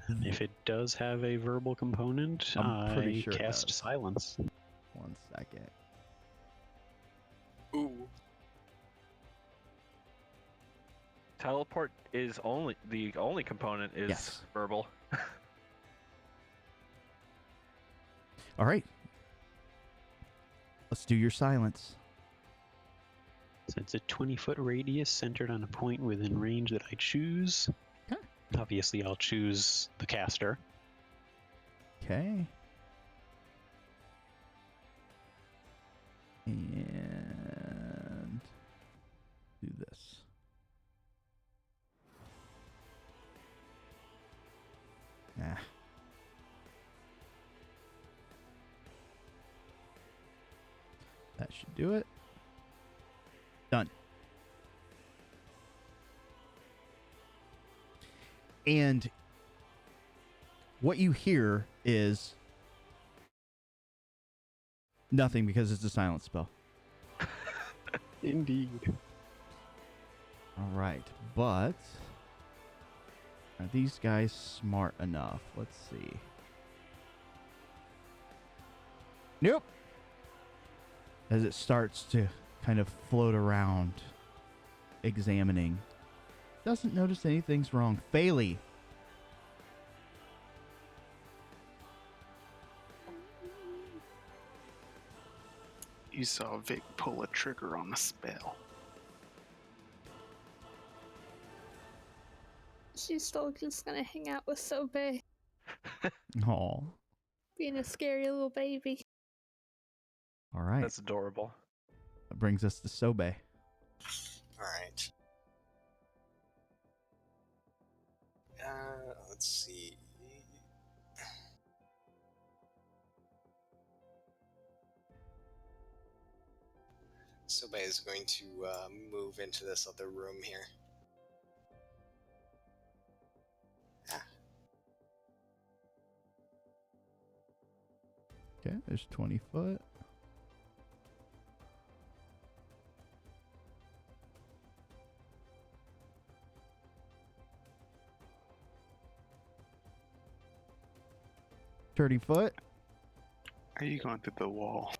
And if it does have a verbal component, I'm pretty I sure it cast does. silence. 1 second. Ooh. Teleport is the only component is Yes. verbal. All right. Let's do your silence. So it's a 20-foot radius centered on a point within range that I choose. Okay. Obviously, I'll choose the caster. Okay. And do this. Nah. That should do it. Done. And what you hear is nothing because it's a silent spell. Indeed. All right, but are these guys smart enough? Let's see. Nope. As it starts to kind of float around, examining. Doesn't notice anything's wrong. Phaley. You saw Vic pull a trigger on a spell. She's still just gonna hang out with Sobe, Aw. being a scary little baby. All right. That's adorable. That brings us to Sobe. Alright. Let's see. Sobe is going to move into this other room here. Okay, there's 20 foot. $30 Are you going through the wall?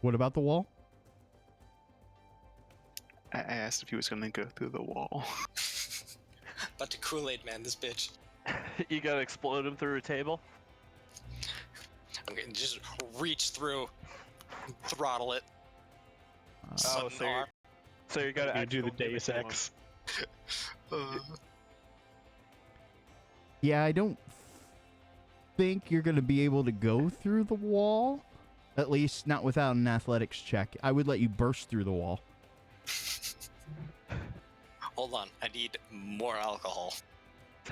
What about the wall? I asked if he was going to go through the wall. About to Kool-Aid man this bitch. You gotta explode him through a table? I'm gonna just reach through, throttle it. Oh, Sudden so you're, arm. so you gotta You do the actually give it Deus to him. Ex. Yeah, I don't think you're going to be able to go through the wall. At least not without an athletics check. I would let you burst through the wall. Hold on, I need more alcohol.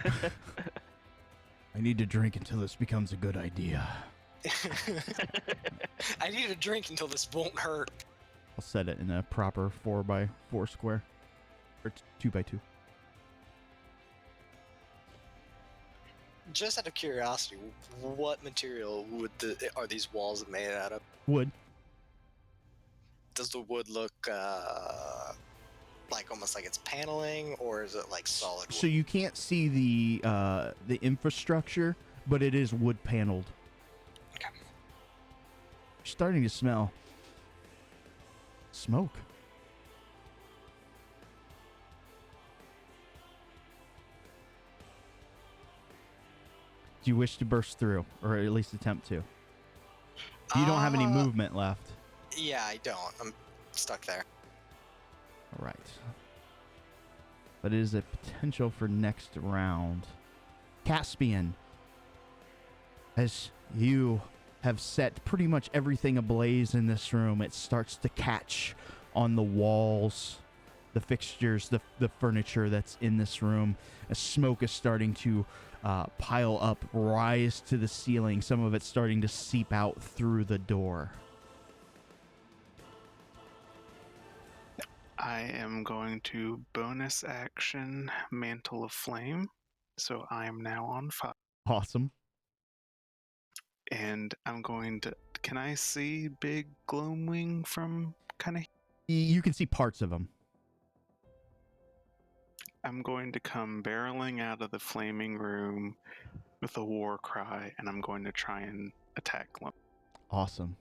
I need to drink until this becomes a good idea. I need a drink until this won't hurt. I'll set it in a proper 4x4 square. Or 2x2. Just out of curiosity, what material are these walls made out of? Wood. Does the wood look like almost like it's paneling, or is it like solid wood? So you can't see the infrastructure, but it is wood paneled. Okay. You're starting to smell smoke. Do you wish to burst through, or at least attempt to? You don't have any movement left. Yeah, I don't. I'm stuck there. All right. But it is a potential for next round. Caspian, as you have set pretty much everything ablaze in this room, it starts to catch on the walls, the fixtures, the furniture that's in this room. As smoke is starting to pile up, rise to the ceiling. Some of it's starting to seep out through the door. I am going to bonus action Mantle of Flame. So I am now on fire. Awesome. And I'm going to... Can I see Big Gloamwing from kind of... You can see parts of them. I'm going to come barreling out of the flaming room with a war cry, and I'm going to try and attack Gloam. Awesome.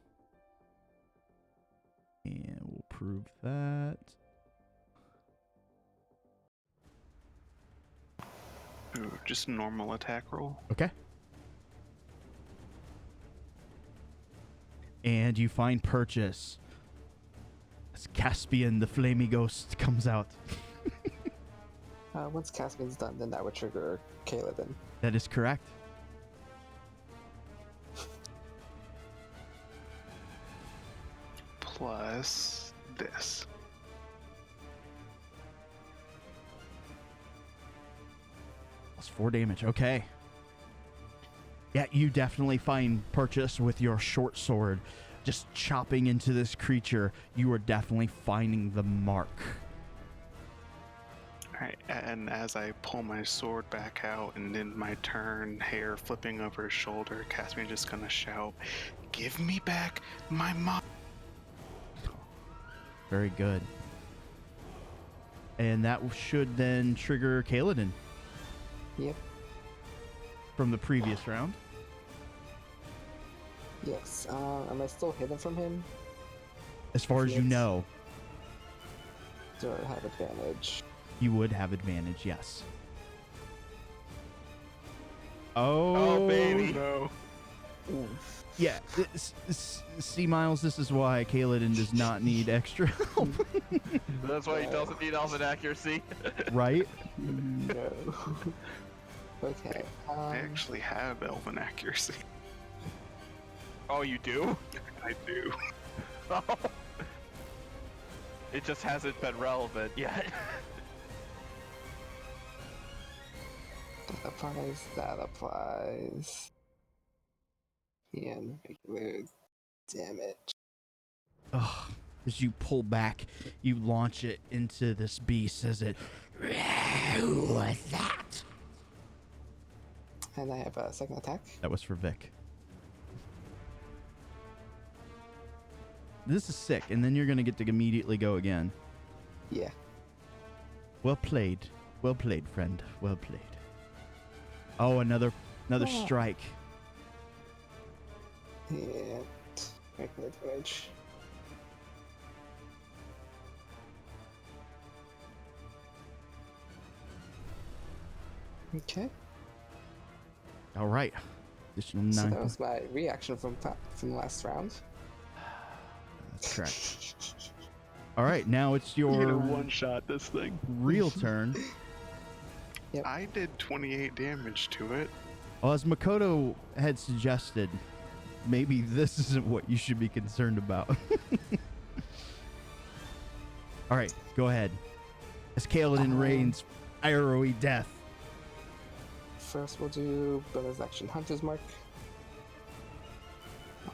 And we'll prove that. Ooh, just a normal attack roll. Okay. And you find purchase. As Caspian, the flamey ghost, comes out. Once Caspian's done, then that would trigger Kaladin. That is correct. Plus this. Plus 4 damage. Okay. Yeah, you definitely find purchase with your short sword. Just chopping into this creature, you are definitely finding the mark. Alright, and as I pull my sword back out and in my turn, hair flipping over his shoulder, Caspian just gonna shout, "Give me back my mom!" Very good. And that should then trigger Kaladin Yep. from the previous round. Yes. Am I still hidden from him? As far as you Yes. know, Do I have advantage? you would have advantage, yes. Oh, Oh, baby. No. Yeah, see, Miles, this is why Kaladin does not need extra help, That's why he doesn't need elven accuracy. right? No. Okay. I actually have elven accuracy. Oh, you do? I do. Oh. It just hasn't been relevant yet. That applies. That applies. And regular damage. Ugh. As you pull back, you launch it into this beast as it... Who was that? And I have a second attack. That was for Vic. This is sick, and then you're going to get to immediately go again. Yeah. Well played. Well played, friend. Well played. Oh, another strike. And regular damage. Okay. All right. Additional 9. So that was my reaction from the last round. That's correct. All right, now it's You're your gonna one-shot this thing. real turn. Yep. I did 28 damage to it. Well, as Makoto had suggested, maybe this isn't what you should be concerned about. All right, go ahead. As Kaladin rains arrowy death. First, we'll do bonus action Hunter's Mark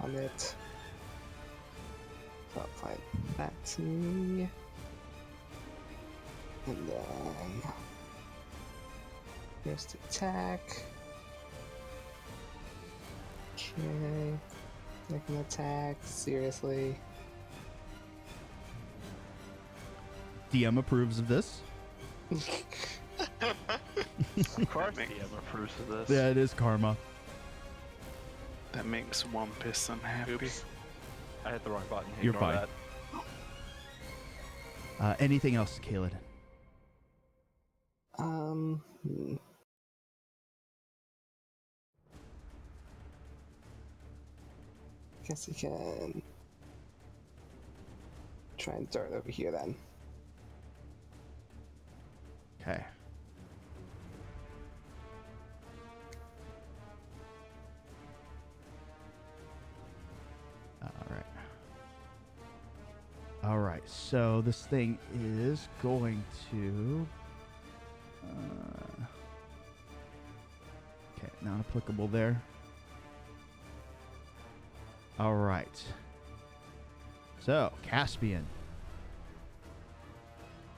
on it. So I'll apply that to me. And then here's the attack. Okay. Second attack. Seriously. DM approves of this. Of course, DM approves of this. Yeah, it is karma. That makes One Piss unhappy. Oops. I hit the wrong button. You're Ignore fine. that. Anything else, Kaladin? Guess you can try and dart over here then. Okay. All right, so this thing is going to... okay, not applicable there. All right. So, Caspian.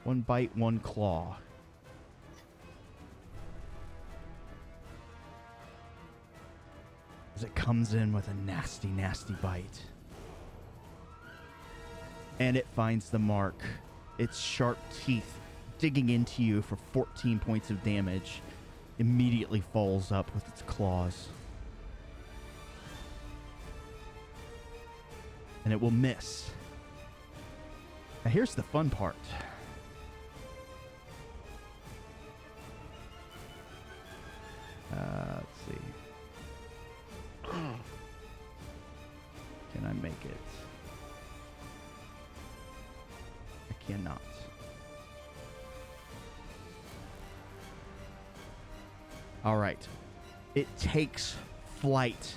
One bite, one claw. As it comes in with a nasty, nasty bite. And it finds the mark. Its sharp teeth digging into you for 14 points of damage. Immediately follows up with its claws. And it will miss. Now here's the fun part. Let's see. Can I make it. I cannot. All right. It takes flight,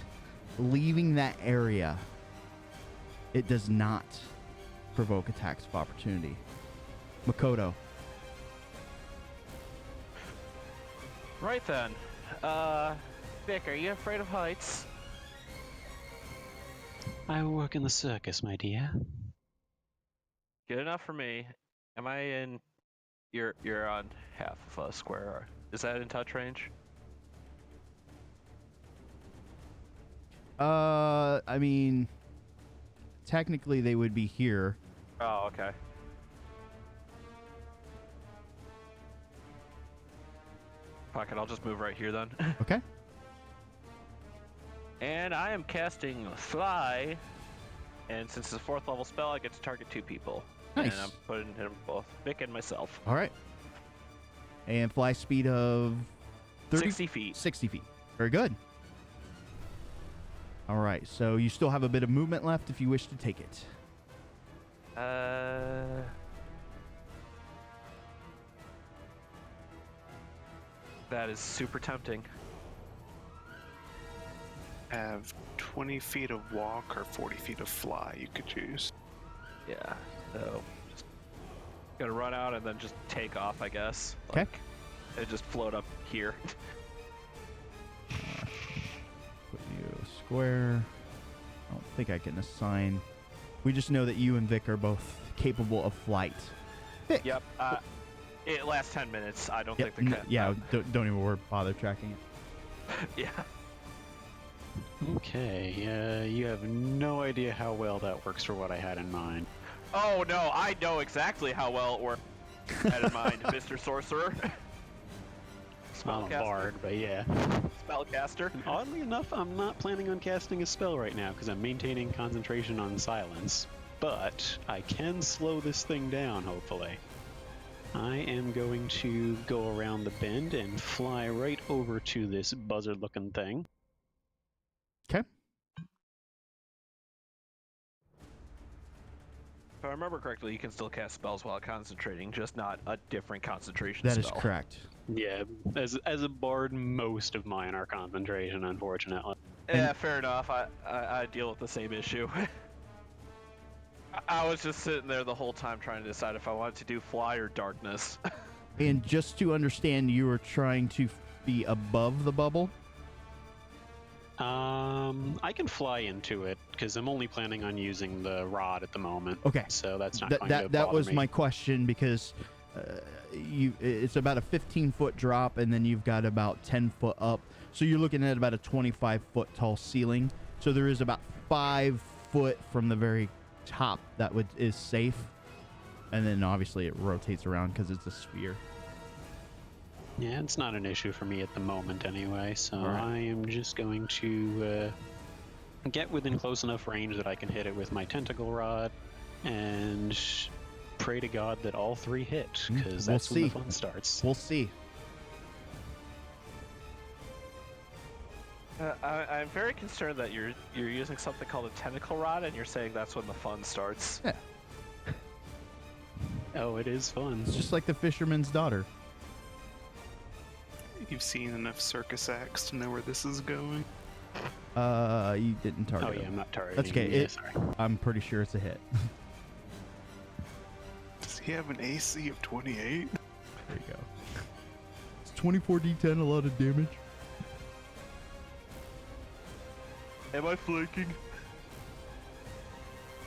leaving that area. It does not provoke attacks of opportunity. Makoto. Right then. Vic, are you afraid of heights? I work in the circus, my dear. Good enough for me. Am I in? You're on half of a square. Is that in touch range? I mean, technically they would be here. Oh, okay. Fuck it, I'll just move right here then. Okay. And I am casting Fly, and since it's a 4th level spell, I get to target 2 people. Nice. And I'm putting him both, Vic and myself. All right. And fly speed of 30? 60 feet. 60 feet. Very good. All right. So you still have a bit of movement left if you wish to take it. That is super tempting. Have 20 feet of walk or 40 feet of fly you could choose. Yeah, so just gotta run out and then just take off, I guess. Okay. Like, and just float up here. Put you square. I don't think I can assign. We just know that you and Vic are both capable of flight. Vic. Yep. It lasts 10 minutes. I don't Yep, think the cat. yeah, don't even bother tracking it. Yeah. Okay, you have no idea how well that works for what I had in mind. Oh no, I know exactly how well it works. Had in mind, Mr. Sorcerer. I'm a bard, but yeah. Spellcaster. And oddly enough, I'm not planning on casting a spell right now because I'm maintaining concentration on silence. But I can slow this thing down, hopefully. I am going to go around the bend and fly right over to this buzzard-looking thing. Okay. If I remember correctly, you can still cast spells while concentrating, just not a different concentration That is spell. correct. Yeah, as a bard, most of mine are concentration, unfortunately. Yeah, fair enough. I deal with the same issue. I was just sitting there the whole time trying to decide if I wanted to do fly or darkness. And just to understand, you were trying to be above the bubble? I can fly into it because I'm only planning on using the rod at the moment. Okay. So that's not That going to that bother was me. my question because it's about a 15-foot drop and then you've got about 10 foot up. So you're looking at about a 25-foot tall ceiling. So there is about 5 foot from the very top that is safe. And then obviously it rotates around because it's a sphere. Yeah, it's not an issue for me at the moment anyway, so All right. I am just going to get within close enough range that I can hit it with my tentacle rod and pray to God that all 3 hit, because We'll that's when the see. fun starts. We'll see. I'm very concerned that you're using something called a tentacle rod, and you're saying that's when the fun starts. Yeah. Oh, it is fun. It's just like the fisherman's daughter. You've seen enough circus acts to know where this is going. You didn't target Oh yeah, him. I'm not targeting. That's okay. Yeah, sorry. I'm pretty sure it's a hit. Does he have an AC of 28? There you go. It's 24d10, a lot of damage. Am I flanking?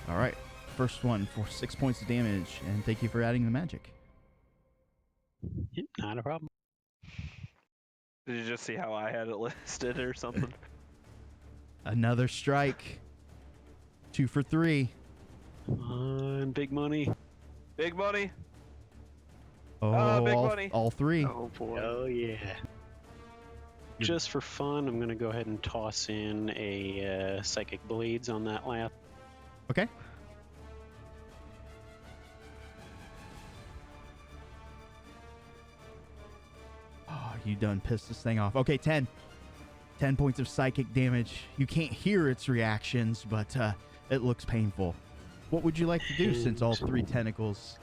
All right. First one for 6 points of damage, and thank you for adding the magic. Yep, not a problem. Did you just see how I had it listed or something? Another strike. 2 for 3. And big money. Big money. Oh, big money. all 3. Oh boy. Oh yeah. Just for fun, I'm going to go ahead and toss in a Psychic Blades on that lap. Okay. Oh, you done pissed this thing off. Okay, 10. 10 points of psychic damage. You can't hear its reactions, but It looks painful. What would you like to do since all 3 tentacles?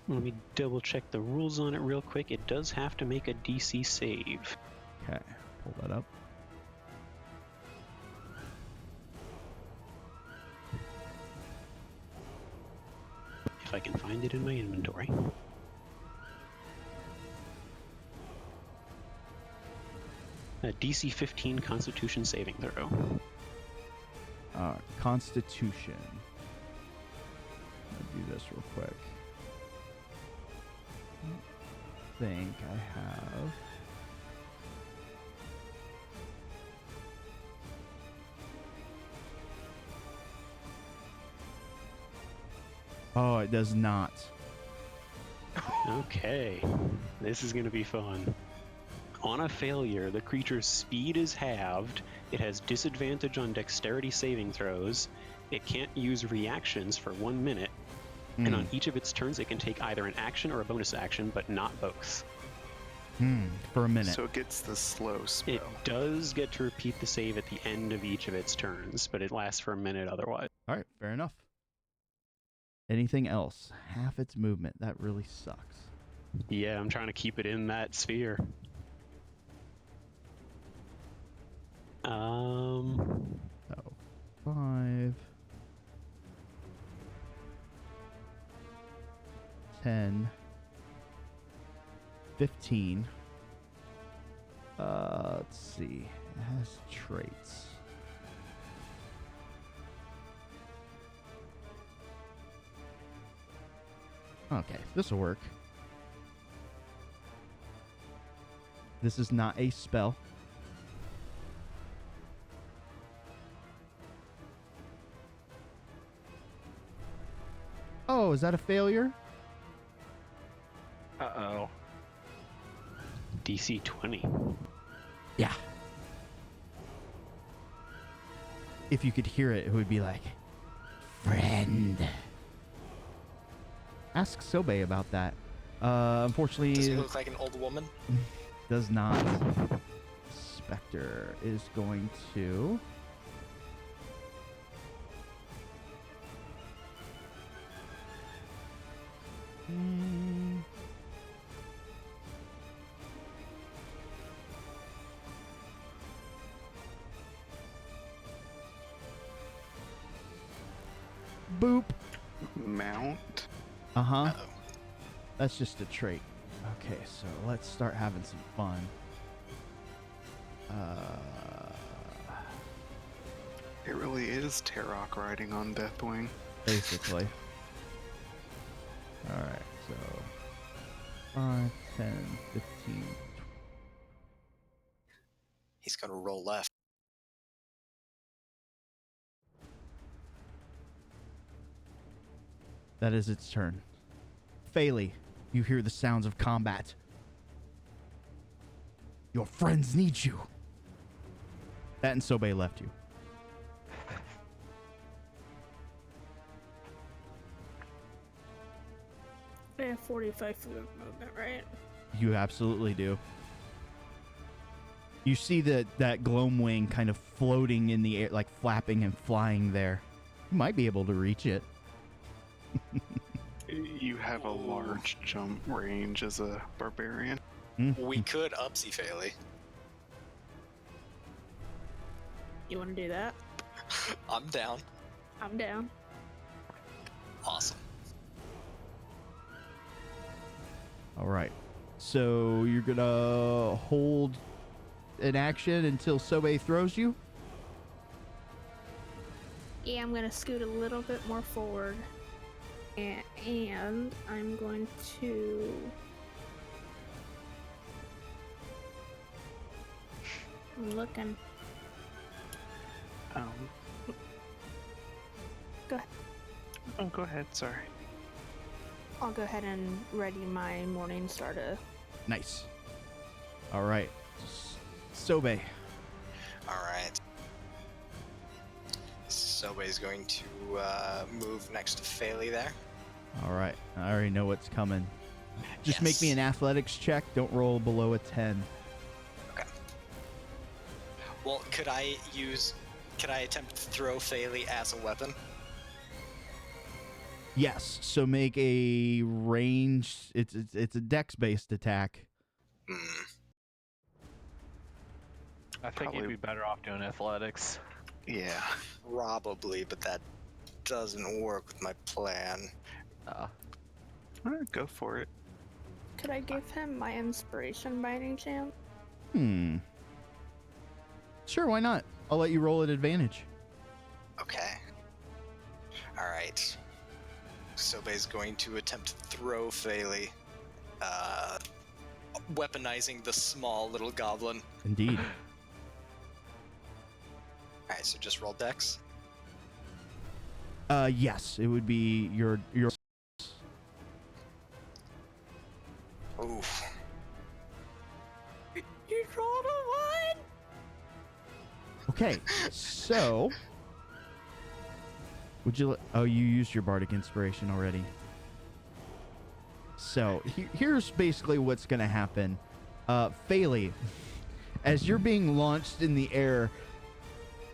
Let me double check the rules on it real quick. It does have to make a DC save. Okay, pull that up. If I can find it in my inventory. A DC 15 Constitution saving throw. Constitution. I'll do this real quick. I think I have. Oh, it does not. Okay, this is going to be fun. On a failure, the creature's speed is halved, it has disadvantage on dexterity saving throws, it can't use reactions for 1 minute, and on each of its turns it can take either an action or a bonus action, but not both. For a minute. So it gets the slow spell. It does get to repeat the save at the end of each of its turns, but it lasts for a minute otherwise. All right, fair enough. Anything else? Half its movement. That really sucks. Yeah, I'm trying to keep it in that sphere. So, 5, 10, 15. Let's see. It has traits. Okay, this will work. This is not a spell. Oh, is that a failure? Uh-oh. DC 20. Yeah. If you could hear it, it would be like, friend. Ask Sobe about that. Unfortunately, Does he look like an old woman? does not. Spectre is going to... Boop. Mount. Uh-huh. Uh-oh. That's just a trait. Okay, so let's start having some fun. It really is Tarok riding on Deathwing. Basically. Alright, so 5, 10, 15. He's gonna roll left. That is its turn. Phaley, you hear the sounds of combat. Your friends need you. That and Sobe left you. I have 45 feet of movement, right? You absolutely do. You see that Gloamwing kind of floating in the air, like flapping and flying there. You might be able to reach it. You have a large jump range as a barbarian. We could upsy Fairly. You want to do that? I'm down. I'm down. Awesome. All right. So you're going to hold an action until Sobe throws you? Yeah, I'm gonna scoot a little bit more forward. And I'm going to... I'm looking. Go ahead. Oh, go ahead. Sorry. I'll go ahead and ready my morning star to... Nice. All right. Sobe. Alright. Sobe's going to move next to Fairly there. All right. I already know what's coming. Just make Yes. me an athletics check. Don't roll below a 10. Okay. Well, could I use Can I attempt to throw Phaley as a weapon? Yes. So make a range. It's a dex-based attack. Hmm. I think Probably- you'd be better off doing athletics. Yeah. Probably, but that doesn't work with my plan. All right, go for it. Could I give him my inspiration by any chance? Sure, why not? I'll let you roll at advantage. Okay. Alright. Sobe's going to attempt to throw Phaley, weaponizing the small little goblin. Indeed. Alright, so just roll dex. Yes, it would be your. Oof. You rolled a 1! Okay, so would you? Oh, you used your bardic inspiration already. So here's basically what's gonna happen. Phaley, as you're being launched in the air,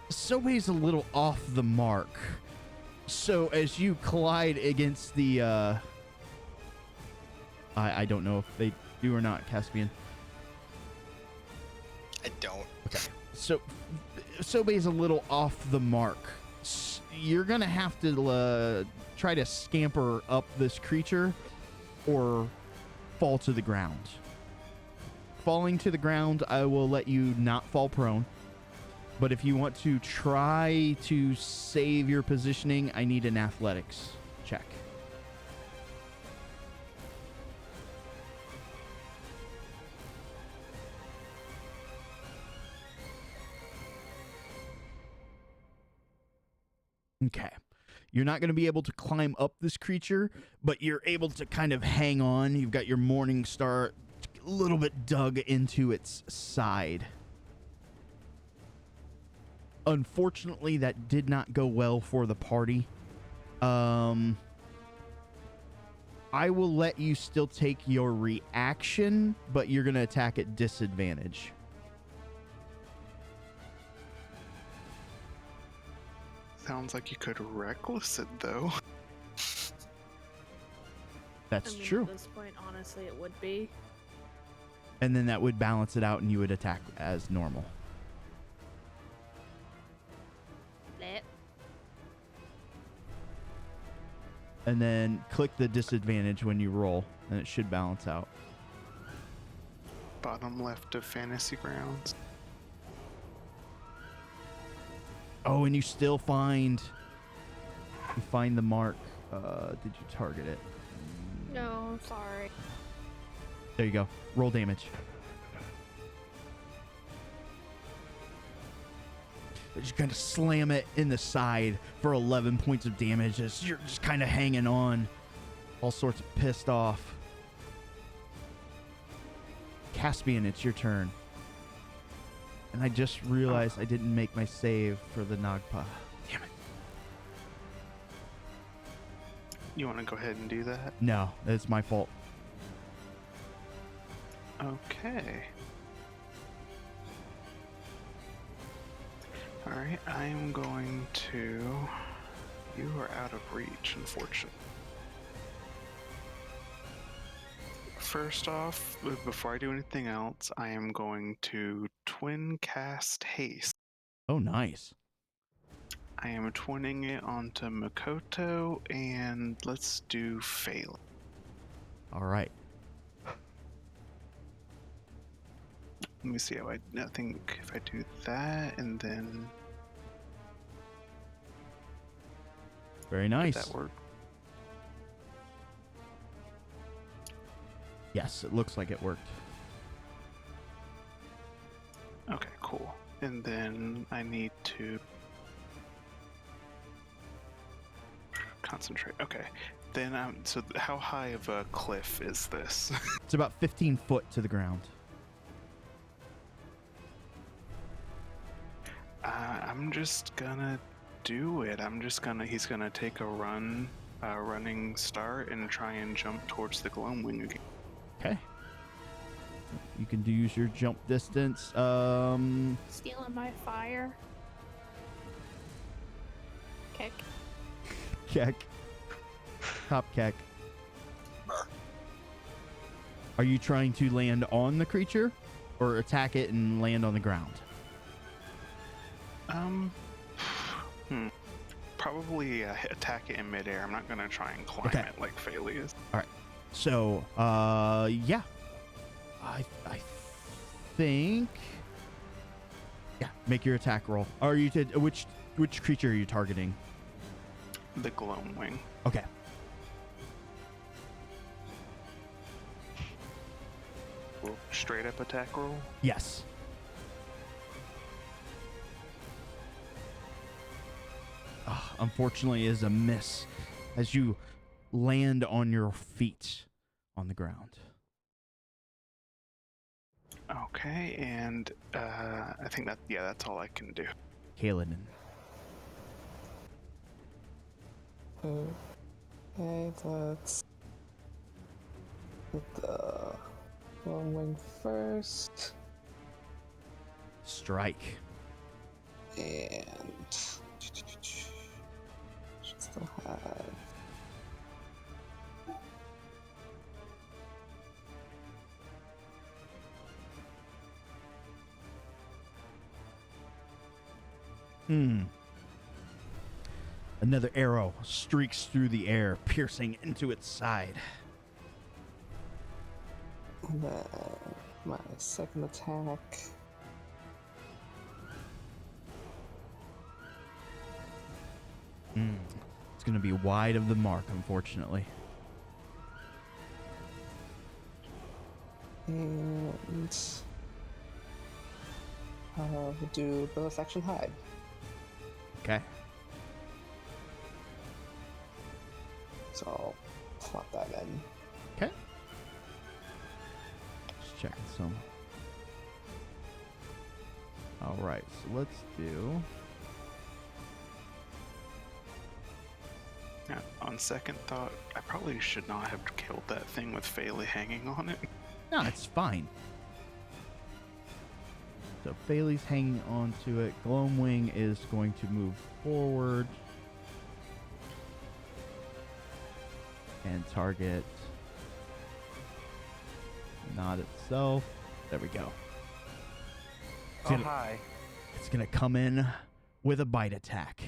Sobe's a little off the mark. So as you collide against the, I don't know if they do or not, Caspian. I don't. So Sobe's a little off the mark. You're gonna have to try to scamper up this creature or fall to the ground. Falling to the ground, I will let you not fall prone. But if you want to try to save your positioning, I need an athletics check. Okay. You're not going to be able to climb up this creature, but you're able to kind of hang on. You've got your Morning Star a little bit dug into its side. Unfortunately, that did not go well for the party. I will let you still take your reaction, but you're going to attack at disadvantage. Sounds like you could reckless it, though. That's I mean, true. At this point, honestly, it would be. And then that would balance it out and you would attack as normal. Lit. And then click the disadvantage when you roll, and it should balance out. Bottom left of Fantasy Grounds. Oh, and you still find the mark. Did you target it? No, sorry. There you go. Roll damage. Just kind of slam it in the side for 11 points of damage as you're just kind of hanging on, all sorts of pissed off. Caspian, it's your turn. And I just realized I didn't make my save for the Nagpa. Damn it. You want to go ahead and do that? No, it's my fault. Okay. Alright, I am going to... You are out of reach, unfortunately. First off, before I do anything else, I am going to twin cast haste. Oh, nice. I am twinning it onto Makoto, and let's do fail. All right. Let me see how I think if I do that, and then Very nice. that work. Yes, it looks like it worked. Okay, cool. And then I need to concentrate. Okay. Then so how high of a cliff is this? It's about 15 foot to the ground. I'm just gonna do it. He's gonna take a running start and try and jump towards the Gloamwing again. Okay. You can use your jump distance. Stealing my fire. Keck. Keck. Top Keck. Are you trying to land on the creature or attack it and land on the ground? Probably attack it in midair. I'm not gonna try and climb Okay. it like Phaley is. All right. So, yeah. I think. Yeah, make your attack roll. Are you which creature are you targeting? The Gloamwing. Okay. Straight up attack roll. Yes. Unfortunately, is a miss as you land on your feet on the ground. Okay, and I think that's all I can do. Kaladin. Okay, let's get the Lone Wing first. Strike. And should still have. Another arrow streaks through the air, piercing into its side. And then my second attack. It's going to be wide of the mark, unfortunately. And we'll do bonus action hide. Okay. So I'll plop that in. Okay. Just checking some. All right, so let's do. Yeah, on second thought, I probably should not have killed that thing with Phaley hanging on it. No, it's fine. So Phaley's hanging on to it. Gloamwing is going to move forward and target not itself. There we go. It's gonna, hi. it's gonna come in with a bite attack.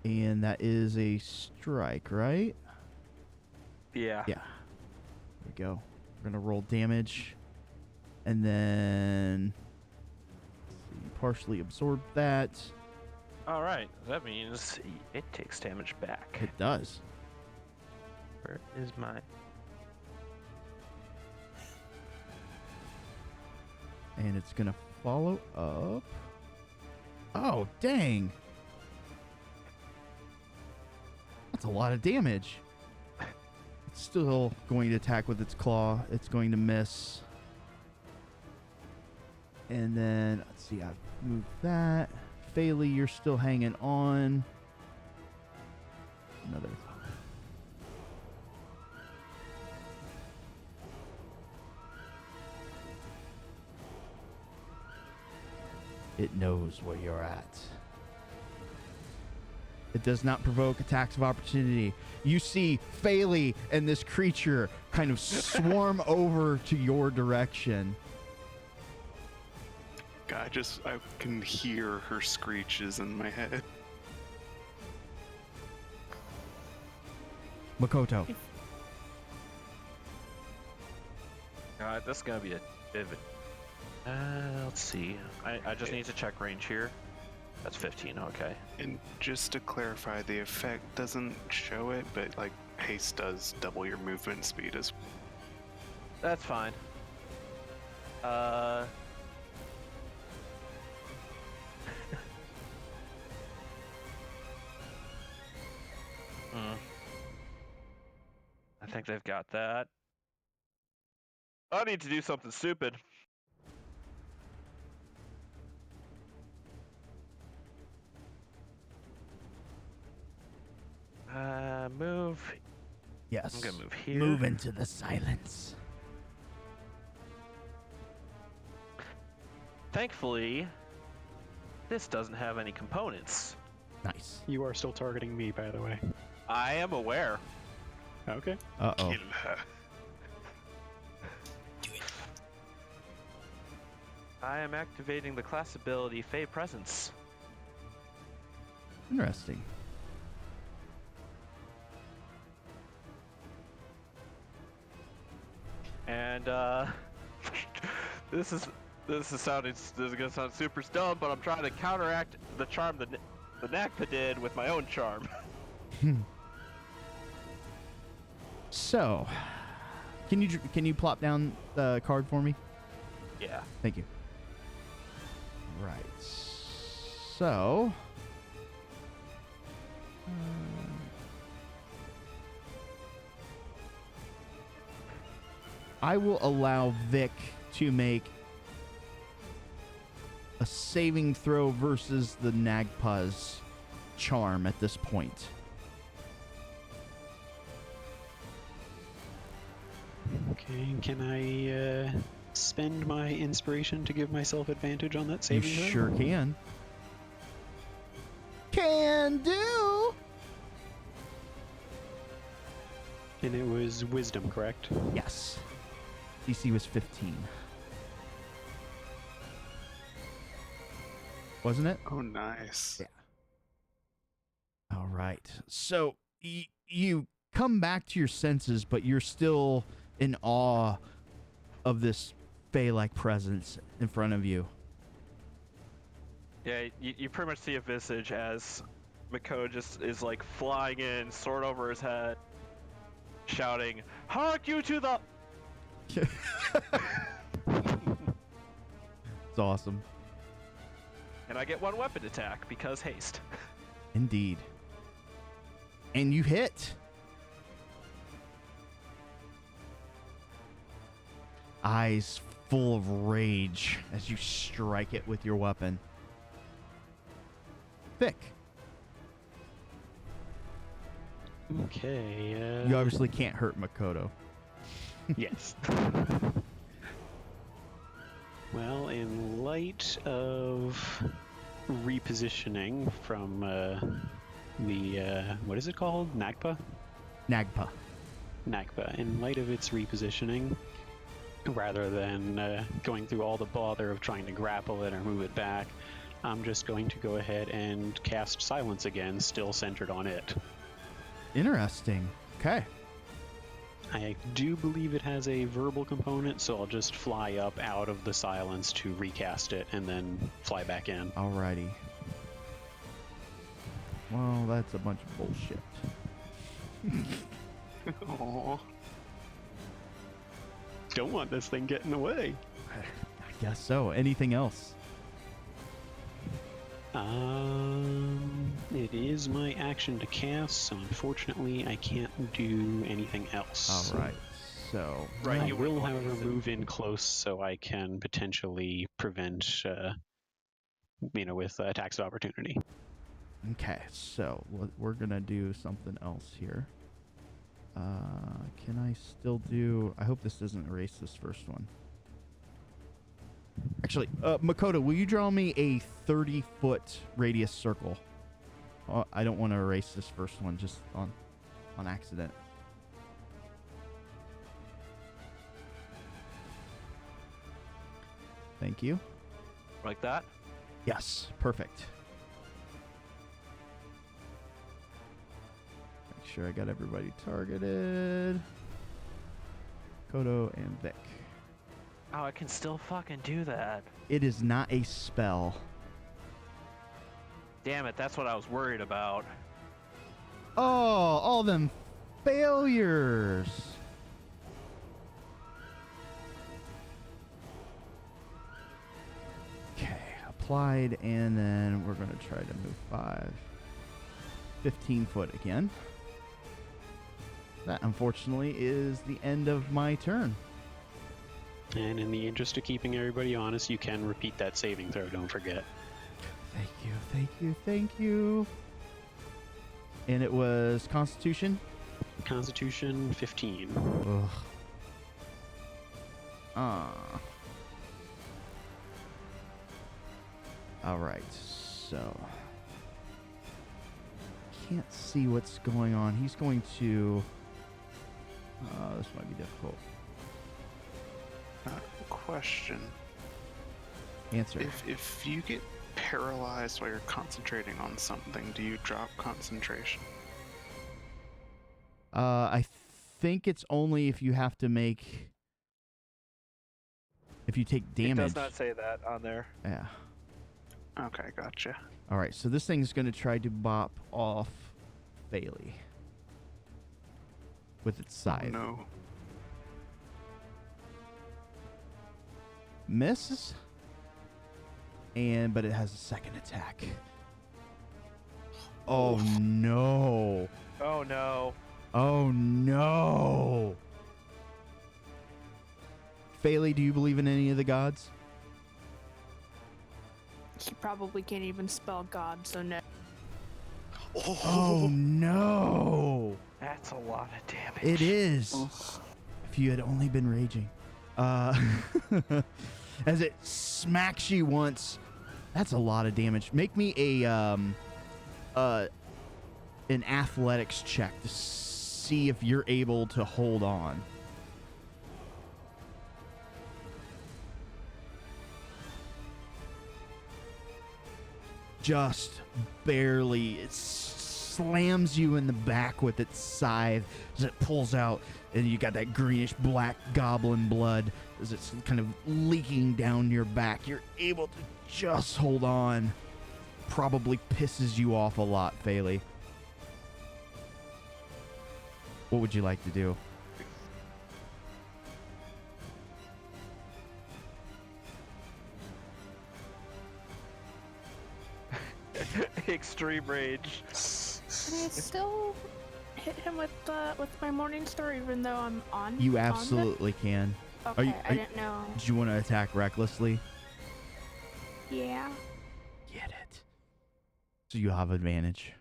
And that is a strike, right? Yeah. Yeah. There we go. We're going to roll damage. And then let's see, partially absorb that. All right. That means it takes damage back. It does. Where is my... And it's going to follow up. Oh, dang. That's a lot of damage. It's still going to attack with its claw. It's going to miss. And then, let's see, I've moved that. Phaley, you're still hanging on. Another. It knows where you're at. It does not provoke attacks of opportunity. You see Phaley and this creature kind of swarm over to your direction. God, I can hear her screeches in my head. Makoto. This is gonna be a bit of a... let's see. I just need to check range here. That's 15, okay. And just to clarify, the effect doesn't show it, but like haste does double your movement speed as. That's fine. I think they've got that. I need to do something stupid. Move. Yes. I'm gonna move here. Move into the silence. Thankfully, This doesn't have any components. Nice. You are still targeting me, by the way. I am aware. Okay. Uh-oh. Kill her. I am activating the class ability Fey Presence. Interesting. And this is gonna sound super dumb, but I'm trying to counteract the charm that the Nakpa did with my own charm. So, can you plop down the card for me? Yeah. Thank you. Right. So, I will allow Vic to make a saving throw versus the Nagpa's charm at this point. Okay, can I spend my inspiration to give myself advantage on that You saving throw? sure can. Can do. And it was wisdom, correct? Yes. DC was 15. Wasn't it? Oh, nice. Yeah. All right. So you come back to your senses, but you're still in awe of this Fey-like presence in front of you. Yeah, you pretty much see a visage as Mako just is like flying in, sword over his head, shouting, "Hark you to the..." It's awesome. And I get one weapon attack because haste. Indeed. And you hit. Eyes full of rage as you strike it with your weapon. Vic, Okay. you obviously can't hurt Makoto. Yes. Well, in light of repositioning from the what is it called? Nagpa? Nagpa. Nagpa. In light of its repositioning, rather than going through all the bother of trying to grapple it or move it back, I'm just going to go ahead and cast Silence again, still centered on it. Interesting. Okay. I do believe it has a verbal component, so I'll just fly up out of the silence to recast it and then fly back in. Alrighty. Well, that's a bunch of bullshit. Aw. Don't want this thing getting away. I guess so. Anything else? It is my action to cast, so unfortunately I can't do anything else. All right. So, Right, I you were will, going to however, use it. move in close so I can potentially prevent, with attacks of opportunity. okay. So we're gonna do something else here. Can I still do? I hope this doesn't erase this first one. Actually, Makoto, will you draw me a 30-foot radius circle? I don't want to erase this first one just on accident. Thank you. Like that? Yes, perfect. Make sure I got everybody targeted. Kodo and Vic. Oh, I can still fucking do that. It is not a spell. Damn it, that's what I was worried about. Oh, all them failures. Okay, applied, and then we're going to try to move 15 foot again. That, unfortunately, is the end of my turn. And in the interest of keeping everybody honest, you can repeat that saving throw, don't forget. Thank you, thank you, thank you. And it was Constitution? Constitution 15. Ugh. All right. So can't see what's going on. He's going to. This might be difficult. Question. Answer. If you get paralyzed while you're concentrating on something, do you drop concentration? I think it's only if you have to make. If you take damage. It does not say that on there. Yeah. Okay, gotcha. All right, so this thing's going to try to bop off Bailey with its scythe. Oh, no. Misses, but it has a second attack. Oh no! Oh no! Oh no! Bailey, do you believe in any of the gods? He probably can't even spell God, so no. Oh no! That's a lot of damage. It is. If you had only been raging. As it smacks you once, that's a lot of damage. Make me an athletics check to see if you're able to hold on. Just barely. It slams you in the back with its scythe as it pulls out, and you got that greenish black goblin blood as it's kind of leaking down your back. You're able to just hold on. Probably pisses you off a lot, Phaley. What would you like to do? Extreme rage. Can I still hit him with my morning star even though I'm on? You on it? absolutely can. Okay, I didn't know. Do you want to attack recklessly? Yeah. Get it. So you have advantage.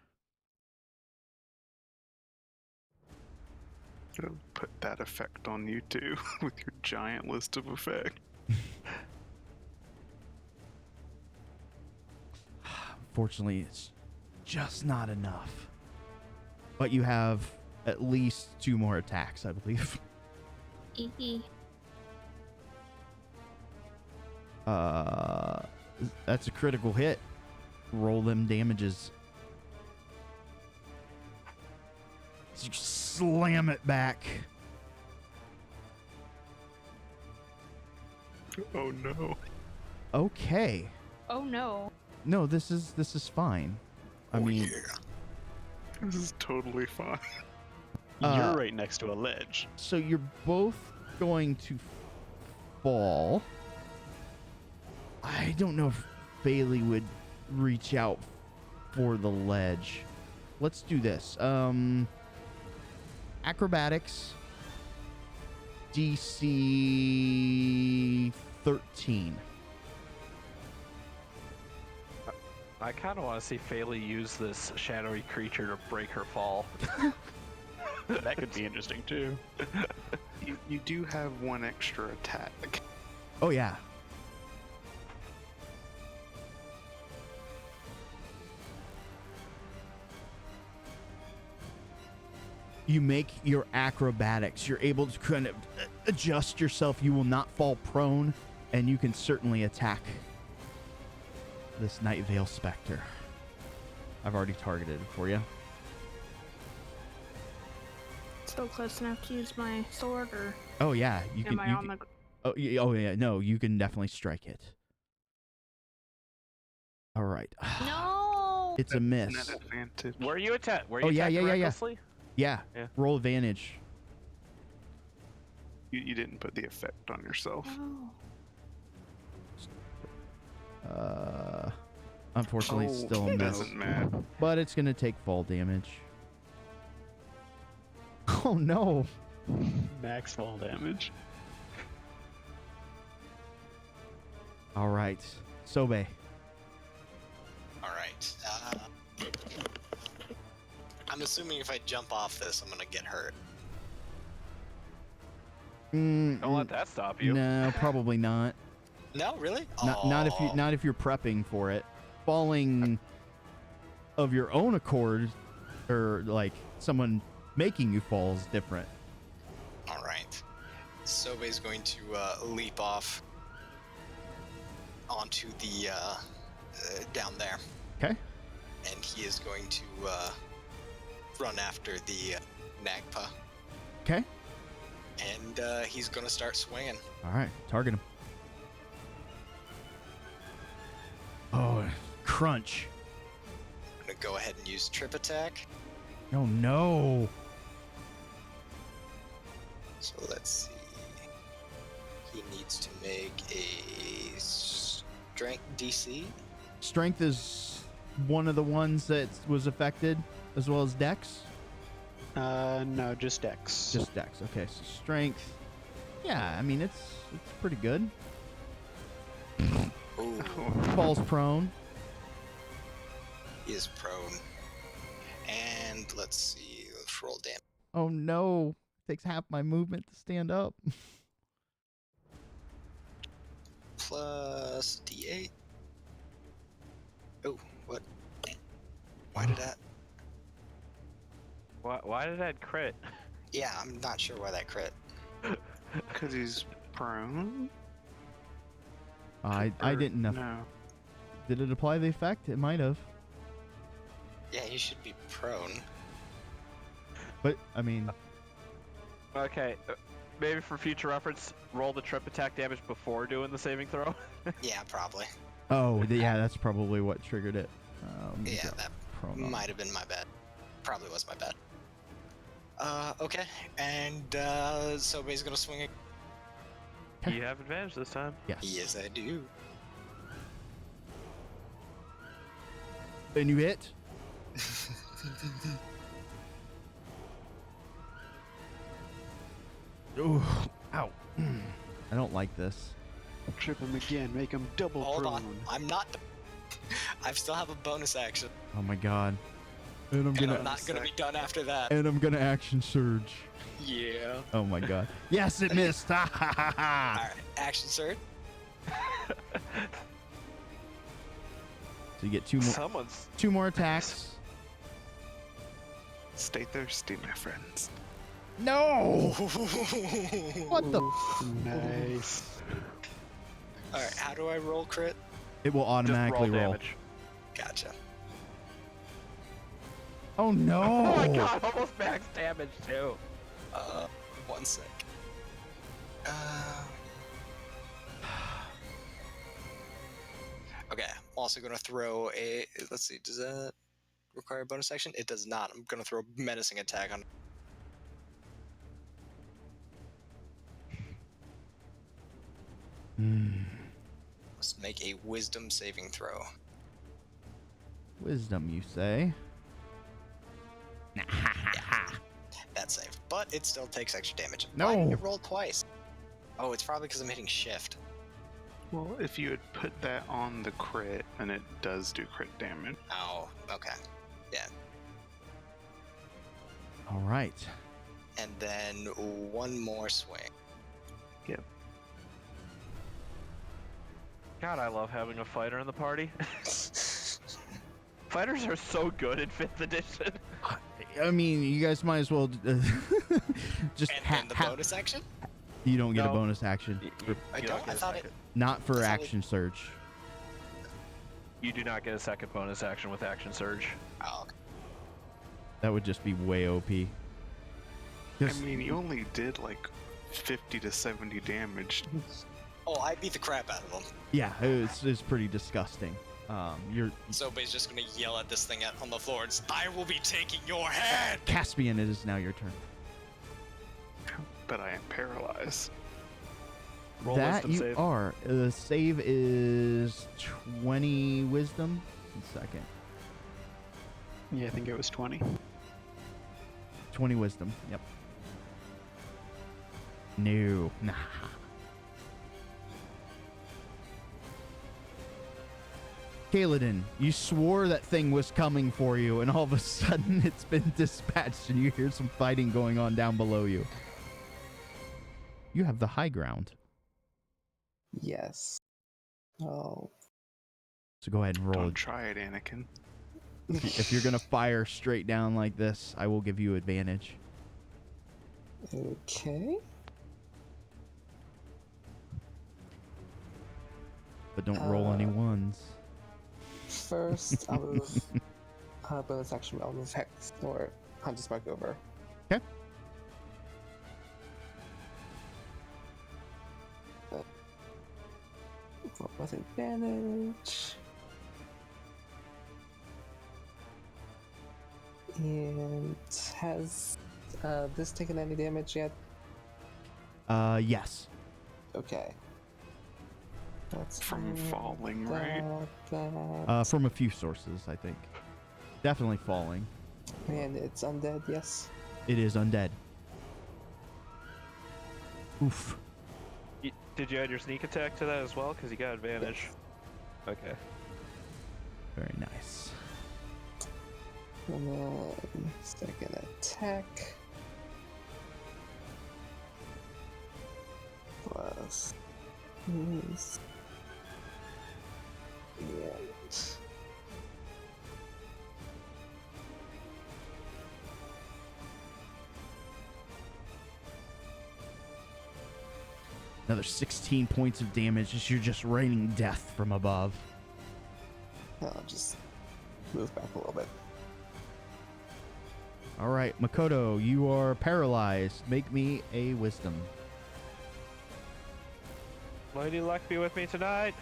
It'll put that effect on you too, with your giant list of effects. Fortunately, it's just not enough. But you have at least 2 more attacks, I believe. That's a critical hit. Roll them damages. So you slam it back. Oh no. Okay. Oh no. No, this is fine. I mean, This is totally fine. You're right next to a ledge. so you're both going to fall. I don't know if Bailey would reach out for the ledge. Let's do this. Acrobatics. DC 13. I kind of want to see Phaley use this shadowy creature to break her fall. That could be interesting too. You do have 1 extra attack. Oh, yeah. You make your acrobatics. You're able to kind of adjust yourself. You will not fall prone, and you can certainly attack this Night Veil Spectre. I've already targeted it for you. Still close enough to use my sword, or Oh, yeah. You am can. I You on can the? oh, yeah. No, you can definitely strike it. All right. No. It's a miss. Net advantage. Were you attack? Were you Oh, yeah, attacking yeah. recklessly? Yeah. Yeah. Roll advantage. You didn't put the effect on yourself. Oh. Unfortunately, it's still a It miss. doesn't matter. But it's going to take fall damage. Oh, no. Max fall damage. All right. Sobe. All right. I'm assuming if I jump off this, I'm gonna get hurt. Don't let that stop you. No, probably not. No, really? Not if you're prepping for it. falling of your own accord, or like someone making you fall, is different. All right. Sobe's going to leap off onto the down there, Okay. and he is going to run after the Nagpa, Okay. and he's going to start swinging. All right. Target him. Oh, crunch. I'm going to go ahead and use trip attack. Oh no. So let's see. He needs to make a strength DC. Strength is one of the ones that was affected, as well as Dex. No, just Dex. Just Dex. Okay, so strength. Yeah, I mean it's pretty good. Ooh, Falls prone. he is prone. And let's see. Let's roll damage. Oh no. Takes half my movement to stand up. Plus D8. Oh, what? Why did that? Why did that crit? Yeah, I'm not sure why that crit. Because he's prone? I Or- didn't know. No. Did it apply the effect? It might have. Yeah, he should be prone. But I mean, Okay, maybe for future reference, roll the trip attack damage before doing the saving throw. Yeah, probably. oh yeah, that's probably what triggered it. Yeah, got that prone on. might have been my bad. Probably was my bad. Okay, and Sobe's gonna swing it. You have advantage this time. Yes. Yes, I do. And you hit. Ooh, ow. I don't like this. Trip him again, make him double Hold prone. on, I'm not. I still have a bonus action, Oh my god. And I'm and gonna I'm not gonna be done after that. and I'm gonna action surge. Yeah. Oh my god. Yes, it missed. Ha ha ha ha. All right, action surge. So you get Someone's two more attacks. Stay thirsty, my friends. No. What the? Nice. All right, how do I roll crit? It will just automatically roll. damage. Gotcha. Oh no. Oh my god, almost max damage too. 1 sec. Okay, I'm also gonna throw a. Let's see, does that require a bonus action? It does not. I'm gonna throw a menacing attack on. Let's make a wisdom saving throw. Wisdom, you say? That's safe, but it still takes extra damage. No. Why did it roll twice? Oh, it's probably because I'm hitting shift. Well, if you had put that on the crit, then it does do crit damage. Oh, okay. Yeah. All right. And then one more swing. Yep. God, I love having a fighter in the party. Fighters are so good in 5th edition. I mean, you guys might as well just And then the bonus action? You don't get a No. bonus action. I don't. I thought it. Not for I thought action surge. You do not get a second bonus action with action surge. Oh, okay. That would just be way OP. I Just- mean, you only did like 50 to 70 damage. Oh, I beat the crap out of him. yeah, it's pretty disgusting. You're Sobe's just gonna yell at this thing on the floor. It's, I will be taking your head. Caspian. It is now your turn. But I am paralyzed. Roll that wisdom you save. are. The save is 20 wisdom. 1 second. Yeah, I think it was 20. 20 wisdom. Yep. No. Nah. Kaladin, you swore that thing was coming for you, and all of a sudden it's been dispatched, and you hear some fighting going on down below you. You have the high ground. Yes. Oh, So go ahead and roll. Don't try it, Anakin. If you're gonna fire straight down like this, I will give you advantage. Okay. But don't roll any ones. First, I'll move bonus action. I'll move Hex or Hunter Spark over. Okay. With advantage. And has this taken any damage yet? Yes. Okay. That's From fine. falling, right? From a few sources, I think. Definitely falling. And it's undead, yes. It is undead. Oof. Did you add your sneak attack to that as well? Because you got advantage. Okay. Very nice. And then second attack. Plus. Yes. And. Another 16 points of damage as you're just raining death from above. I'll just move back a little bit. All right, Makoto, you are paralyzed. Make me a wisdom. Lady Luck be with me tonight.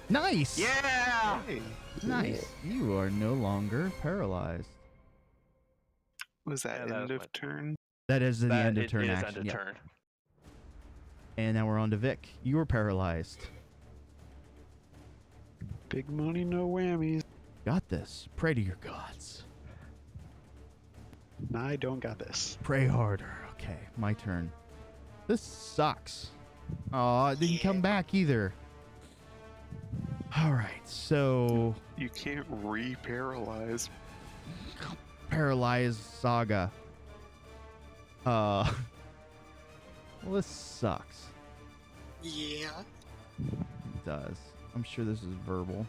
Nice. Yeah. Hey, Nice. You are no longer paralyzed. was that Yeah, that end was of my- turn? That is the end of It turn is action. end of Yep. turn. And now we're on to Vic. You are paralyzed. Big money, no whammies. Got this. Pray to your gods. I don't got this. Pray harder. Okay, my turn. This sucks. Aw, it didn't come back either. All right, so You can't re-paralyze. paralyzed saga. Well, this sucks. Yeah. It does. I'm sure this is verbal.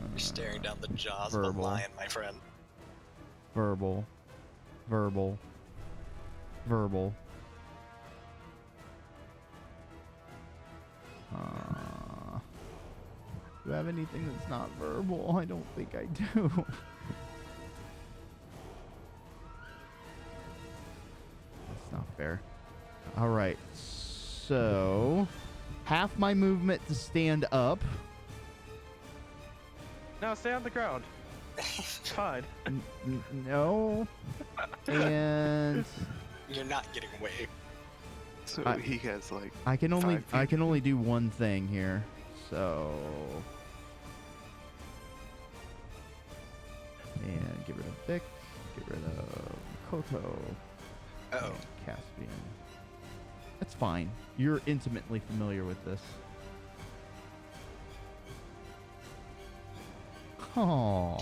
You're staring down the jaws of a verbal. lion, my friend. Verbal. Verbal. Verbal. Do I have anything that's not verbal? I don't think I do. That's not fair. All right. So, half my movement to stand up. No, stay on the ground. It's fine. No. And You're not getting away. So I- he has like I can only 5 I feet. can only do one thing here. So, and get rid of Vic, get rid of Koto, Uh-oh. and Caspian. That's fine. You're intimately familiar with this. Oh.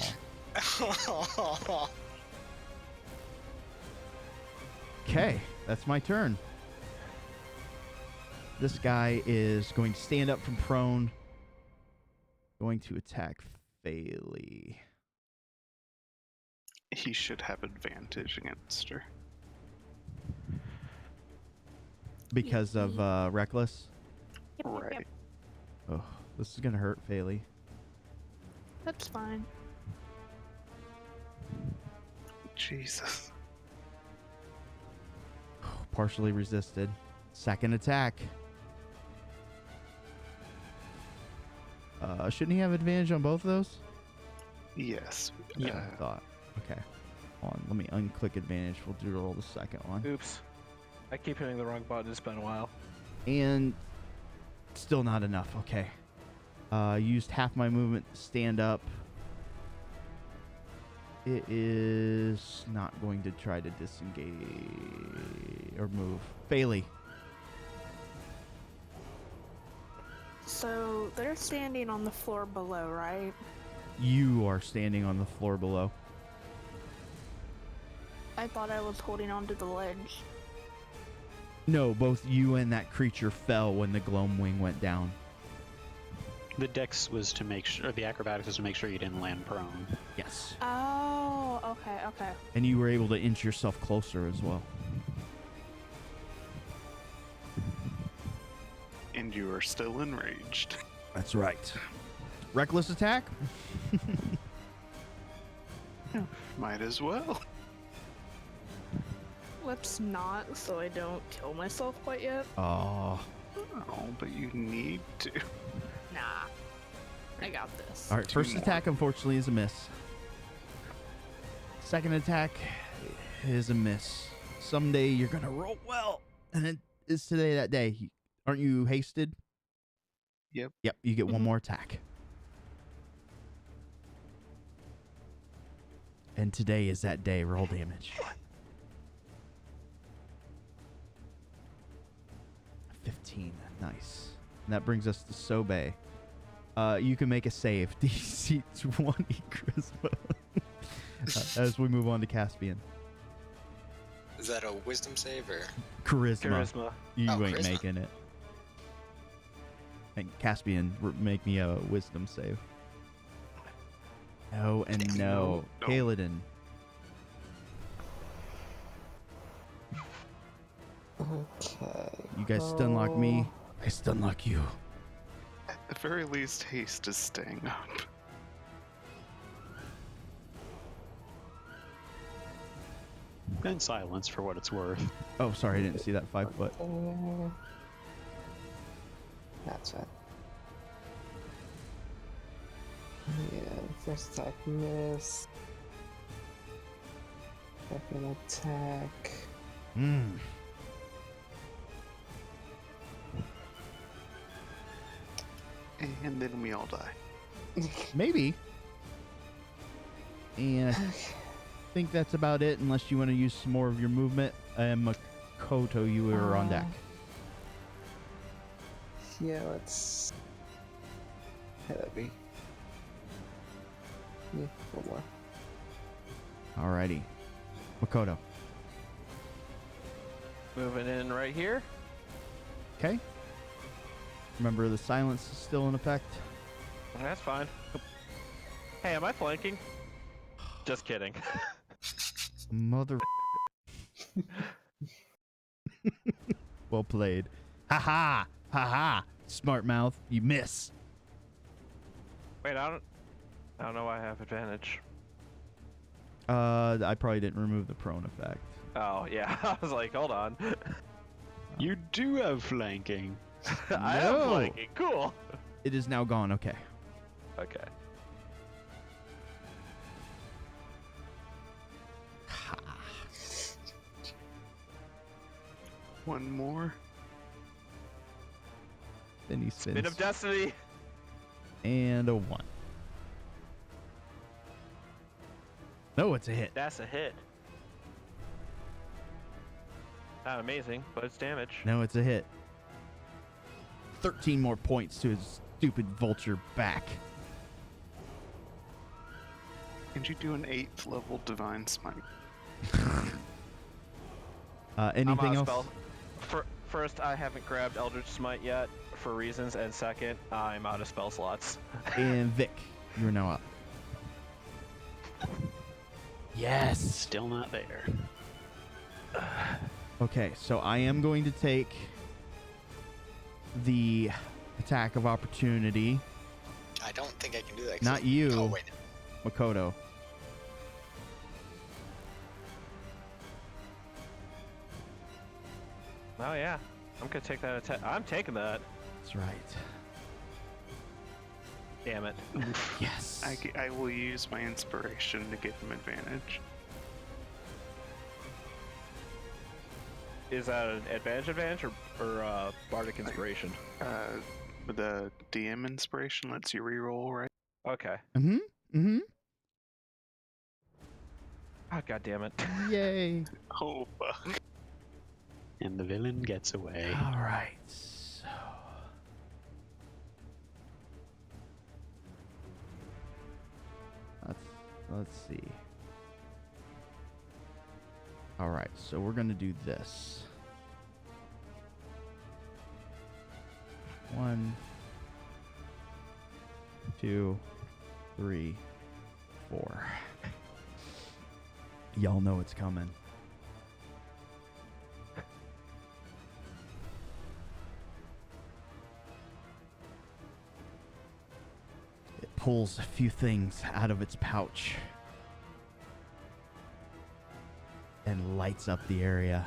Okay, that's my turn. This guy is going to stand up from prone. Going to attack Fairly. He should have advantage against her. Because of Reckless. Right. Oh, this is going to hurt Fairly. That's fine. Jesus. Partially resisted. Second attack. Shouldn't he have advantage on both of those? Yes. Yeah, I thought. Okay. Hold on, let me unclick advantage. We'll do roll the second one. Oops. I keep hitting the wrong button. It's been a while. And still not enough. Okay. Used half my movement to stand up. It is not going to try to disengage or move. Bailey. So they're standing on the floor below, right? You are standing on the floor below. I thought I was holding onto the ledge. No, both you and that creature fell when the Gloamwing went down. The dex was to make sure, the acrobatics was to make sure you didn't land prone. Yes. Oh, okay. And you were able to inch yourself closer as well. And you are still enraged. That's right. Reckless attack? Might as well. Let's not, so I don't kill myself quite yet. Oh. Oh, but you need to. Nah. I got this. All right, Two first more. attack, unfortunately, is a miss. Second attack is a miss. Someday you're going to roll well. And is today that day? Aren't you hasted? Yep. Yep, you get one more attack. And today is that day. Roll damage. 15. Nice. And that brings us to Sobe. You can make a save. DC 20 charisma. As we move on to Caspian. Is that a wisdom save or? Charisma. You Oh, ain't charisma. making it. And Caspian, make me a wisdom save. No and no. No. Kaladin. Okay. You guys stun lock me. I stun lock you. At the very least, haste is staying up. And silence for what it's worth. Oh, sorry, I didn't see that 5 foot. That's right. Yeah, first attack miss. Second attack. Hmm. And then we all die. Maybe. And I think that's about it, unless you want to use some more of your movement. And Makoto, you were on deck. Yeah, let's. That'd be. Yeah, one more. Alrighty. Makoto. Moving in right here. Okay. Remember, the silence is still in effect. That's fine. Hey, am I flanking? Just kidding. Mother. Well played. Ha ha! Ha ha! Smart mouth. You miss. Wait, I don't know why I have advantage. I probably didn't remove the prone effect. Oh, yeah. I was like, hold on. You do have flanking. I am No. flanking. Cool. It is now gone. Okay. Okay. One more. Then he Spin spins. of Destiny. And a 1. No, it's a hit. That's a hit. Not amazing, but it's damage. No, it's a hit. 13 more points to his stupid vulture back. And you do an 8th level divine smite. Anything I'm else? out of spell. First, I haven't grabbed Eldritch Smite yet for reasons, and second, I'm out of spell slots. And Vic, you're now up. Yes. Still not there. Okay, so I am going to take the attack of opportunity. I don't think I can do that. 'cause Not I- you. Oh wait. Makoto. Oh yeah, I'm gonna take that attack. I'm taking that. That's right. Damn it. Yes. I will use my inspiration to give him advantage. Is that an advantage or bardic inspiration? The DM inspiration lets you reroll, right? Okay. Mm-hmm. Mm-hmm. Oh god damn it. Yay. Oh, fuck. And the villain gets away. All right. So. Let's see. All right, so we're gonna do this. 1, 2, 3, 4. Y'all know it's coming. It pulls a few things out of its pouch and lights up the area.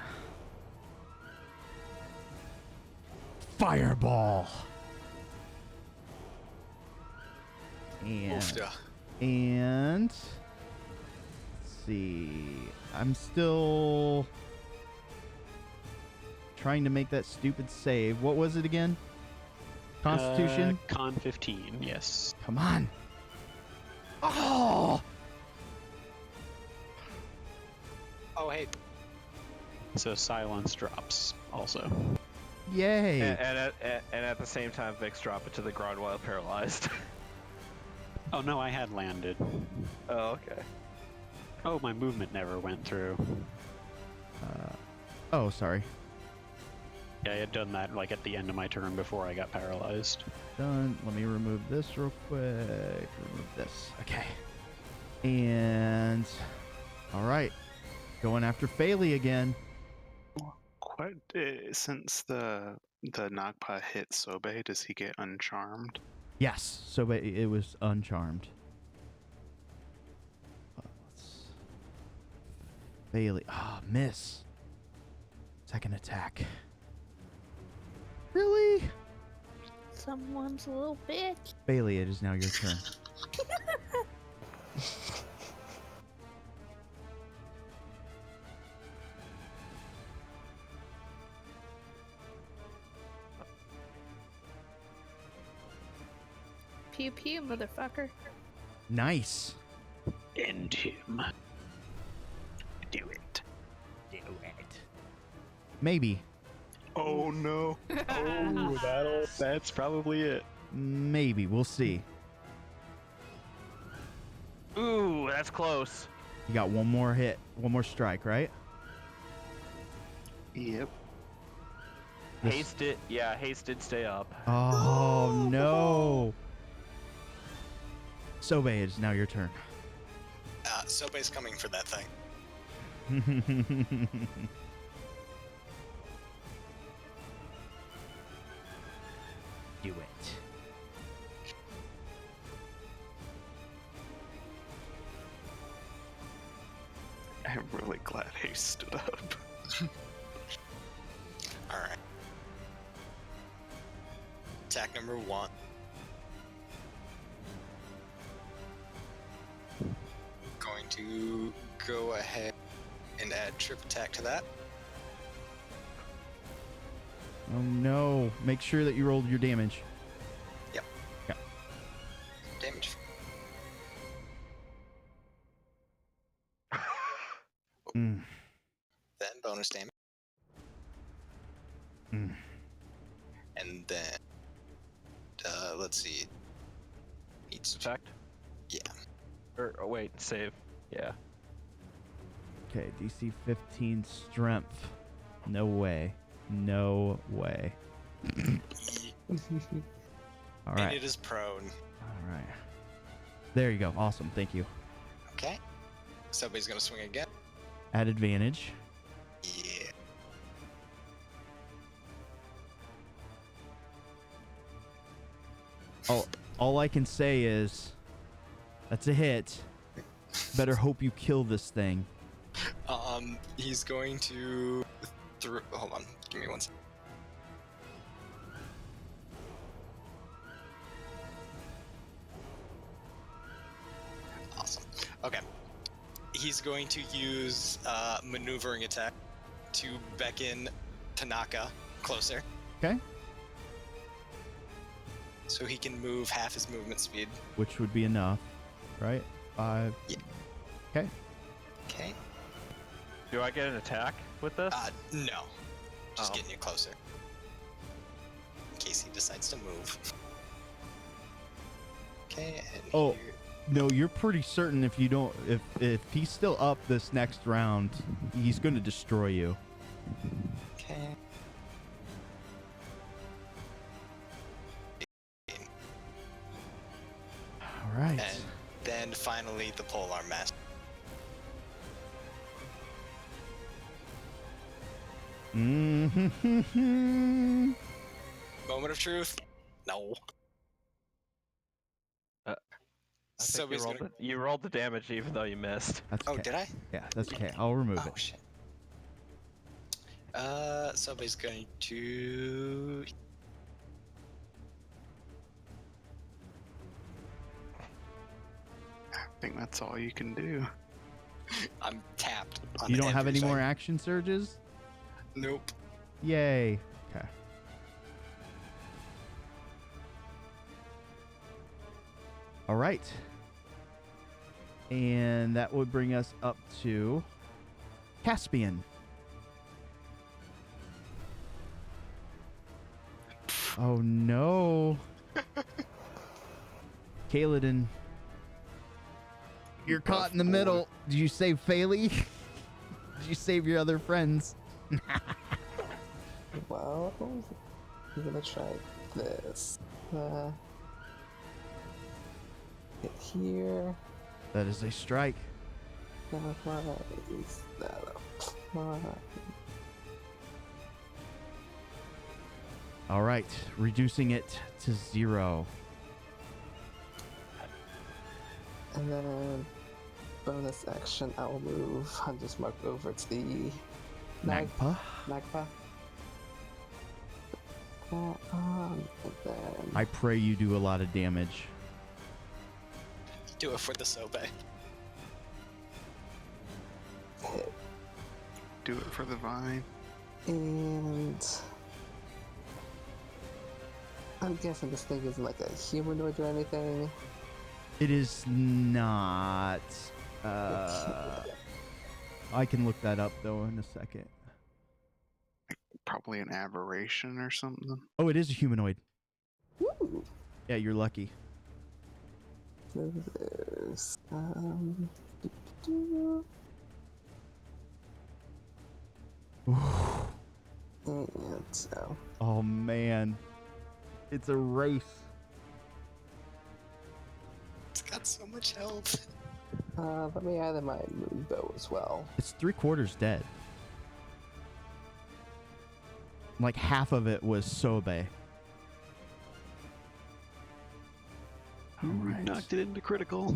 Fireball! Oofda. And let's see. I'm still trying to make that stupid save. What was it again? Constitution? Con 15, yes. Come on. Oh! Oh, hey. So silence drops also. Yay. And at the same time, Vix drop it to the ground while paralyzed. Oh no, I had landed. Oh, okay. Oh, my movement never went through. Oh, sorry. Yeah, I had done that like at the end of my turn before I got paralyzed. Done. Let me remove this real quick. Remove this. Okay. And all right. Going after Faley again. Quite since the Nagpa hit Sobe, does he get uncharmed? Yes. So it was uncharmed. Faley. Ah, miss. Second attack. Really? Someone's a little bitch. Bailey, it is now your turn. Pew pew, motherfucker. Nice. End him. Do it. Do it. Maybe. Oh no. Oh, that's probably it. Maybe. We'll see. Ooh, that's close. You got one more hit. One more strike, right? Yep. This- Haste it. Yeah, haste did stay up. Oh, no. Sobe, it is now your turn. Sobe's coming for that thing. Do it. I'm really glad he stood up. Alright. Attack number 1. Going to go ahead and add trip attack to that. Oh, no. Make sure that you rolled your damage. Yep. Okay. Damage. Mm. Then bonus damage. Mm. And then, let's see. Needs to, Effect? yeah. Or oh, wait, save. Yeah. Okay, DC 15 strength. No way. No way. All And right. it is prone. All right. There you go. Awesome. Thank you. Okay. Somebody's gonna swing again. At advantage. Yeah. All I can say is that's a hit. Better hope you kill this thing. He's going to hold on, give me one second. Awesome. Okay. He's going to use maneuvering attack to beckon Tanaka closer. Okay. So he can move half his movement speed. Which would be enough, right? 5. Yeah. Okay. Okay. Do I get an attack with this? No. Just Oh. getting you closer. In case he decides to move. Okay, and Oh. here- No, you're pretty certain if you don't, if he's still up this next round, he's going to destroy you. Okay. And finally, the Polar Master. Mm-hmm. Moment of truth? No. I think Somebody's gonna... you rolled the damage even though you missed. That's Oh, okay. did I? Yeah, that's okay. I'll remove Oh, it. shit. Somebody's going to... I think that's all you can do. I'm tapped on You don't have any everything. more action surges? Nope. Yay. Okay. All right. And that would bring us up to Caspian. Oh no. Kaladin. You're caught in the middle. Did you save Phaley? Did you save your other friends? Well, I'm gonna try this. Hit here. That is a strike. All right, reducing it to 0. And then bonus action, I will move Hunter's Mark over to the Nagpa. Nagpa. And then I pray you do a lot of damage. Do it for the Sobe. hit. Do it for the vine. And I'm guessing this thing isn't like a humanoid or anything. It is not. I can look that up though in a second. Probably an aberration or something. Oh, it is a humanoid. Woo! Yeah, you're lucky. There's and so Oh man, it's a race. It's got so much health. let me add in my moon bow as well. It's 3/4 dead. Like half of it was Sobe. Right. Knocked it into critical.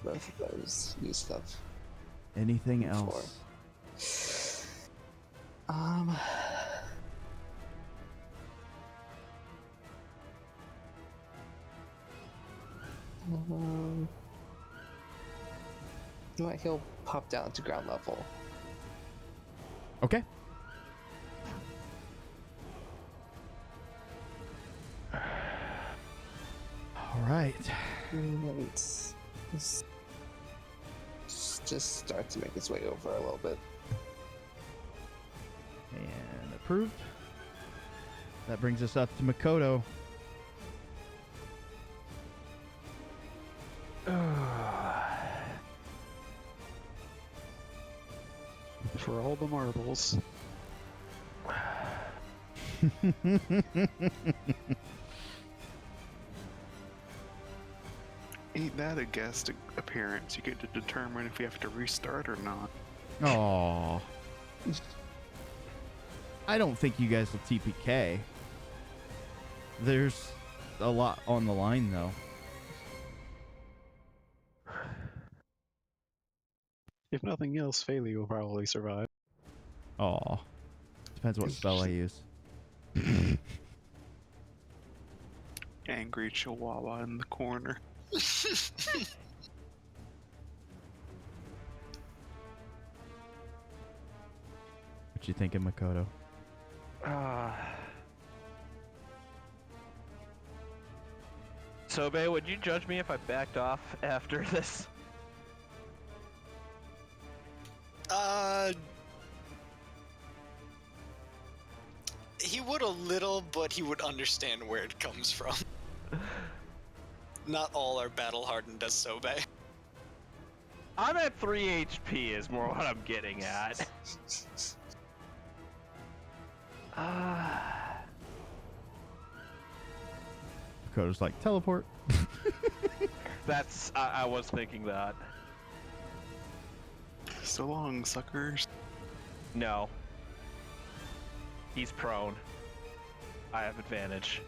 Both of those new stuff. Anything Four. else? You know what, he'll pop down to ground level. Okay. All right. And just start to make his way over a little bit. And approved. That brings us up to Makoto. For all the marbles. Ain't that a guest appearance? You get to determine if you have to restart or not. Aww. I don't think you guys will TPK. There's a lot on the line, though. If nothing else, Phaley will probably survive. Aw. Depends what spell I use. Angry Chihuahua in the corner. What you thinking, Makoto? Sobe, would you judge me if I backed off after this? He would a little, but he would understand where it comes from. Not all are battle hardened as Sobe. I'm at 3 HP is more what I'm getting at. Makoto's like, teleport. That's I was thinking that. So long, suckers. No. He's prone. I have advantage.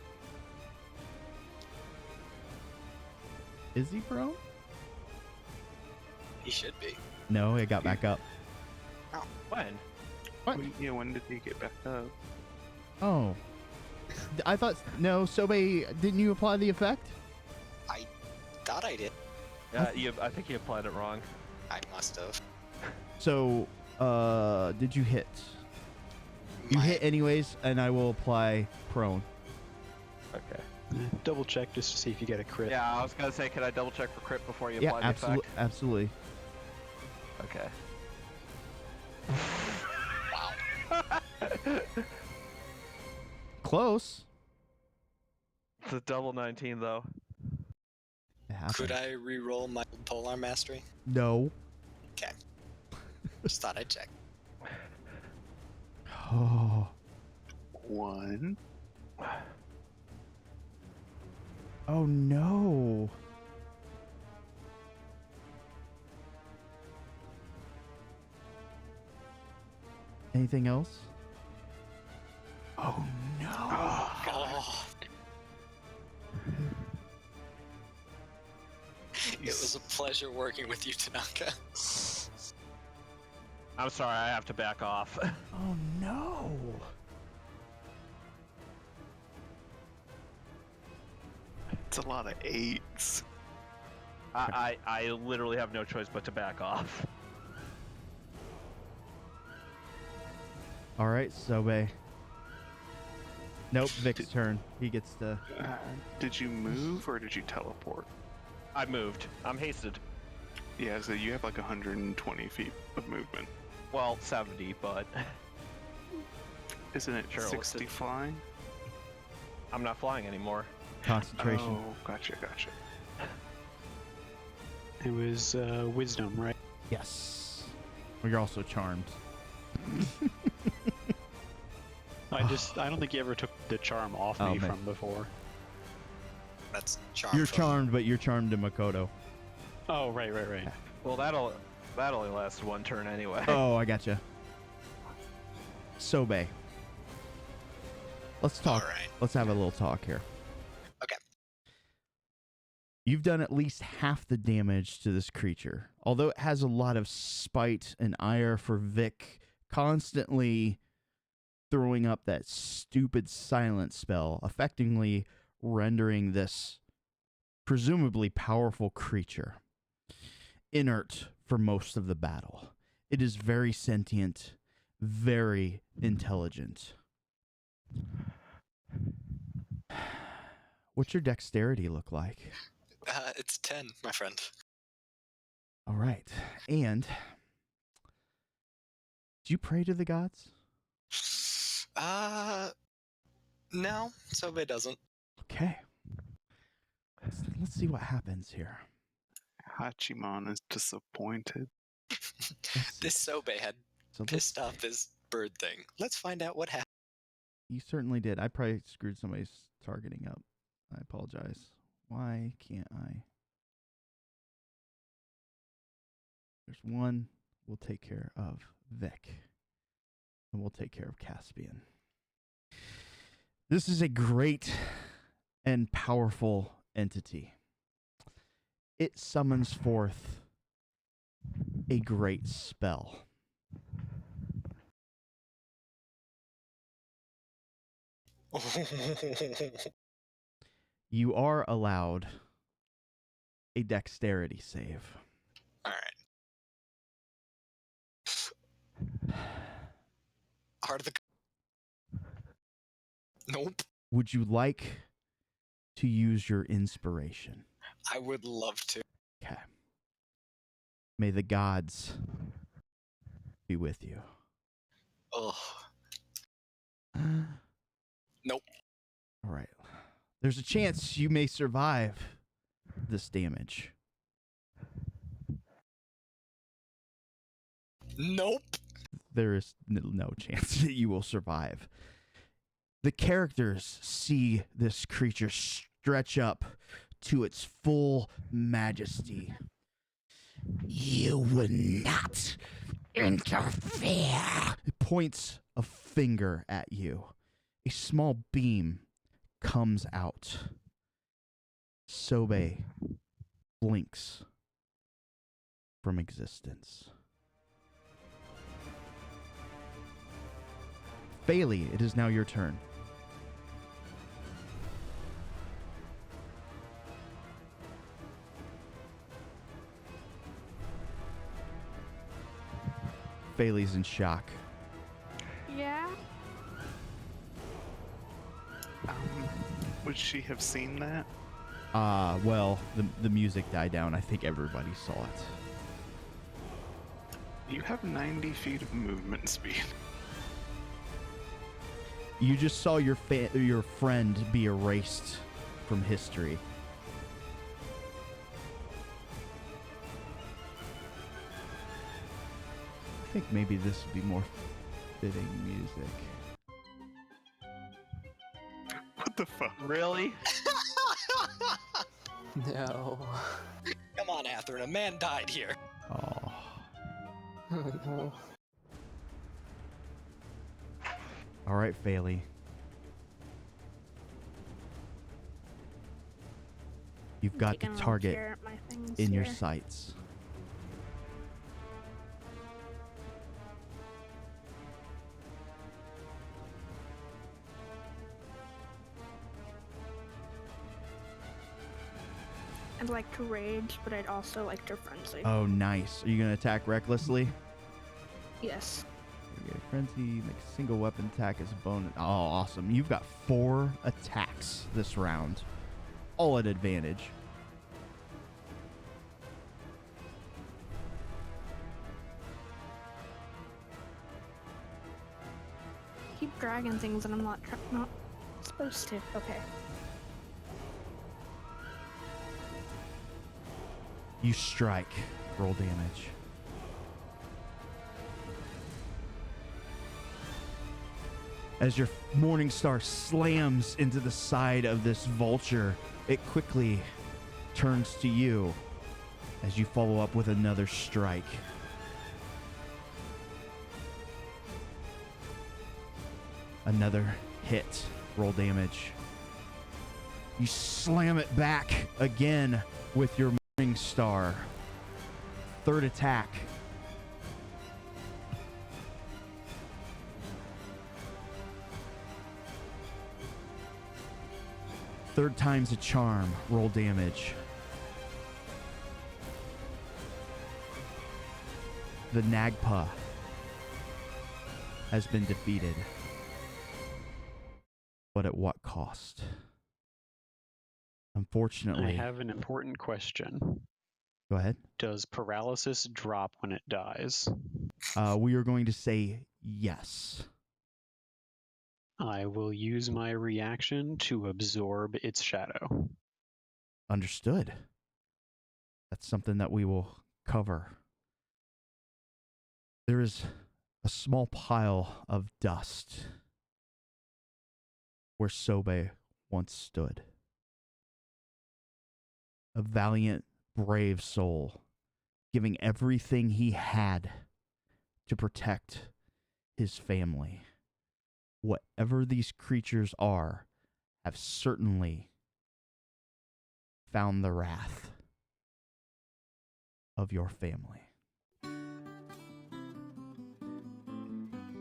Is he prone? He should be. No, it got back up. When? What? Yeah, when did he get back up? Oh. I thought... No, Sobe, didn't you apply the effect? I thought I did. I think you applied it wrong. I must have. So, did you hit? You My- hit anyways, and I will apply prone. Okay. Double check just to see if you get a crit. Yeah, I was gonna say, can I double check for crit before you Yeah, apply the effect? absolutely. Okay. Wow. Close. It's a double 19 though. It happened. Could I re-roll my Polar Mastery? No. Okay. Just thought I'd check. Oh. 1. Oh no. Anything else? Oh no. Oh. It was a pleasure working with you, Tanaka. I'm sorry, I have to back off. Oh no. It's a lot of 8s. I literally have no choice but to back off. All right, Sobe. Nope, Vic's turn. He gets to... Did you move or did you teleport? I moved. I'm hasted. Yeah, so you have like 120 feet of movement. Well, 70, but Isn't it Sure, let's 60 just- flying? I'm not flying anymore. Concentration. Oh, gotcha. It was wisdom, right? Yes. Well, you're also charmed. I don't think you ever took the charm off Oh, me man. from before. That's charm. You're from- charmed, but you're charmed to Makoto. Oh, right. Well, that only lasts one turn anyway. Oh, I gotcha. Sobe. Let's talk. Alright. Let's have a little talk here. Okay. You've done at least half the damage to this creature. Although it has a lot of spite and ire for Vic constantly throwing up that stupid silence spell, effectively rendering this presumably powerful creature inert for most of the battle. It is very sentient, very intelligent. What's your dexterity look like? It's 10, my friend. All right. And do you pray to the gods? No, Sobe doesn't. Okay. Let's see what happens here. Hachiman is disappointed. This Sobe had So pissed off this bird thing. Let's find out what happened. You certainly did. I probably screwed somebody's targeting up. I apologize. Why can't I? There's one. We'll take care of Vic. And we'll take care of Caspian. This is a great and powerful entity. It summons forth a great spell. You are allowed a dexterity save. All right. Heart of the. Nope. Would you like to use your inspiration? I would love to. Okay. May the gods be with you. Ugh. Nope. All right. There's a chance you may survive this damage. Nope. There is no chance that you will survive. The characters see this creature stretch up to its full majesty. You will not interfere. It points a finger at you. A small beam comes out. Sobe blinks from existence. Bailey, it is now your turn. Bailey's in shock. Yeah. Would she have seen that? Well, the music died down. I think everybody saw it. You have 90 feet of movement speed. You just saw your friend be erased from history. I think maybe this would be more fitting music. What the fuck? Really? No. Come on, Athrun, a man died here. Oh. No. All right, Bailey. You've got the Taking a little target care at my things in your here. sights. I'd like to rage, but I'd also like to frenzy. Oh, nice. Are you going to attack recklessly? Yes. Okay, frenzy, make a single weapon attack as a bonus. Oh, awesome. You've got 4 attacks this round. All at advantage. Keep dragging things and I'm not supposed to. Okay. You strike. Roll damage. As your morning star slams into the side of this vulture, it quickly turns to you as you follow up with another strike. Another hit. Roll damage. You slam it back again with your morning star. 3rd attack. Third time's a charm. Roll damage. The Nagpa has been defeated. But at what cost? Unfortunately. I have an important question. Go ahead. Does paralysis drop when it dies? We are going to say yes. I will use my reaction to absorb its shadow. Understood. That's something that we will cover. There is a small pile of dust where Sobe once stood. A valiant, brave soul, giving everything he had to protect his family. Whatever these creatures are, have certainly found the wrath of your family.